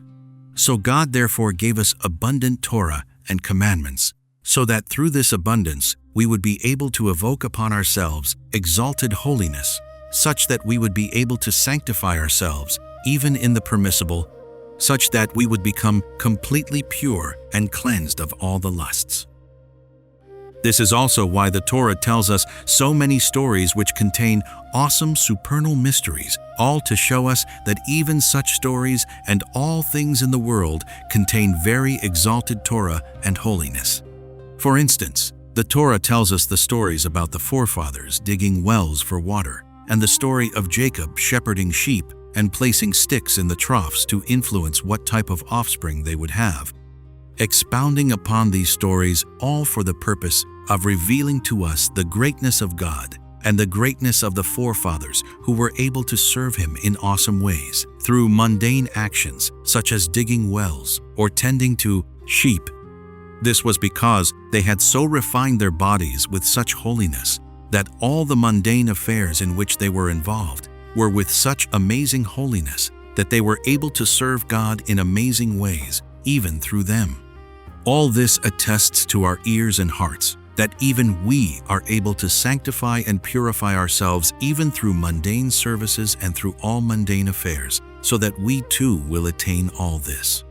So God therefore gave us abundant Torah and commandments, so that through this abundance we would be able to evoke upon ourselves exalted holiness, such that we would be able to sanctify ourselves even in the permissible, such that we would become completely pure and cleansed of all the lusts. This is also why the Torah tells us so many stories which contain awesome supernal mysteries, all to show us that even such stories and all things in the world contain very exalted Torah and holiness. For instance, the Torah tells us the stories about the forefathers digging wells for water, and the story of Jacob shepherding sheep and placing sticks in the troughs to influence what type of offspring they would have, expounding upon these stories all for the purpose of revealing to us the greatness of God and the greatness of the forefathers who were able to serve him in awesome ways through mundane actions such as digging wells or tending to sheep. This was because they had so refined their bodies with such holiness that all the mundane affairs in which they were involved were with such amazing holiness that they were able to serve God in amazing ways, even through them. All this attests to our ears and hearts that even we are able to sanctify and purify ourselves even through mundane services and through all mundane affairs, so that we too will attain all this.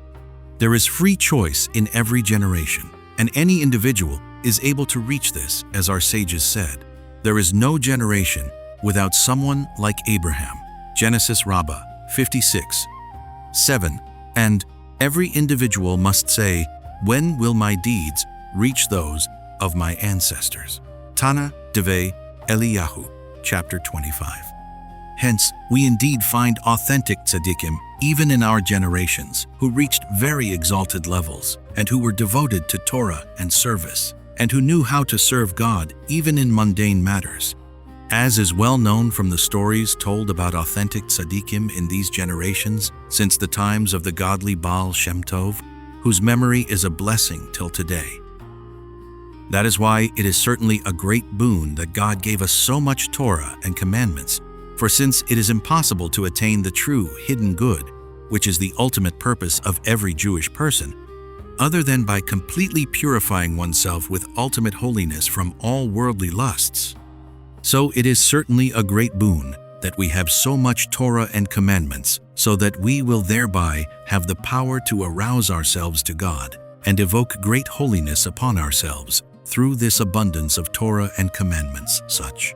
There is free choice in every generation, and any individual is able to reach this, as our sages said. There is no generation without someone like Abraham. Genesis Rabbah 56:7. And every individual must say, when will my deeds reach those of my ancestors? Tana Devei Eliyahu, chapter 25. Hence, we indeed find authentic tzaddikim even in our generations, who reached very exalted levels and who were devoted to Torah and service, and who knew how to serve God even in mundane matters. As is well known from the stories told about authentic tzaddikim in these generations since the times of the godly Baal Shem Tov, whose memory is a blessing till today. That is why it is certainly a great boon that God gave us so much Torah and commandments, for since it is impossible to attain the true hidden good, which is the ultimate purpose of every Jewish person, other than by completely purifying oneself with ultimate holiness from all worldly lusts. So it is certainly a great boon that we have so much Torah and commandments, so that we will thereby have the power to arouse ourselves to God and evoke great holiness upon ourselves through this abundance of Torah and commandments, such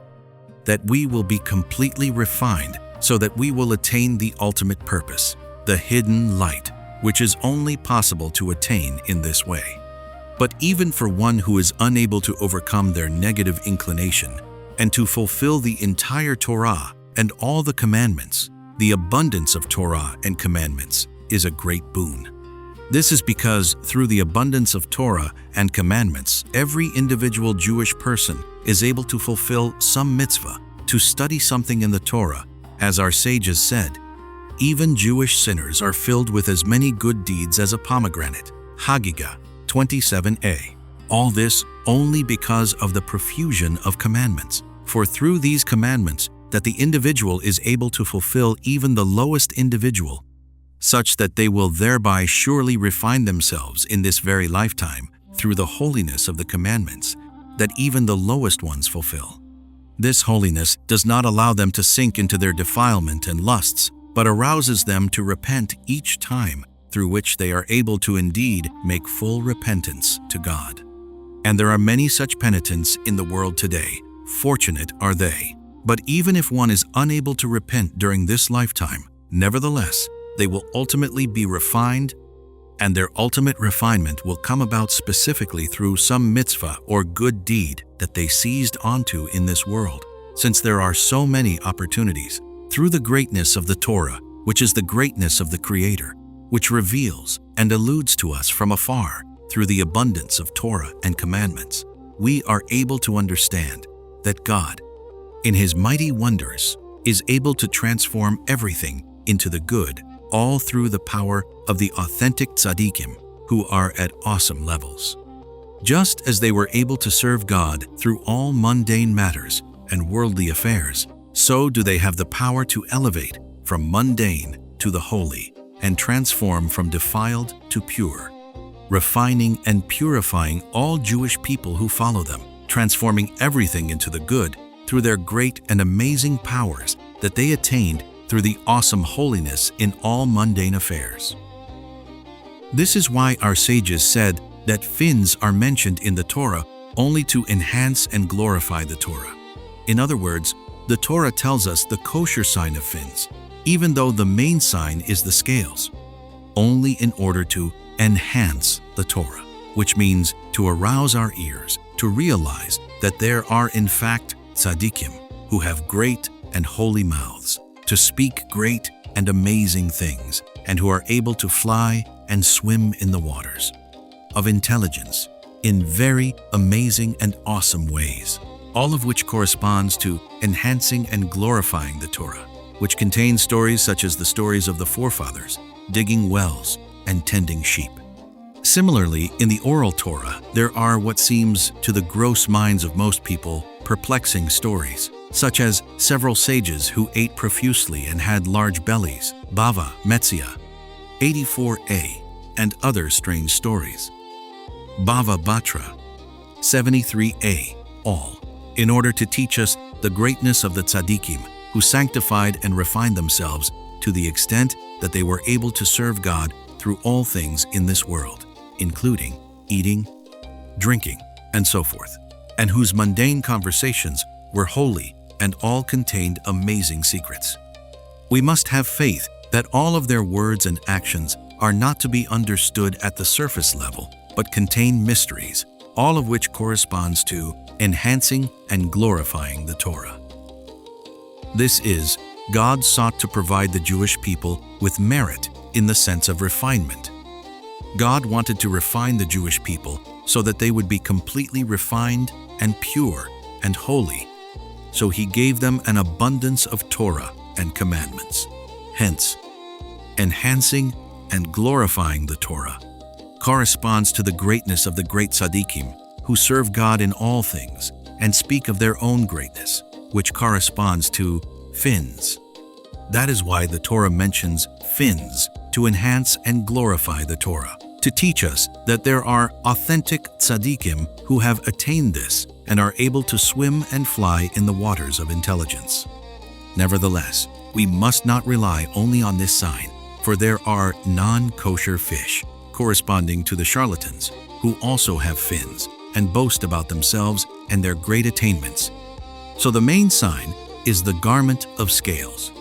that we will be completely refined, so that we will attain the ultimate purpose, the hidden light, which is only possible to attain in this way. But even for one who is unable to overcome their negative inclination and to fulfill the entire Torah and all the commandments, the abundance of Torah and commandments is a great boon. This is because through the abundance of Torah and commandments, every individual Jewish person is able to fulfill some mitzvah, to study something in the Torah. As our sages said, even Jewish sinners are filled with as many good deeds as a pomegranate. Hagigah 27a. All this only because of the profusion of commandments. For through these commandments that the individual is able to fulfill even the lowest individual, such that they will thereby surely refine themselves in this very lifetime through the holiness of the commandments that even the lowest ones fulfill. This holiness does not allow them to sink into their defilement and lusts, but arouses them to repent each time, through which they are able to indeed make full repentance to God. And there are many such penitents in the world today. Fortunate are they. But even if one is unable to repent during this lifetime, nevertheless, they will ultimately be refined, and their ultimate refinement will come about specifically through some mitzvah or good deed that they seized onto in this world, since there are so many opportunities, through the greatness of the Torah, which is the greatness of the Creator, which reveals and alludes to us from afar through the abundance of Torah and commandments. We are able to understand that God, in His mighty wonders, is able to transform everything into the good, all through the power of the authentic tzaddikim who are at awesome levels. Just as they were able to serve God through all mundane matters and worldly affairs, so do they have the power to elevate from mundane to the holy and transform from defiled to pure, refining and purifying all Jewish people who follow them, transforming everything into the good through their great and amazing powers that they attained through the awesome holiness in all mundane affairs. This is why our sages said that fins are mentioned in the Torah only to enhance and glorify the Torah. In other words, the Torah tells us the kosher sign of fins, even though the main sign is the scales, only in order to enhance the Torah, which means to arouse our ears to realize that there are in fact tzaddikim who have great and holy mouths, to speak great and amazing things, and who are able to fly and swim in the waters, of intelligence, in very amazing and awesome ways, all of which corresponds to enhancing and glorifying the Torah, which contains stories such as the stories of the forefathers, digging wells, and tending sheep. Similarly, in the oral Torah, there are what seems to the gross minds of most people perplexing stories, such as several sages who ate profusely and had large bellies, Bava, Metzia, 84a, and other strange stories. Bava Batra, 73a, all, in order to teach us the greatness of the tzaddikim who sanctified and refined themselves to the extent that they were able to serve God through all things in this world, including eating, drinking, and so forth, and whose mundane conversations were holy and all contained amazing secrets. We must have faith that all of their words and actions are not to be understood at the surface level, but contain mysteries, all of which corresponds to enhancing and glorifying the Torah. This is, God sought to provide the Jewish people with merit in the sense of refinement. God wanted to refine the Jewish people so that they would be completely refined and pure and holy. So He gave them an abundance of Torah and commandments. Hence, enhancing and glorifying the Torah corresponds to the greatness of the great tzaddikim who serve God in all things and speak of their own greatness, which corresponds to fins. That is why the Torah mentions fins to enhance and glorify the Torah, to teach us that there are authentic tzaddikim who have attained this and are able to swim and fly in the waters of intelligence. Nevertheless, we must not rely only on this sign, for there are non-kosher fish, corresponding to the charlatans, who also have fins and boast about themselves and their great attainments. So the main sign is the garment of scales.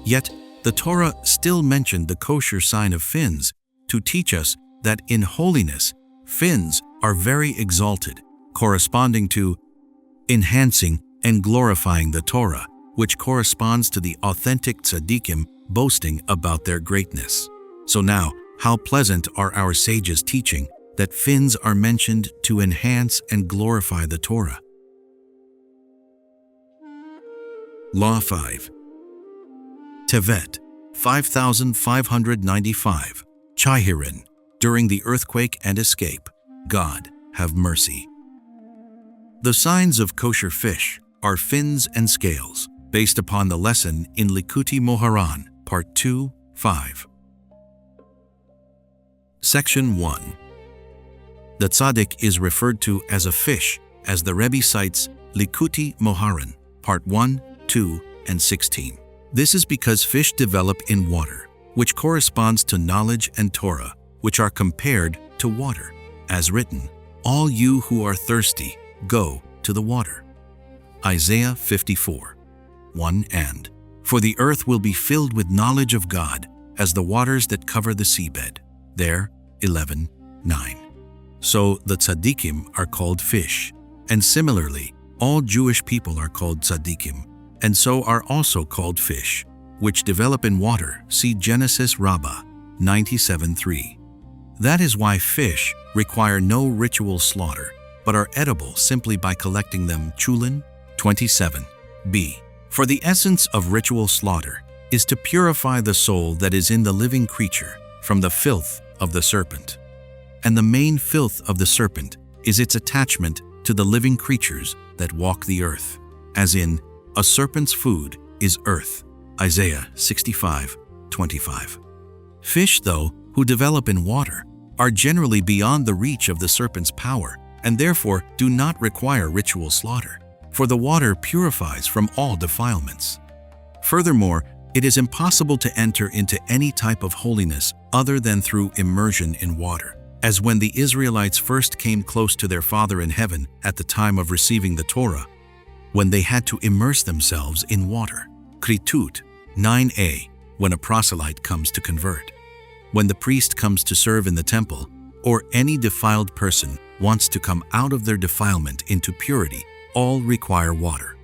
Yet, the Torah still mentioned the kosher sign of fins to teach us that in holiness, fins are very exalted, corresponding to enhancing and glorifying the Torah, which corresponds to the authentic tzaddikim boasting about their greatness. So now, how pleasant are our sages teaching that fins are mentioned to enhance and glorify the Torah. Law 5. Tevet, 5595, Chihirin, during the earthquake and escape, God have mercy. The signs of kosher fish are fins and scales, based upon the lesson in Likutey Moharan, Part 2, 5. Section 1. The tzaddik is referred to as a fish, as the Rebbe cites Likutey Halakhot, Part 1, 2, and 16. This is because fish develop in water, which corresponds to knowledge and Torah, which are compared to water, as written, "All you who are thirsty, go to the water." Isaiah 54, 1 and, "For the earth will be filled with knowledge of God, as the waters that cover the seabed." There, 11, 9. So the tzaddikim are called fish, and similarly, all Jewish people are called tzaddikim, and so are also called fish, which develop in water. See Genesis Rabbah 97:3. That is why fish require no ritual slaughter, but are edible simply by collecting them. Chulin 27b. For the essence of ritual slaughter is to purify the soul that is in the living creature from the filth of the serpent. And the main filth of the serpent is its attachment to the living creatures that walk the earth, as in, "A serpent's food is earth." Isaiah 65:25. Fish, though, who develop in water, are generally beyond the reach of the serpent's power, and therefore do not require ritual slaughter, for the water purifies from all defilements. Furthermore, it is impossible to enter into any type of holiness other than through immersion in water, as when the Israelites first came close to their Father in heaven at the time of receiving the Torah, when they had to immerse themselves in water. Kritut 9a, when a proselyte comes to convert, when the priest comes to serve in the temple, or any defiled person wants to come out of their defilement into purity, all require water.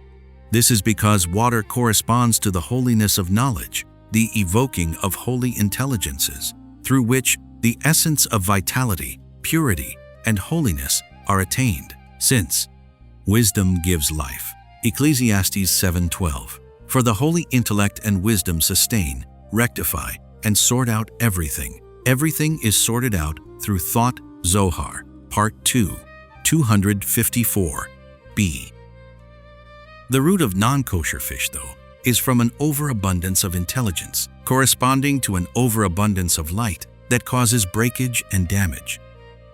This is because water corresponds to the holiness of knowledge, the evoking of holy intelligences, through which the essence of vitality, purity, and holiness are attained, since wisdom gives life. Ecclesiastes 7:12. For the holy intellect and wisdom sustain, rectify, and sort out everything. Everything is sorted out through thought. Zohar, Part 2, 254b. The root of non-kosher fish, though, is from an overabundance of intelligence, corresponding to an overabundance of light that causes breakage and damage.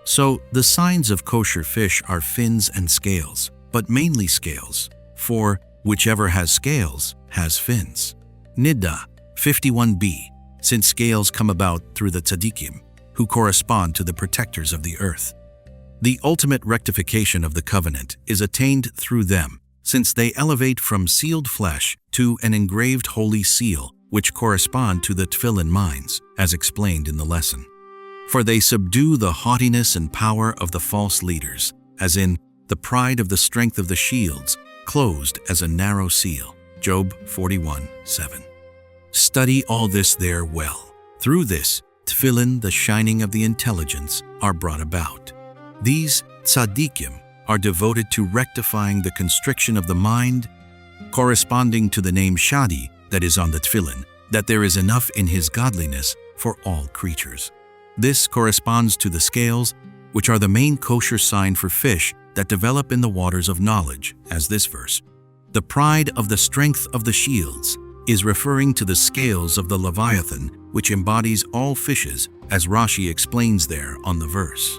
So, the signs of kosher fish are fins and scales, but mainly scales, for whichever has scales has fins. Niddah 51b, since scales come about through the tzaddikim, who correspond to the protectors of the earth. The ultimate rectification of the covenant is attained through them, since they elevate from sealed flesh to an engraved holy seal, which correspond to the tefillin minds, as explained in the lesson. For they subdue the haughtiness and power of the false leaders, as in, the pride of the strength of the shields, closed as a narrow seal. Job 41:7. Study all this there well. Through this, tefillin, the shining of the intelligence, are brought about. These tzaddikim are devoted to rectifying the constriction of the mind, corresponding to the name Shadi that is on the tefillin, that there is enough in his godliness for all creatures. This corresponds to the scales, which are the main kosher sign for fish that develop in the waters of knowledge, as this verse. The pride of the strength of the shields is referring to the scales of the Leviathan, which embodies all fishes, as Rashi explains there on the verse.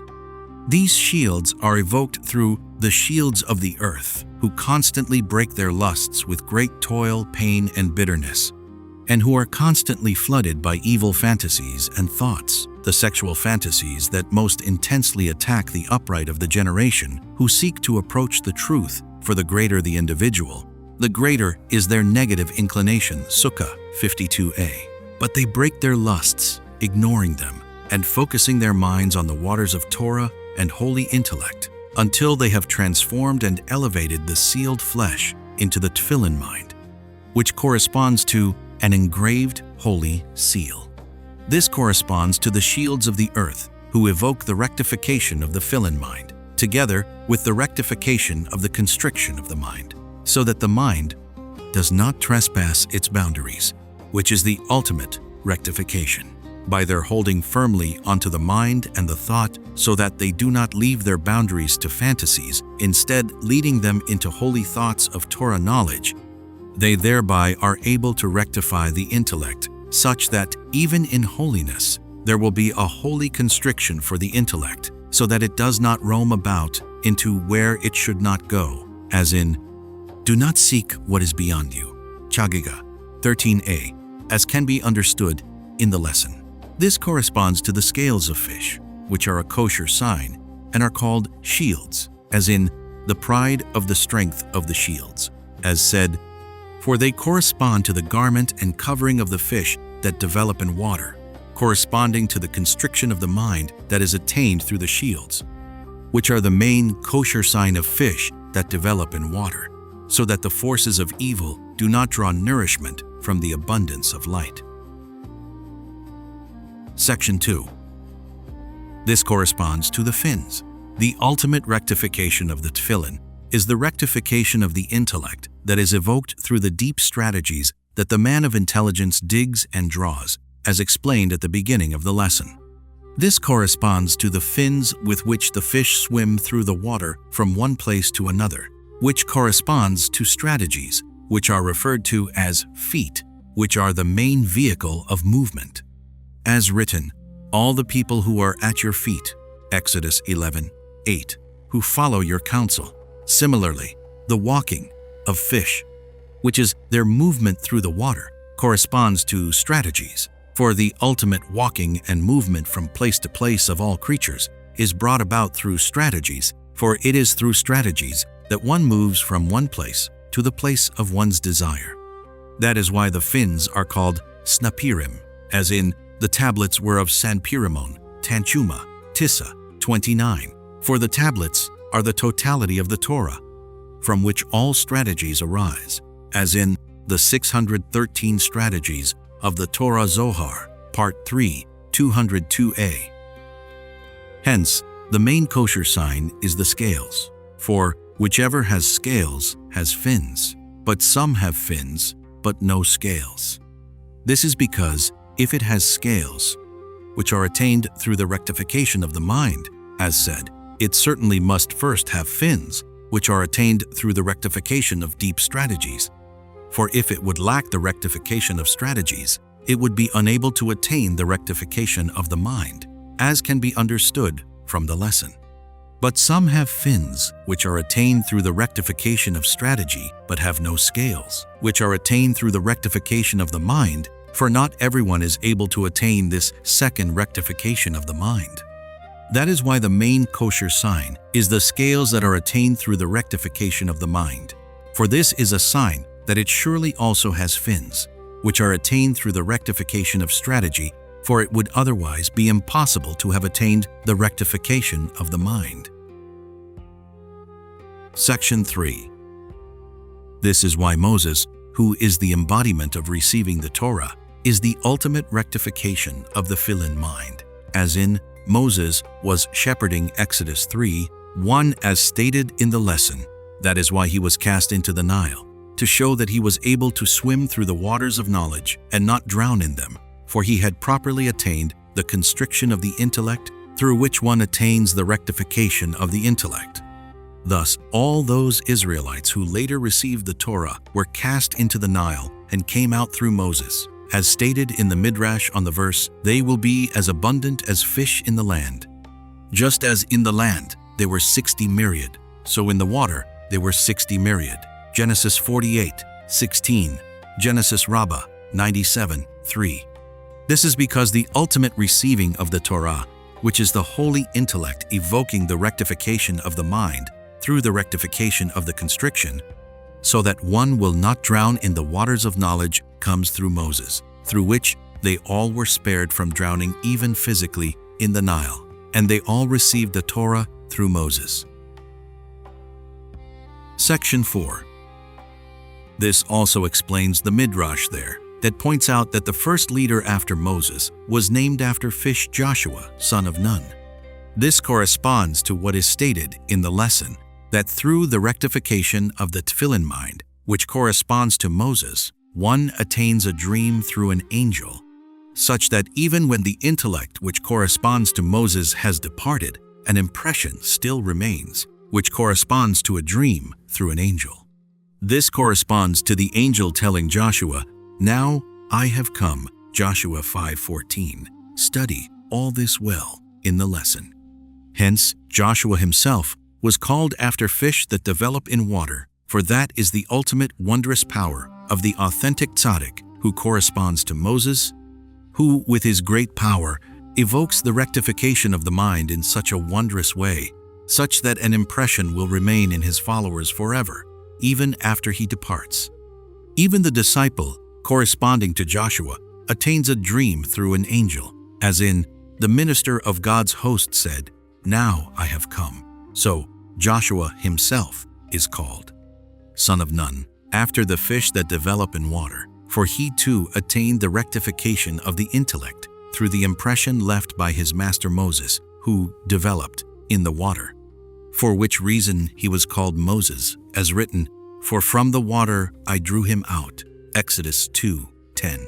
These shields are evoked through the shields of the earth, who constantly break their lusts with great toil, pain, and bitterness, and who are constantly flooded by evil fantasies and thoughts, the sexual fantasies that most intensely attack the upright of the generation who seek to approach the truth, for the greater the individual, the greater is their negative inclination. Sukkah 52a. But they break their lusts, ignoring them, and focusing their minds on the waters of Torah and holy intellect, until they have transformed and elevated the sealed flesh into the tefillin mind, which corresponds to an engraved holy seal. This corresponds to the shields of the earth, who evoke the rectification of the tefillin mind, together with the rectification of the constriction of the mind, so that the mind does not trespass its boundaries, which is the ultimate rectification, by their holding firmly onto the mind and the thought, so that they do not leave their boundaries to fantasies, instead leading them into holy thoughts of Torah knowledge. They thereby are able to rectify the intellect, such that even in holiness there will be a holy constriction for the intellect, so that it does not roam about into where it should not go, as in, do not seek what is beyond you. Chagiga 13a, as can be understood in the lesson. This corresponds to the scales of fish, which are a kosher sign, and are called shields, as in, the pride of the strength of the shields, as said, for they correspond to the garment and covering of the fish that develop in water, corresponding to the constriction of the mind that is attained through the shields, which are the main kosher sign of fish that develop in water, so that the forces of evil do not draw nourishment from the abundance of light. Section 2. This corresponds to the fins. The ultimate rectification of the tefillin is the rectification of the intellect that is evoked through the deep strategies that the man of intelligence digs and draws, as explained at the beginning of the lesson. This corresponds to the fins with which the fish swim through the water from one place to another, which corresponds to strategies, which are referred to as feet, which are the main vehicle of movement. As written, all the people who are at your feet, Exodus 11:8, who follow your counsel. Similarly, the walking of fish, which is their movement through the water, corresponds to strategies. For the ultimate walking and movement from place to place of all creatures is brought about through strategies, for it is through strategies that one moves from one place to the place of one's desire. That is why the fins are called snapirim, as in, the tablets were of Sanpirimon, Tanchuma, Tissa, 29. For the tablets are the totality of the Torah, from which all strategies arise, as in the 613 strategies of the Torah Zohar, Part 3, 202a. Hence, the main kosher sign is the scales, for whichever has scales has fins, but some have fins, but no scales. This is because if it has scales, which are attained through the rectification of the mind, as said, it certainly must first have fins, which are attained through the rectification of deep strategies. For if it would lack the rectification of strategies, it would be unable to attain the rectification of the mind, as can be understood from the lesson. But some have fins, which are attained through the rectification of strategy, but have no scales, which are attained through the rectification of the mind, for not everyone is able to attain this second rectification of the mind. That is why the main kosher sign is the scales that are attained through the rectification of the mind. For this is a sign that it surely also has fins, which are attained through the rectification of strategy, for it would otherwise be impossible to have attained the rectification of the mind. Section 3. This is why Moses, who is the embodiment of receiving the Torah, is the ultimate rectification of the fill-in mind, as in, Moses was shepherding Exodus 3:1 as stated in the lesson. That is why he was cast into the Nile, to show that he was able to swim through the waters of knowledge and not drown in them, for he had properly attained the constriction of the intellect through which one attains the rectification of the intellect. Thus, all those Israelites who later received the Torah were cast into the Nile and came out through Moses. As stated in the Midrash on the verse, they will be as abundant as fish in the land. Just as in the land there were 60 myriad, so in the water there were 60 myriad. Genesis 48:16, Genesis Rabbah 97:3. This is because the ultimate receiving of the Torah, which is the holy intellect evoking the rectification of the mind through the rectification of the constriction, so that one will not drown in the waters of knowledge, comes through Moses, through which they all were spared from drowning even physically in the Nile, and they all received the Torah through Moses. Section 4. This also explains the Midrash there, that points out that the first leader after Moses was named after fish Joshua, son of Nun. This corresponds to what is stated in the lesson, that through the rectification of the tefillin mind, which corresponds to Moses, one attains a dream through an angel, such that even when the intellect which corresponds to Moses has departed, an impression still remains, which corresponds to a dream through an angel. This corresponds to the angel telling Joshua, "Now I have come," Joshua 5:14. Study, all this well in the lesson. Hence, Joshua himself was called after fish that develop in water, for that is the ultimate wondrous power of the authentic tzaddik who corresponds to Moses, who, with his great power, evokes the rectification of the mind in such a wondrous way, such that an impression will remain in his followers forever, even after he departs. Even the disciple, corresponding to Joshua, attains a dream through an angel, as in, the minister of God's host said, "Now I have come." So, Joshua himself is called Son of Nun, after the fish that develop in water, for he too attained the rectification of the intellect through the impression left by his master Moses, who developed in the water. For which reason he was called Moses, as written, "For from the water I drew him out." Exodus 2:10.